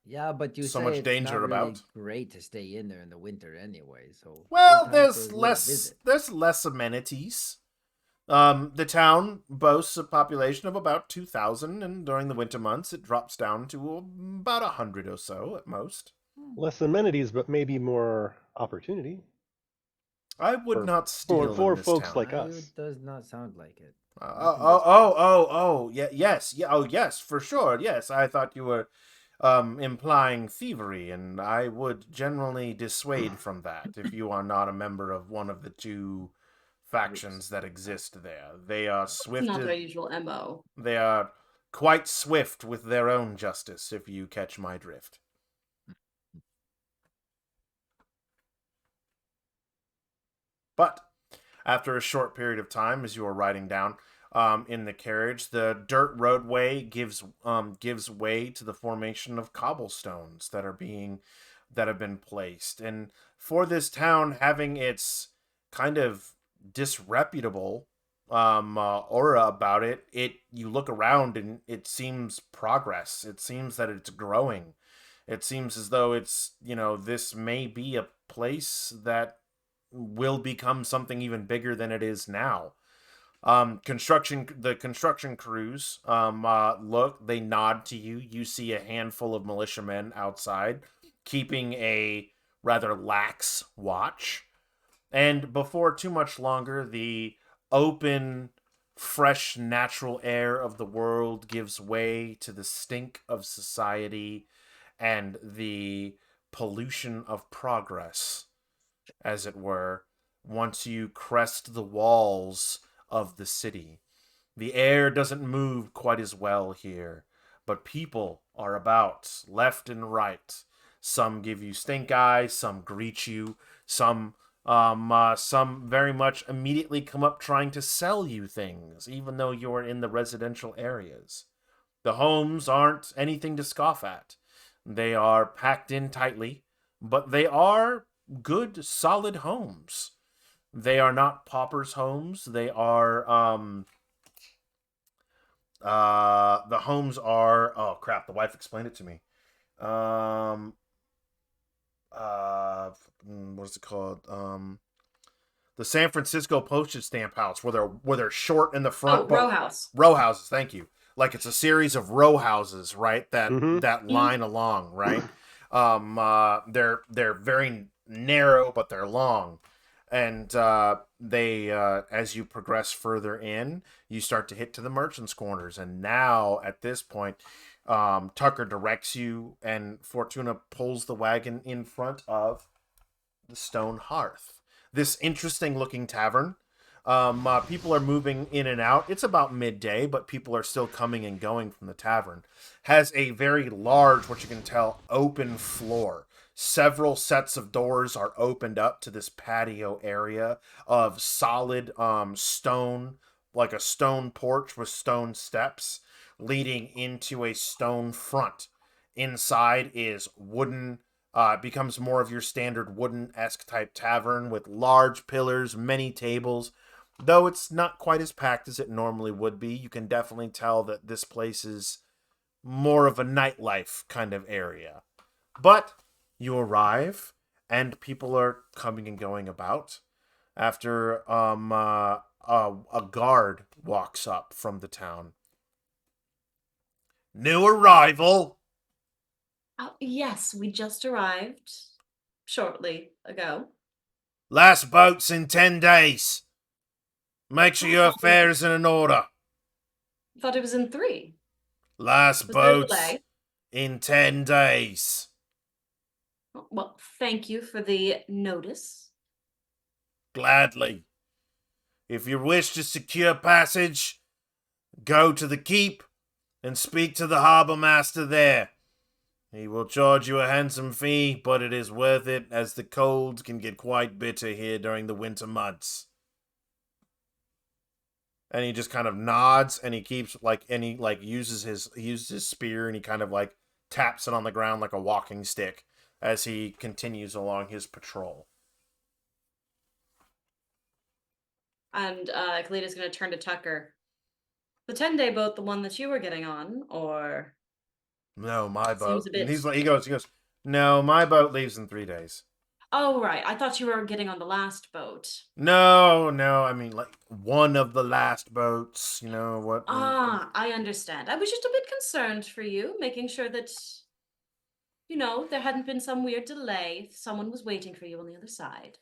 Yeah, but you So say much it's danger not really about. great to stay in there in the winter anyway. So Well, good time for a little visit. there's less amenities. The town boasts a population of about 2,000, and during the winter months, it drops down to about 100 or so at most. Less amenities, but maybe more opportunity I would for not steal in for this folks town. like us. Does not sound like it. Yeah, yes, yeah, oh, yes, for sure, yes. I thought you were implying thievery, and I would generally dissuade from that if you are not a member of one of the two factions that exist there. They are swift. Not their usual MO. They are quite swift with their own justice, if you catch my drift. But after a short period of time, as you are riding down in the carriage, the dirt roadway gives way to the formation of cobblestones that have been placed. And for this town having its kind of disreputable aura about it, you look around and it seems progress. It seems that it's growing. It seems as though this may be a place that will become something even bigger than it is now. The construction crews look, they nod to you. You see a handful of militiamen outside keeping a rather lax watch. And before too much longer, the open, fresh, natural air of the world gives way to the stink of society and the pollution of progress, as it were, once you crest the walls of the city. The air doesn't move quite as well here, but people are about left and right. Some give you stink eye, some greet you, some very much immediately come up trying to sell you things, even though you're in the residential areas. The homes aren't anything to scoff at. They are packed in tightly, but they are good, solid homes. They are not paupers' homes. They are the homes are, oh crap, the wife explained it to me. What is it called? The San Francisco postage stamp house where they're short in the front. Oh, row house. Row houses, thank you. Like it's a series of row houses, right? Mhm. That line along, right? They're very narrow, but they're long. And they as you progress further in, you start to hit to the merchants' corners. And now at this point, Tucker directs you, and Fortuna pulls the wagon in front of the stone hearth. This interesting looking tavern. People are moving in and out. It's about midday, but people are still coming and going from the tavern. Has a very large, what you can tell, open floor. Several sets of doors are opened up to this patio area of solid stone, like a stone porch with stone steps leading into a stone front. Inside is wooden. Becomes more of your standard wooden-esque type tavern with large pillars, many tables. Though it's not quite as packed as it normally would be, you can definitely tell that this place is more of a nightlife kind of area. But you arrive, and people are coming and going about. After a guard walks up from the town. New arrival. Oh, yes, we just arrived shortly ago. Last boat's in 10 days. Make sure your affairs are in order. Thought it was in 3. Last Was there a boat's delay? in 10 days. Well, thank you for the notice. Gladly. If you wish to secure passage, go to the keep and speak to the harbour master there. He will charge you a handsome fee, but it is worth it, as the colds can get quite bitter here during the winter months. And he just kind of nods, and he keeps uses his spear, and he kind of like taps it on the ground like a walking stick as he continues along his patrol. And Kalida's going to turn to Tucker. The 10-day boat, the one that you were getting on, or No, my Seems boat. a And bit. he goes, no, my boat leaves in 3 days. Oh, right. I thought you were getting on the last boat. No, I mean like one of the last boats. You know what? Ah, I understand. I was just a bit concerned for you, making sure that, there hadn't been some weird delay. Someone was waiting for you on the other side.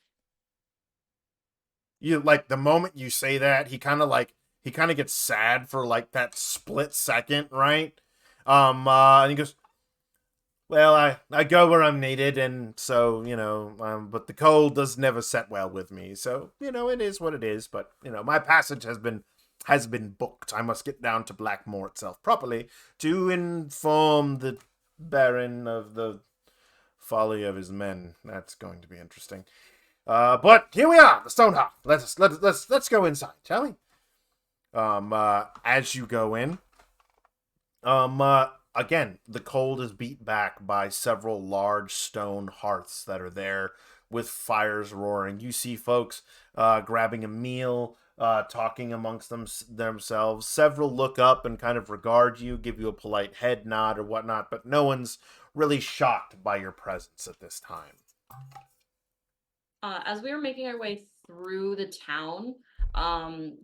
You like the moment you say that, he kind of gets sad for like that split second, right? And he goes, well, I go where I'm needed, and so but the cold does never set well with me. So it is what it is. But my passage has been booked. I must get down to Blackmore itself properly to inform the Baron of the folly of his men. That's going to be interesting. But here we are, the Stonehearth. Let's go inside, shall we? As you go in, again, the cold is beat back by several large stone hearths that are there with fires roaring. You see folks grabbing a meal, talking amongst themselves. Several look up and kind of regard you, give you a polite head nod or whatnot, but no one's really shocked by your presence at this time. As we were making our way through the town,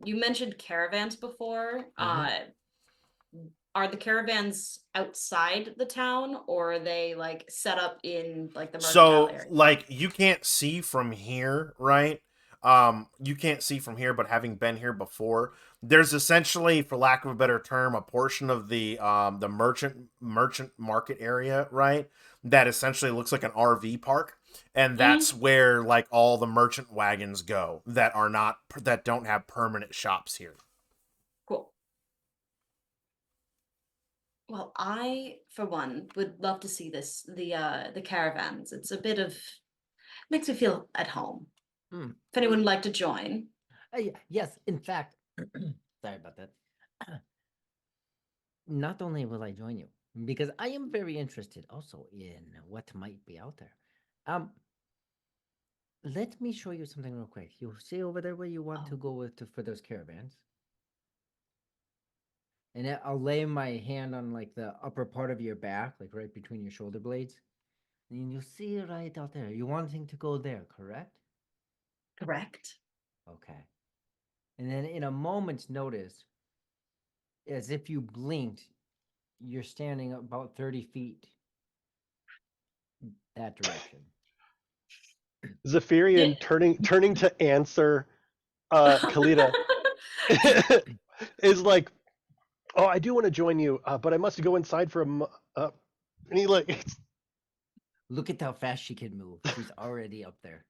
you mentioned caravans before. Are the caravans outside the town, or are they like set up in like the mercantile So, area? like, you can't see from here, right? You can't see from here, but having been here before, there's essentially, for lack of a better term, a portion of the merchant market area, right? That essentially looks like an RV park, and that's where like all the merchant wagons go that don't have permanent shops here. Cool. Well, I, for one, would love to see the caravans. It's a bit of makes me feel at home. Hmm. If anyone would like to join. Yes, in fact, sorry about that. Not only will I join you, because I am very interested also in what might be out there. Let me show you something real quick. You see over there where you want to go for those caravans, and I'll lay my hand on like the upper part of your back, like right between your shoulder blades, and you'll see it right out there. You're wanting to go there, correct? Correct. Okay. And then in a moment's notice, as if you blinked, you're standing about 30 feet that direction. Zephyrian turning to answer Kalita is like, oh, I do want to join you, but I must go inside for and he like, Look at how fast she can move. She's already up there.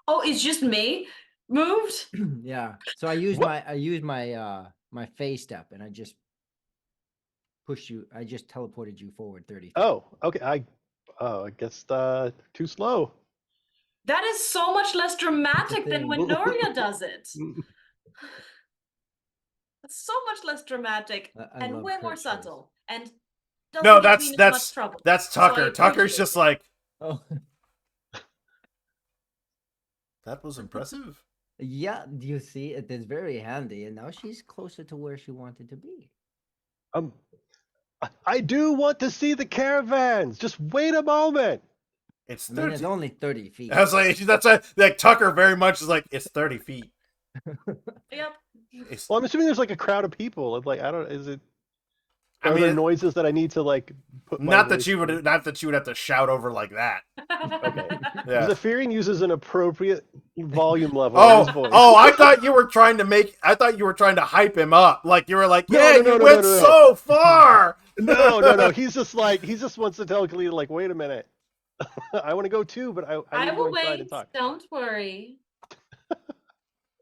Oh, it's just me moved? Yeah. So I used my phase step, and I just pushed you. I just teleported you forward 30 feet. oh, okay, I guess too slow. That is so much less dramatic than when Noria does it. It's so much less dramatic I and love way more Kurt's subtle and No, doesn't get me in as much that's trouble. that's So I Tucker. Tucker's appreciate just it. like, Oh, that was impressive. yeah. Do you see? It is very handy, and now she's closer to where she wanted to be. I do want to see the caravans. Just wait a moment. It's I mean, 30. it's only 30 feet. I was like Tucker very much is like, it's 30 feet. Yep. It's, Well, I'm assuming there's like a crowd of people. Like, I don't. Is it? I Are mean, there noises that I need to like put? not that you would have to shout over like that. Okay. Yeah. Zephyrian uses an appropriate volume level in his voice. I thought you were trying to hype him up. Like you were like, No, yeah, no, no, you no, went no, no. so far. No. He just wants to tell Kalita, like, wait a minute. I want to go too, but I need I to go will inside wait. and talk. Don't worry.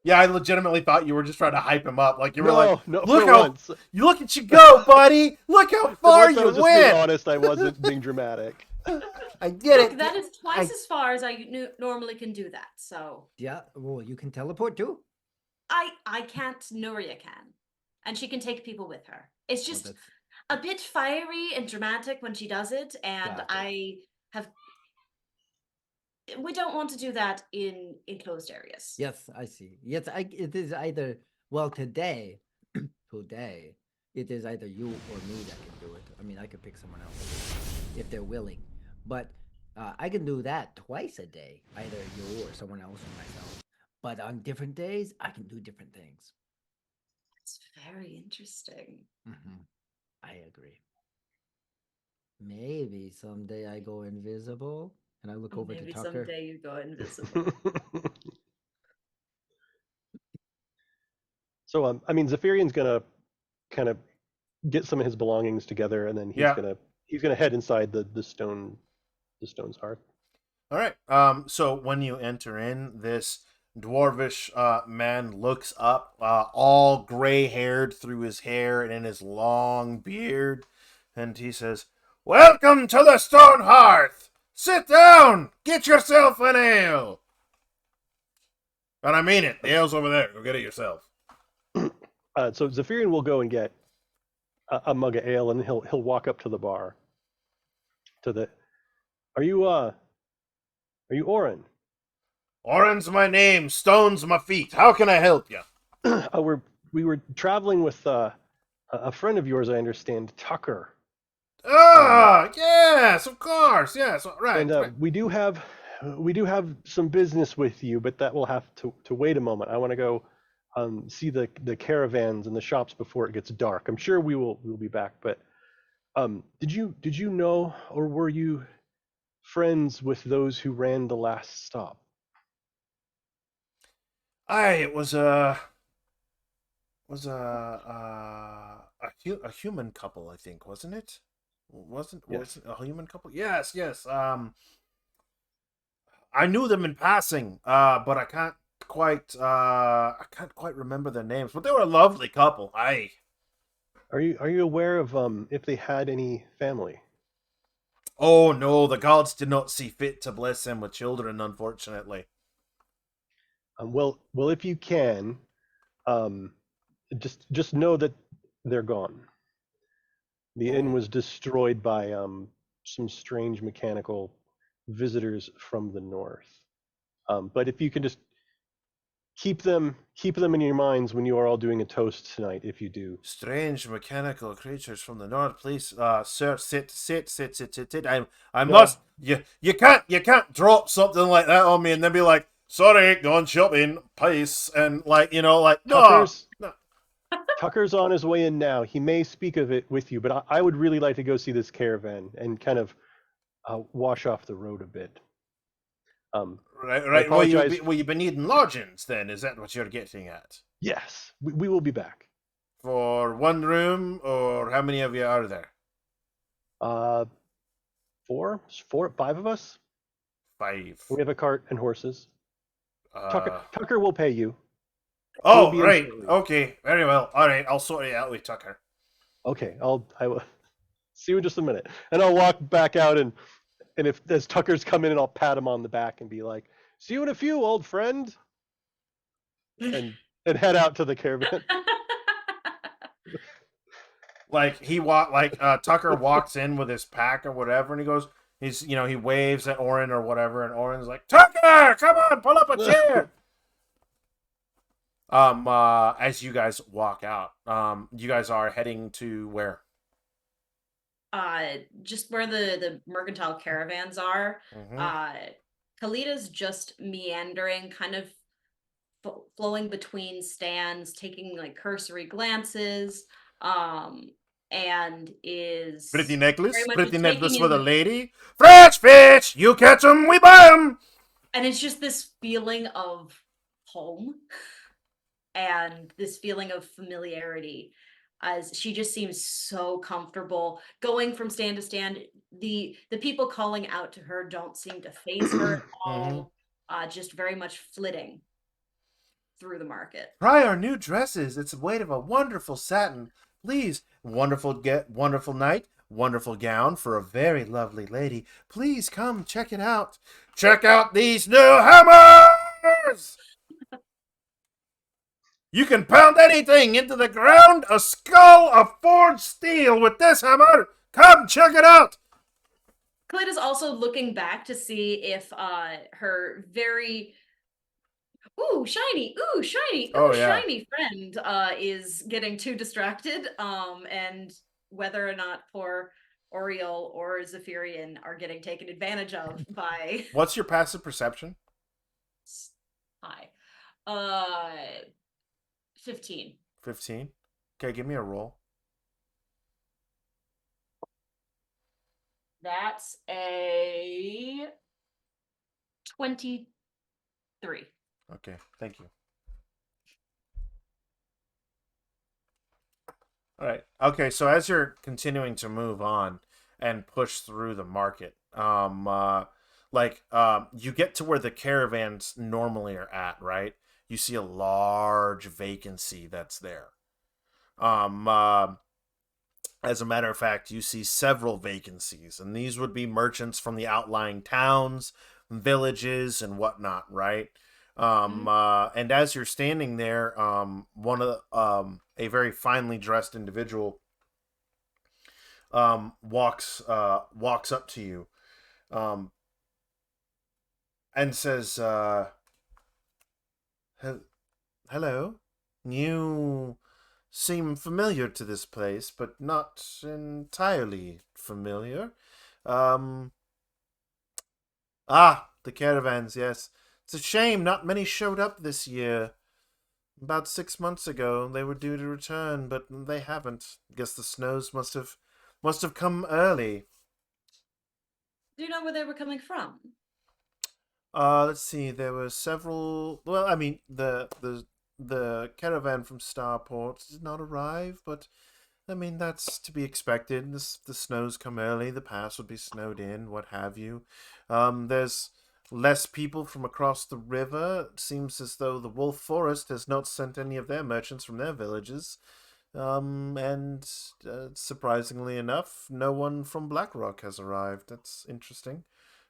Yeah, I legitimately thought you were just trying to hype him up. Like you were like, No, look for how once. look at you go, buddy. Look how For far once I you was just being went. honest. I wasn't being dramatic. I get Look, it. that is twice as far as I normally can do that. So Yeah. Well, you can teleport too. I can't. Noria can, and she can take people with her. It's Well, just that's a bit fiery and dramatic when she does it, and Gotcha. I have. We don't want to do that in enclosed areas. yes. I see. Yes, it is either. Well, today, it is either you or me that can do it. I mean, I could pick someone else if they're willing, but I can do that twice a day, either you or someone else or myself. But on different days, I can do different things. It's very interesting. I agree. Maybe someday I go invisible and I look over Maybe to Tucker. someday you go invisible. So I mean, Zephyrian's gonna kind of get some of his belongings together, and then he's gonna head inside the stone's hearth. All right. So when you enter in, this dwarvish man looks up, all gray-haired through his hair and in his long beard, and he says, "Welcome to the stone hearth. Sit down. Get yourself an ale." And I mean it. The ale's over there. Go get it yourself. So Zephyrian will go and get a mug of ale, and he'll walk up to the bar. Are you Oren? Oren's my name. Stone's my feet. How can I help you? We were traveling with a friend of yours, I understand, Tucker. Yes, of course. Yes, right. And right. we do have some business with you, but that will have to wait a moment. I want to go see the caravans and the shops before it gets dark. I'm sure we'll be back, but did you know, or were you friends with those who ran the last stop? It was a human couple, I think, wasn't it? Was it a human couple? Yes. I knew them in passing, but I can't quite remember their names. But they were a lovely couple. Are you aware of if they had any family? Oh no, the gods did not see fit to bless them with children, unfortunately. Well, if you can, just know that they're gone. The inn was destroyed by some strange mechanical visitors from the north. But if you can just keep them in your minds when you are all doing a toast tonight, if you do. Strange mechanical creatures from the north. Please, sir, sit. I No. must. You can't drop something like that on me and then be like, sorry, going shopping, peace, and no. Tucker's on his way in now. He may speak of it with you, but I would really like to go see this caravan and kind of wash off the road a bit. Right. Will you be needing lodgings then? Is that what you're getting at? Yes, we will be back. For one room, or how many of you are there? 5 of us. 5. We have a cart and horses. Tucker will pay you. Oh, right. Okay, very well. All right, I'll sort it out with Tucker. Okay, I will see you in just a minute, and I'll walk back out, and if as Tucker's come in, I'll pat him on the back and be like, "See you in a few, old friend," and head out to the caravan. Tucker walks in with his pack or whatever, and he goes, he waves at Oren or whatever, and Oren's like, "Tucker, come on, pull up a chair." As you guys walk out, you guys are heading to where? Just where the mercantile caravans are. Mhm. Kalita's just meandering, kind of flowing between stands, taking like cursory glances, and is Pretty necklace very much for taking the in- lady. Fresh fish, you catch 'em, we buy 'em. and it's just this feeling of home and this feeling of familiarity, as she just seems so comfortable going from stand to stand. The people calling out to her don't seem to faze her at all. Just very much flitting through the market. Try our new dresses. It's made of a wonderful satin. Please, wonderful night, wonderful gown for a very lovely lady. Please come check it out. Check out these new hammers. You can pound anything into the ground, a skull of forged steel with this hammer. Come check it out. Kalita's also looking back to see if her very shiny, ooh, shiny, Oh, ooh, yeah. shiny friend is getting too distracted. And whether or not poor Oriole or Zephyrian are getting taken advantage of by What's your passive perception? hi. Uh 15. 15. Okay, give me a roll. That's a 23. Okay, thank you. All right. Okay, so as you're continuing to move on and push through the market, you get to where the caravans normally are at, right? You see a large vacancy that's there. Um, uh, as a matter of fact, you see several vacancies, and these would be merchants from the outlying towns, villages, and whatnot, right? And as you're standing there, one of a very finely dressed individual walks up to you, um, and says, "Hello, you seem familiar to this place, but not entirely familiar. Um, the caravans, yes. It's a shame not many showed up this year. About 6 months ago, they were due to return, but they haven't. Guess the snows must have come early. Do you know where they were coming from? Let's see. There were several. Well, I mean, the caravan from Starport did not arrive, but I mean that's to be expected. The snows come early. The pass would be snowed in, what have you. There's less people from across the river. It seems as though the Wolf Forest has not sent any of their merchants from their villages. And surprisingly enough, no one from Blackrock has arrived. That's interesting.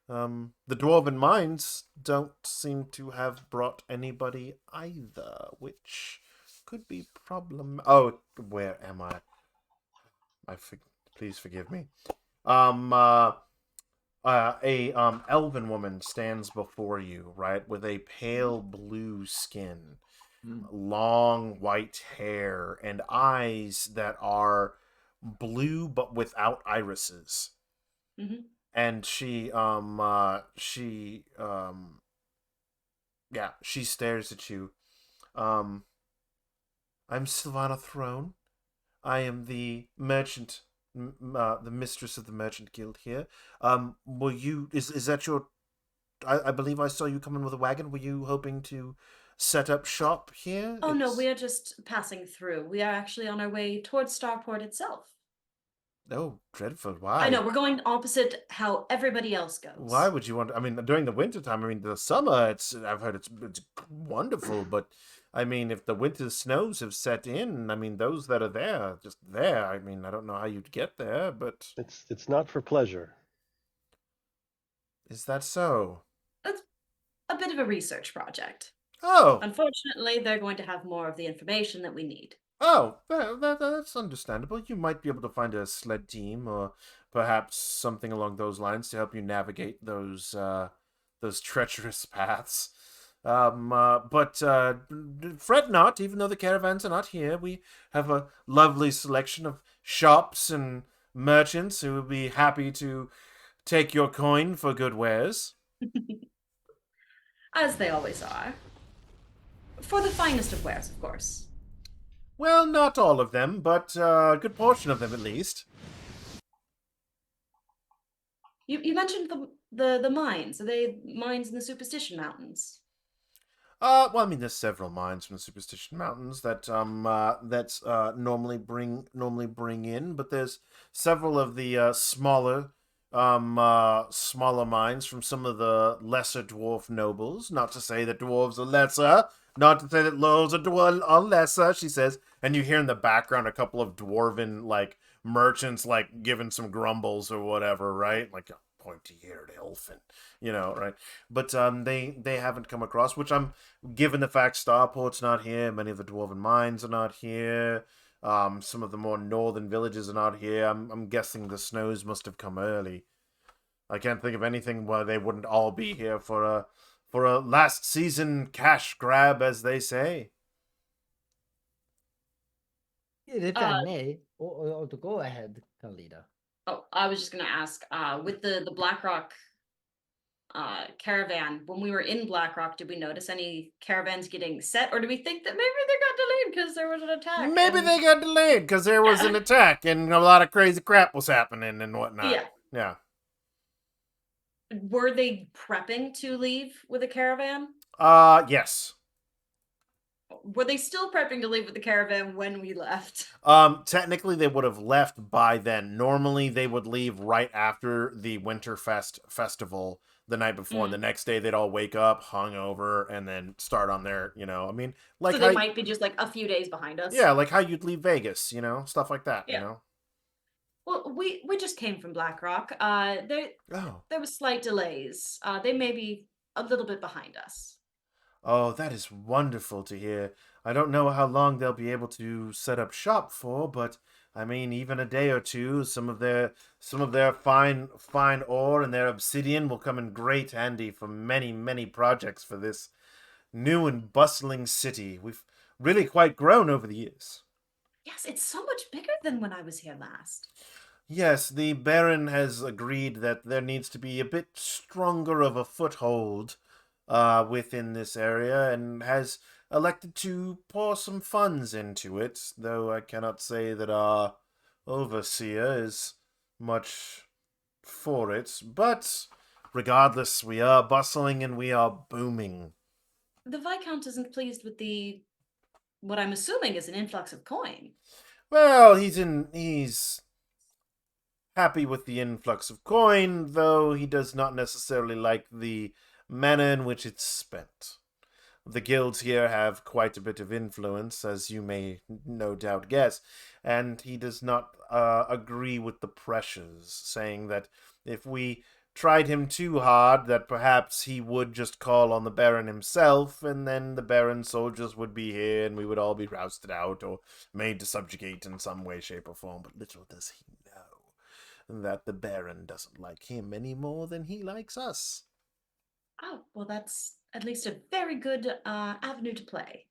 The Dwarven Mines don't seem to have brought anybody either, which could be problem. Oh, where am I? Please forgive me. Um, uh, a elven woman stands before you, right, with a pale blue skin, long white hair, and eyes that are blue but without irises. Mm-hmm. And she stares at you. Um, I'm Sylvana Throne. I am the merchant, the mistress of the merchant guild here. Were you? Is that your? I believe I saw you come in with a wagon. Were you hoping to set up shop here? Oh no, we are just passing through. We are actually on our way towards Starport itself. Oh, dreadful! I know, Why? we're going opposite how everybody else Why goes. would you want? I mean, during the winter time. I mean, the summer. I've heard it's wonderful, but I mean, if the winter snows have set in, I mean, those that are there, just there. I mean, I don't know how you'd get there, but It's not for pleasure. is that so? That's a bit of a research project. Oh, Unfortunately, they're going to have more of the information that we need. oh, that's understandable. You might be able to find a sled team or perhaps something along those lines to help you navigate those treacherous paths. But fret not. Even though the caravans are not here, we have a lovely selection of shops and merchants who will be happy to take your coin for good wares. As they always are. For the finest of wares, of course. Well, not all of them, but a good portion of them at least. You mentioned the mines. Are they mines in the Superstition Mountains? Well, I mean, there's several mines from the Superstition Mountains that normally bring in, but there's several of the smaller mines from some of the lesser dwarf nobles. Not to say that dwarves are lesser, not to say that lords are lesser. She says, and you hear in the background a couple of dwarven merchants giving some grumbles or whatever, right? Like a pointy-eared elf, and right. But they haven't come across, which I'm given the fact Starport's not here, many of the dwarven mines are not here. Some of the more northern villages are not here. I'm guessing the snows must have come early. I can't think of anything why they wouldn't all be here for for a last season cash grab, as they say. If I may, to go ahead, Kalida. Oh, I was just gonna ask, with the BlackRock caravan, when we were in BlackRock, did we notice any caravans getting set, or do we think that maybe they got delayed because there was an attack? Maybe and- they got delayed because there was an attack and a lot of crazy crap was happening and whatnot. Yeah. Yeah. Were they prepping to leave with a caravan? Yes. Were they still prepping to leave with the caravan when we left? Technically they would have left by then. Normally they would leave right after the Winterfest festival the night before. And the next day they'd all wake up hungover and then start on their, I mean, like So they might be just like a few days behind us. Yeah, like how you'd leave Vegas, stuff like that, Yeah. Well, we just came from BlackRock. There was slight delays. They may be a little bit behind us. Oh, that is wonderful to hear. I don't know how long they'll be able to set up shop for, but I mean, even a day or two, some of their fine ore and their obsidian will come in great handy for many, many projects for this new and bustling city. We've really quite grown over the years. Yes, it's so much bigger than when I was here last. Yes, the Baron has agreed that there needs to be a bit stronger of a foothold within this area and has elected to pour some funds into it, though I cannot say that our overseer is much for it. But regardless, we are bustling and we are booming. The Viscount isn't pleased with what I'm assuming is an influx of coin. Well, he's happy with the influx of coin, though he does not necessarily like the manner in which it's spent. The guilds here have quite a bit of influence, as you may no doubt guess, and he does not agree with the pressures, saying that if we tried him too hard, that perhaps he would just call on the Baron himself, and then the Baron's soldiers would be here, and we would all be rousted out or made to subjugate in some way, shape, or form. But little does he know that the Baron doesn't like him any more than he likes us. Oh, well, that's at least a very good avenue to play.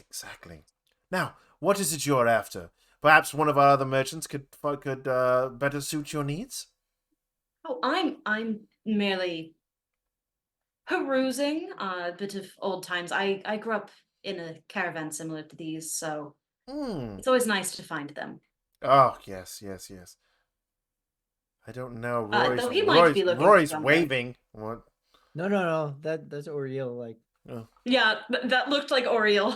Exactly. Now, what is it you're after? Perhaps one of our other merchants could better suit your needs? Oh, I'm merely perusing a bit of old times. I grew up in a caravan similar to these, so it's always nice to find them. Oh, yes. I don't know. Though he might be looking for Roy's something. waving. What? No. That's Oriel. Like, Yeah, that looked like Oriel.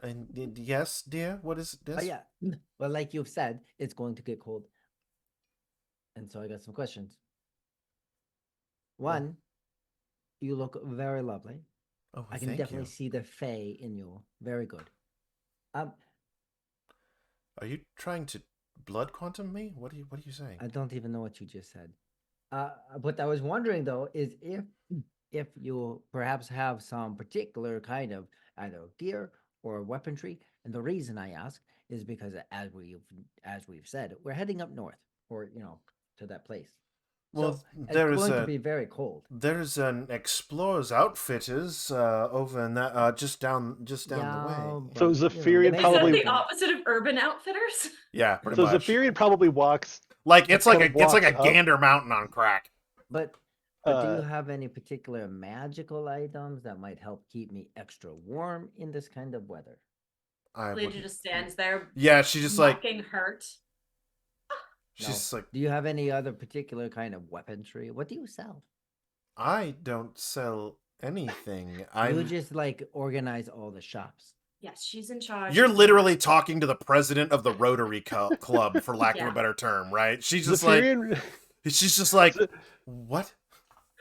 And yes, dear. What is this? yeah. Well, like you've said, it's going to get cold, and so I got some questions. One, you look very lovely. Oh, I can thank definitely you. see the fae in you. Very good. Are you trying to blood quantum me? What are you saying? I don't even know what you just said. What I was wondering though is if you perhaps have some particular kind of either gear or weaponry, and the reason I ask is because as we've said, we're heading up north, or to that place. Well, So there it's is going to be very cold. There's an Explorers Outfitters over in that just down the way. So Zephyrian Is probably- that the opposite of Urban Outfitters? Yeah, pretty So much. Zephyrian probably walks. Like it's like a walks up. Gander Mountain on crack. But do Uh, you have any particular magical items that might help keep me extra warm in this kind of weather? I Lydia wouldn't- just stands there, Yeah, she just like mocking hurt. she's No. just like Do you have any other particular kind of weaponry? What do you sell? I don't sell anything. You I'm just like organize all the shops. Yes, she's in charge. You're of the literally market. talking to the president of the Rotary Club, for lack of Yeah. a better term, right? She's just Zephyrian, like, what?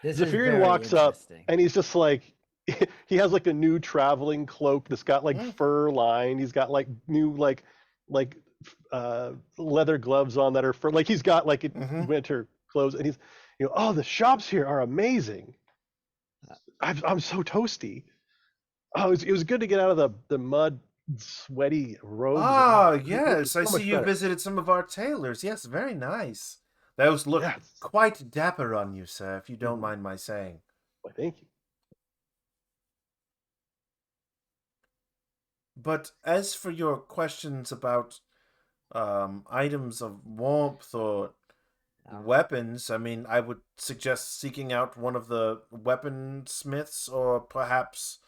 This is Zephyrian very walks up interesting. and he's just like, he has like a new traveling cloak that's got like fur lined. He's got like new like leather gloves on that are fur. Like he's got like Mhm. winter clothes, and he's oh, the shops here are amazing. I'm so toasty. Oh, it was good to get out of the mud, sweaty roads. Ah, It was yes, so I much see you better. visited some of our tailors. Yes, very nice. Those look Yes. quite dapper on you, sir, if you don't Mhm. mind my saying. Why, thank you. But as for your questions about items of warmth or weapons, I mean, I would suggest seeking out one of the weaponsmiths or perhaps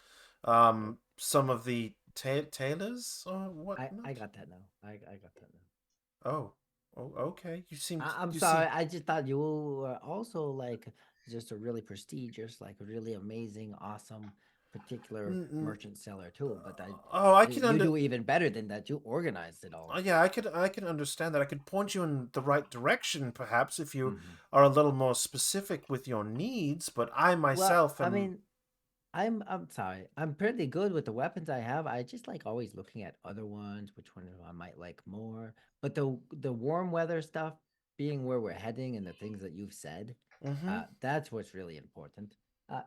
some of the tailors or what. I got that now. I got that now. Oh, okay. I'm sorry. I just thought you were also like just a really prestigious, like really amazing, awesome, particular merchant seller too. But you do even better than that. You organized it all. Yeah, I can understand that. I could point you in the right direction, perhaps, if you are a little more specific with your needs. But I myself, I mean, I'm sorry. I'm pretty good with the weapons I have. I just like always looking at other ones, which one I might like more. But the warm weather stuff, being where we're heading and the things that you've said, that's what's really important.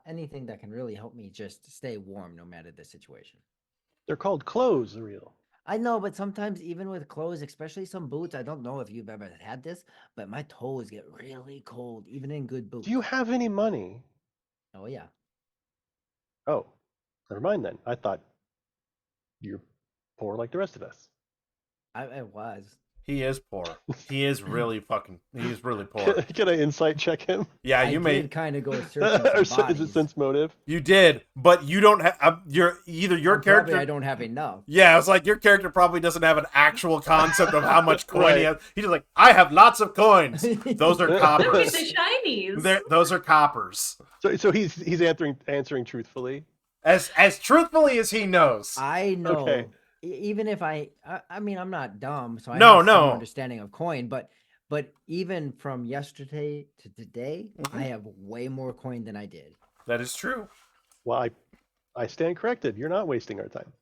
Anything that can really help me just stay warm no matter the situation. They're called clothes, Ariel. I know, but sometimes even with clothes, especially some boots, I don't know if you've ever had this, but my toes get really cold, even in good boots. Do you have any money? Oh yeah. Oh, never mind then. I thought you're poor like the rest of us. I was. He is poor. He is really poor. Can I insight check him? Yeah, you may kind of go searching some Is it sense motive? You did, but you don't have. Your character. I don't have enough. Yeah, it's like your character probably doesn't have an actual concept of how much coin he has. He's just like, I have lots of coins. Those are coppers. Look at the shinies. Those are coppers. So he's answering truthfully. As truthfully as he knows. I know. Okay. Even if I mean, I'm not dumb, so I No, have no. some understanding of coin, but even from yesterday to today, I have way more coin than I did. That is true. Well, I stand corrected. You're not wasting our time.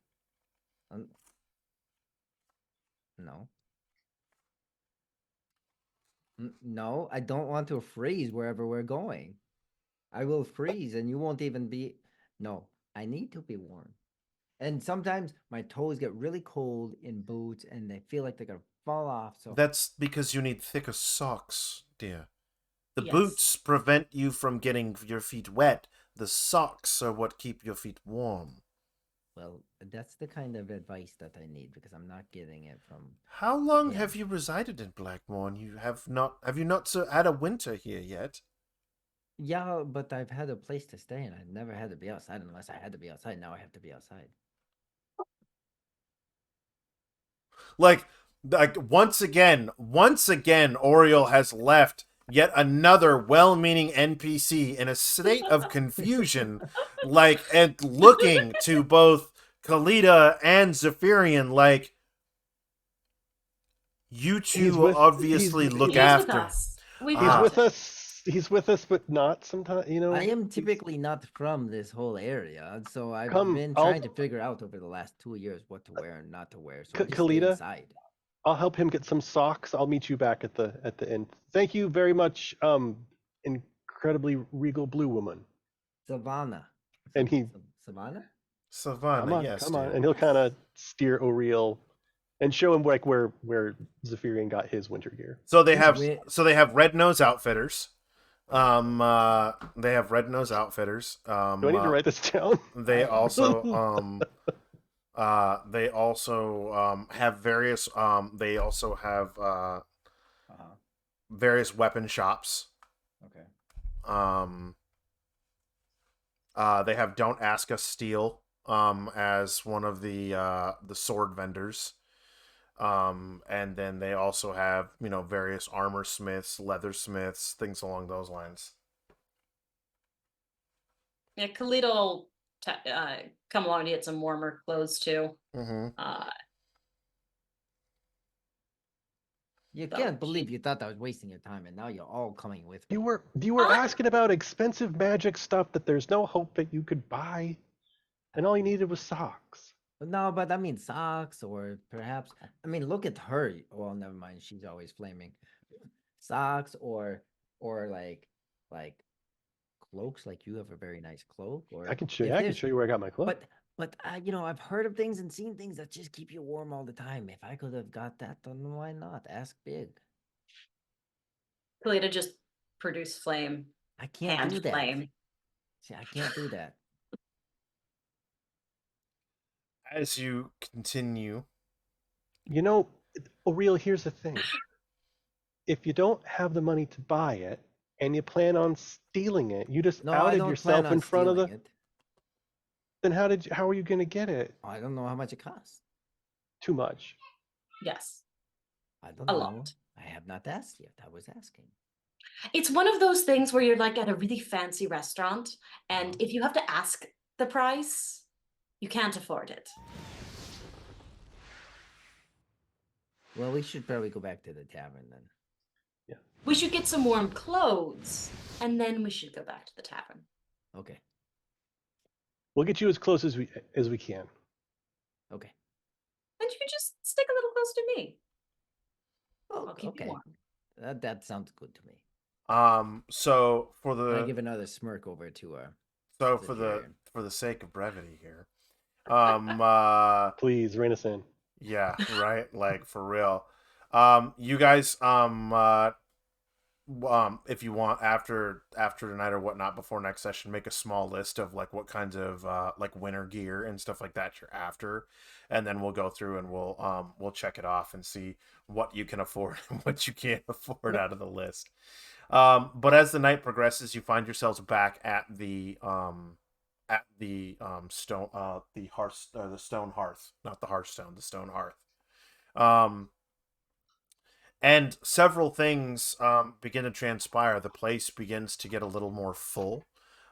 No. No, I don't want to freeze wherever we're going. I will freeze and you won't even be... No, I need to be warm. And sometimes my toes get really cold in boots and they feel like they're going to fall off. So that's because you need thicker socks, dear. The Yes. boots prevent you from getting your feet wet. The socks are what keep your feet warm. Well, that's the kind of advice that I need because I'm not getting it from... How long have you resided in Blackmore? And have you not had a winter here yet? Yeah, but I've had a place to stay and I never had to be outside unless I had to be outside. Now I have to be outside. Like once again, Oriel has left yet another well-meaning NPC in a state of confusion, and looking to both Kalita and Zephyrian like, you two obviously look after. He's with us, but not sometimes, I am typically not from this whole area, so I've been trying to figure out over the last 2 years what to wear and not to wear. So Kalita, inside. I'll help him get some socks. I'll meet you back at the end. Thank you very much, incredibly regal blue woman. Savannah. And Savannah? Savannah, yes. Come on. And he'll kind of steer Oriel and show him like where Zephyrian got his winter gear. So they have Red Nose Outfitters. They have Red Nose Outfitters. Do I need to write this down? They also have various various weapon shops. Okay. They have Don't Ask Us Steel as one of the sword vendors. And then they also have, various armor smiths, leather smiths, things along those lines. Yeah, Kalita will come along to get some warmer clothes too. Mm-hmm. You can't believe you thought I was wasting your time, and now you're all coming with me. You were asking about expensive magic stuff that there's no hope that you could buy, and all you needed was socks. No, but I mean socks, or perhaps look at her. Well, never mind. She's always flaming. Socks, or like cloaks. Like you have a very nice cloak. Or I can show you. I can show you where I got my cloak. But I've heard of things and seen things that just keep you warm all the time. If I could have got that, then why not? Ask big. Kalita just produce flame. I can't do that. Flame. See, I can't do that. As you continue, You know, O'Reilly, here's the thing. If you don't have the money to buy it and you plan on stealing it, you just No, I outed don't plan yourself on in front of stealing the. it. Then how are you going to get it? I don't know how much it costs. Too much. Yes, I don't a know. lot. I have not asked yet. I was asking. It's one of those things where you're like at a really fancy restaurant, and if you have to ask the price, you can't afford it. Well, we should probably go back to the tavern then. We should get some warm clothes, and then we should go back to the tavern. Okay. We'll get you as close as we can. Okay. And you can just stick a little close to me. Oh, I'll keep you okay. warm. That sounds good to me. so for I the give another smirk over to so for Zephyrian. the sake of brevity here, Please, rein us in. yeah, right, like for real. You guys, if you want after tonight or whatnot before next session, make a small list of like what kinds of like winter gear and stuff like that you're after, and then we'll go through and we'll check it off and see what you can afford and what you can't afford out of the list. But as the night progresses, you find yourselves back at the stone the hearth the stone hearth, not the hearthstone, the stone hearth. And several things begin to transpire. The place begins to get a little more full.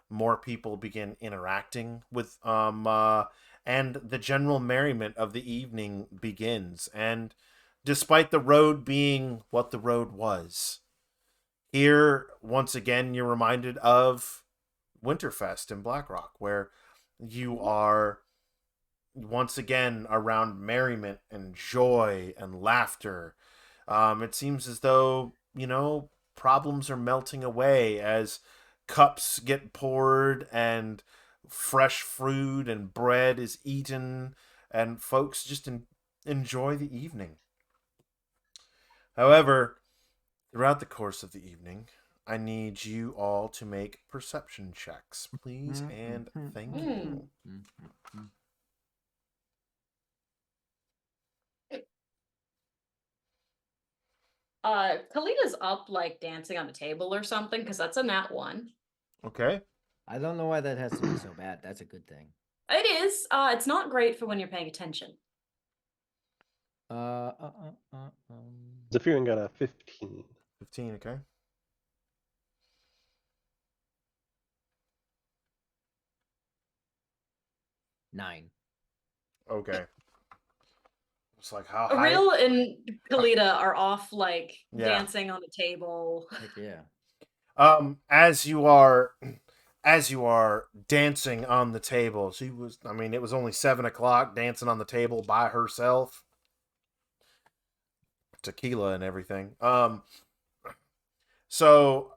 More people begin interacting with, and the general merriment of the evening begins. And despite the road being what the road was, here, once again, you're reminded of Winterfest in Blackrock, where you are once again around merriment and joy and laughter. It seems as though, problems are melting away as cups get poured and fresh fruit and bread is eaten, and folks just enjoy the evening. However, throughout the course of the evening, I need you all to make perception checks, please, and thank you. Kalita's up like dancing on a table or something, because that's a nat 1. Okay. I don't know why that has to be so bad. That's a good thing. It is. It's not great for when you're paying attention. Zephyrian got a 15. 15, okay. Nine. Okay. It's like how high? Ariel and Kalita are off like Yeah. dancing on a table. Heck yeah. As you are dancing on the table, it was only 7 o'clock, dancing on the table by herself. Tequila and everything. So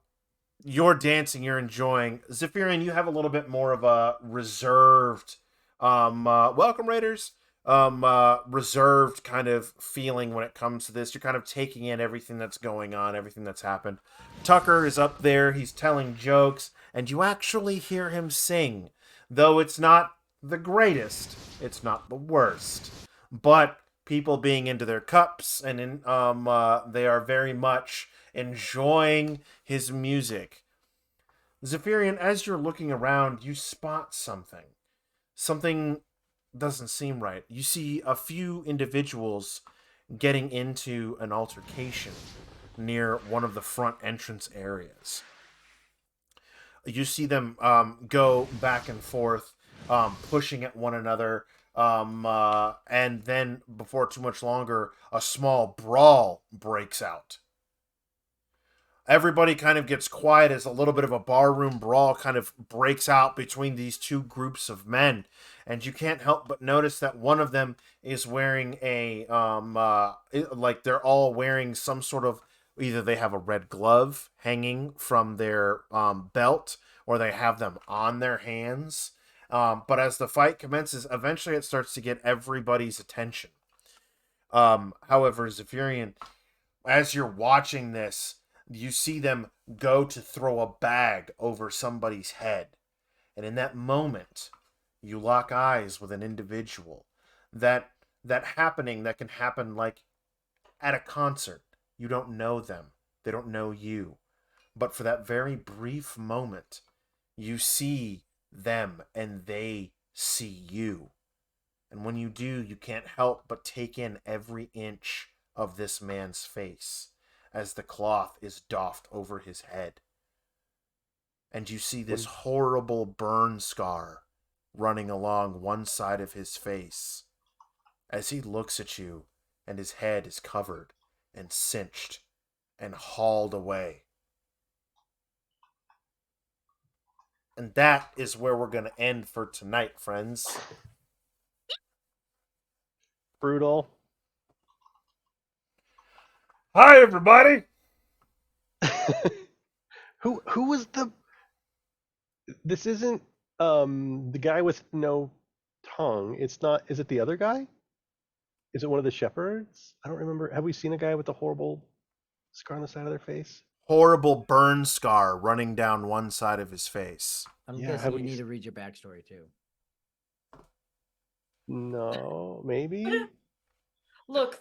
you're dancing, you're enjoying. Zephyrian, you have a little bit more of a reserved, welcome Raiders, reserved kind of feeling when it comes to this. You're kind of taking in everything that's going on, everything that's happened. Tucker is up there, he's telling jokes, and you actually hear him sing. Though it's not the greatest, it's not the worst. But people being into their cups and they are very much enjoying his music. Zephyrian, as you're looking around, you spot something. Something doesn't seem right. You see a few individuals getting into an altercation near one of the front entrance areas. You see them go back and forth, pushing at one another, and then before too much longer, a small brawl breaks out. Everybody kind of gets quiet as a little bit of a barroom brawl kind of breaks out between these two groups of men. And you can't help but notice that one of them is wearing like they're all wearing some sort of, either they have a red glove hanging from their belt, or they have them on their hands. But as the fight commences, eventually it starts to get everybody's attention. However, Zephyrian, as you're watching this, you see them go to throw a bag over somebody's head. And in that moment, you lock eyes with an individual. That happening that can happen like at a concert. You don't know them. They don't know you. But for that very brief moment, you see them and they see you. And when you do, you can't help but take in every inch of this man's face as the cloth is doffed over his head. And you see this horrible burn scar running along one side of his face as he looks at you and his head is covered and cinched and hauled away. And that is where we're going to end for tonight, friends. Brutal. Hi, everybody. Who was the? This isn't the guy with no tongue. It's not. Is it the other guy? Is it one of the shepherds? I don't remember. Have we seen a guy with a horrible scar on the side of their face? Horrible burn scar running down one side of his face. I'm Yeah, guessing have you we need s- to read your backstory too. No, maybe. Look,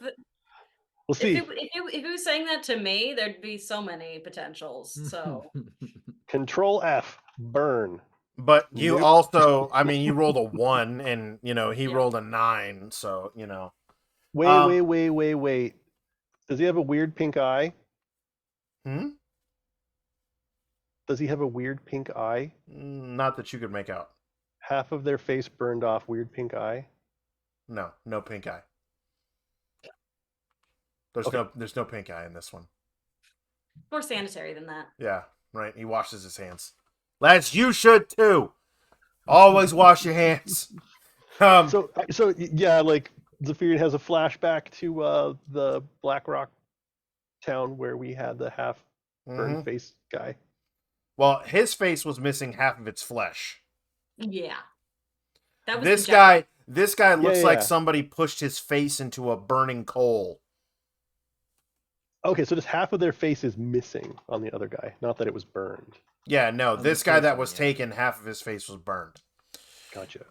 We'll see. if it was saying that to me, there'd be so many potentials. So Control F. Burn. But you Nope. also, I mean, you rolled a 1 and, he Yeah. rolled a 9. So, Wait. Does he have a weird pink eye? Hmm? Does he have a weird pink eye? Not that you could make out. Half of their face burned off, weird pink eye. No, no pink eye. Okay. There's no pink eye in this one. more sanitary than that. Yeah, right. He washes his hands. Lads, you should too. Always wash your hands. So yeah, like Zephyrian has a flashback to the Black Rock town where we had the half burned face guy. Well, his face was missing half of its flesh. Yeah, that was This projected. guy looks like Yeah. somebody pushed his face into a burning coal. Okay, so just half of their face is missing on the other guy, not that it was burned. Yeah, no, On this the guy that person, was yeah. taken, half of his face was burned. Gotcha.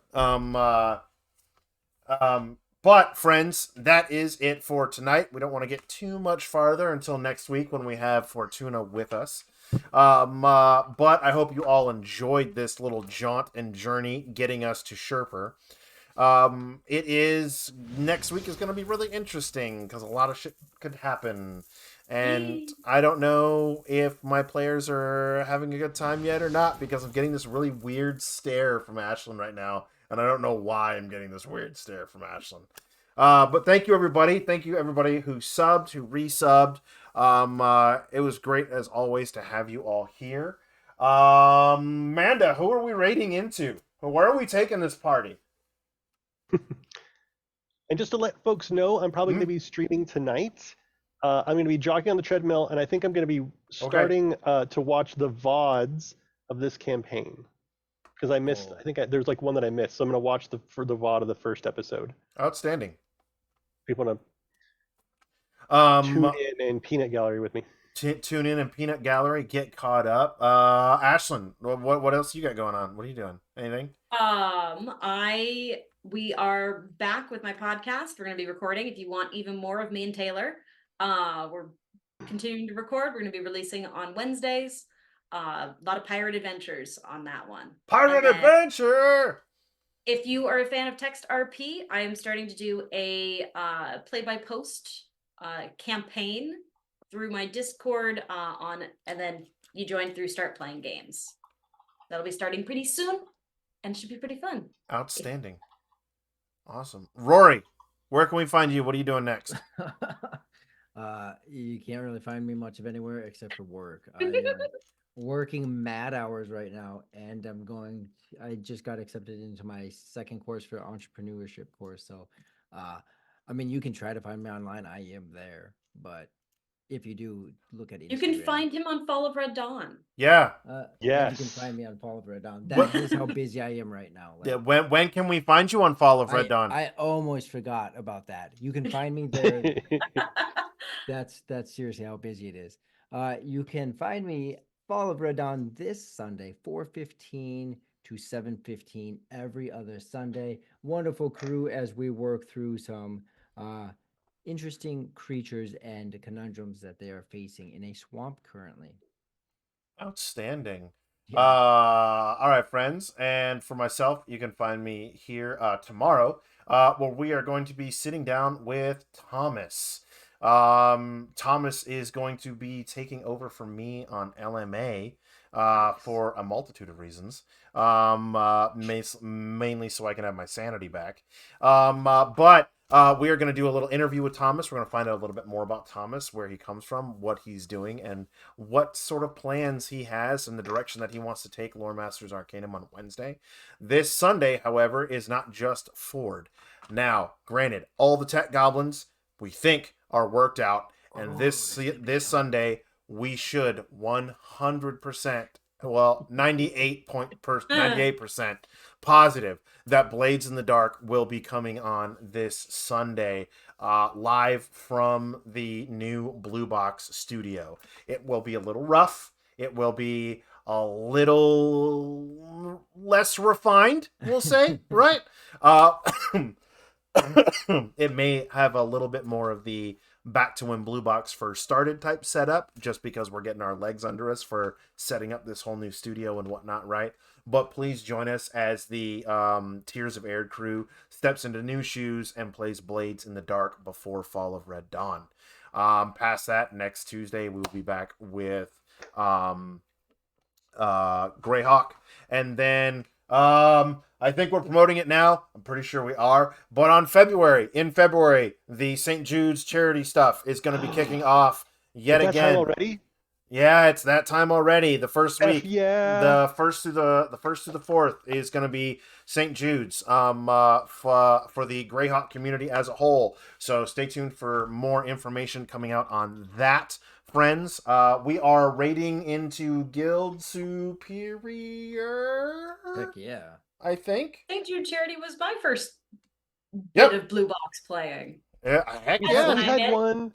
But friends, that is it for tonight. We don't want to get too much farther until next week when we have Fortuna with us. But I hope you all enjoyed this little jaunt and journey getting us to Sherpur. Next week is going to be really interesting because a lot of shit could happen. And I don't know if my players are having a good time yet or not because I'm getting this really weird stare from Ashlyn right now. And I don't know why I'm getting this weird stare from Ashlyn. But thank you, everybody. Thank you, everybody who subbed, who resubbed. It was great, as always, to have you all here. Amanda, who are we raiding into? Where are we taking this party? And just to let folks know, I'm probably going to be streaming tonight. I'm going to be jogging on the treadmill, and I think I'm going to be starting to watch the VODs of this campaign. Because I missed, I think there's like one that I missed. So I'm going to watch the VOD of the first episode. Outstanding. People want to tune in Peanut Gallery with me. Tune in and Peanut Gallery, get caught up. Ashlyn, what else you got going on? What are you doing? Anything? We are back with my podcast. We're going to be recording. If you want even more of me and Taylor, we're continuing to record. We're going to be releasing on Wednesdays. A lot of pirate adventures on that one. Pirate adventure! If you are a fan of Text RP, I am starting to do a play-by-post campaign through my Discord and then you join through Start Playing Games. That'll be starting pretty soon and should be pretty fun. Outstanding. Awesome. Rory, where can we find you? What are you doing next? You can't really find me much of anywhere except for work. I am working mad hours right now, and I just got accepted into my second course for entrepreneurship course. So, I mean, you can try to find me online. I am there, but if you do look at Instagram, you can find him on Fall of Red Dawn. Yeah. Yes. You can find me on Fall of Red Dawn. That is how busy I am right now. Yeah. When can we find you on Fall of Red Dawn? I almost forgot about that. You can find me there. That's seriously how busy it is. You can find me Fall of Red Dawn this Sunday, 4:15 to 7:15 every other Sunday. Wonderful crew as we work through some interesting creatures and conundrums that they are facing in a swamp currently. Outstanding. Yeah. All right, friends. And for myself, you can find me here tomorrow, where we are going to be sitting down with Thomas. Thomas is going to be taking over for me on LMA Nice. for a multitude of reasons. Mainly so I can have my sanity back. But we are going to do a little interview with Thomas. We're going to find out a little bit more about Thomas, where he comes from, what he's doing, and what sort of plans he has and the direction that he wants to take Lore Masters Arcanum on Wednesday. This Sunday, however, is not just Ford. Now, granted, all the tech goblins we think are worked out, and this Sunday we should 100%, well, 98% positive that Blades in the Dark will be coming on this Sunday, live from the new Blue Box studio. It will be a little rough. It will be a little less refined, we'll say, right? It may have a little bit more of the back to when Blue Box first started type setup, just because we're getting our legs under us for setting up this whole new studio and whatnot, right? But please join us as the Tears of Air crew steps into new shoes and plays Blades in the Dark before Fall of Red Dawn. Past that, next Tuesday, we will be back with Greyhawk. And then I think we're promoting it now. I'm pretty sure we are. But in February, the St. Jude's charity stuff is going to be kicking off yet Is that again. time already? Yeah, it's that time already. The first week, Yeah. the first through the fourth is going to be St. Jude's for the Greyhawk community as a whole. So stay tuned for more information coming out on that, friends. We are raiding into Guild Superior. Heck yeah. I think. St. Jude Charity was my first Yep. bit of Blue Box playing. Yeah, heck Yeah, yeah. when We I had met- one.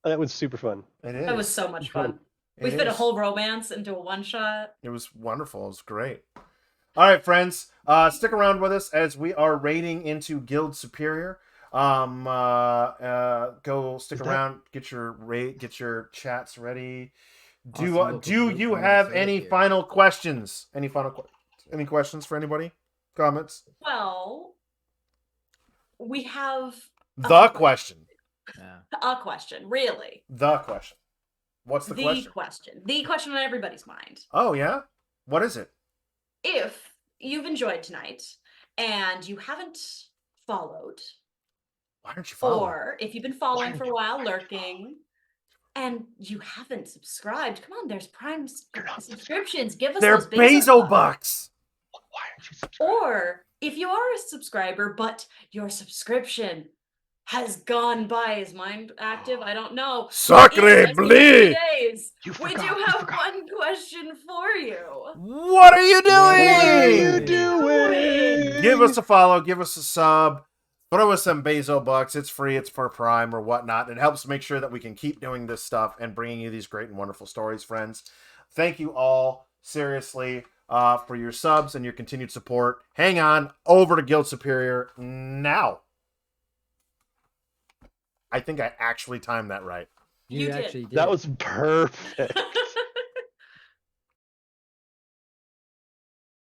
That was super fun. It is. That was so much fun. We It fit a is. whole romance into a one shot. It was wonderful. It was great. All right, friends. Stick around with us as we are raiding into Guild Superior. Go stick Is that- around. Get your chats ready. Awesome Do local do guild you coming have out any here. final questions? Any questions for anybody? Comments? Well, we have The question. Yeah. a question, really. The question. What's the question? The question on everybody's mind. Oh yeah. What is it? If you've enjoyed tonight and you haven't followed, Why aren't you following? or if you've been following for a while, lurking, and you haven't subscribed, come on, there's Prime subscriptions. Give us They're those Bezo Bezo bucks. Why aren't you subscribed? Or if you are a subscriber, but your subscription has gone by, is mine active? I don't know. Sacre It's less than 30 bleu! days. You We do forgot, you have forgot. one question for you. What are you doing? What are you doing? Give us a follow, give us a sub, throw us some Bezo bucks. It's free, it's for Prime or whatnot. It helps make sure that we can keep doing this stuff and bringing you these great and wonderful stories, friends. Thank you all, seriously, for your subs and your continued support. Hang on over to Guild Superior now. I think I actually timed that right. You did. actually did. That was perfect.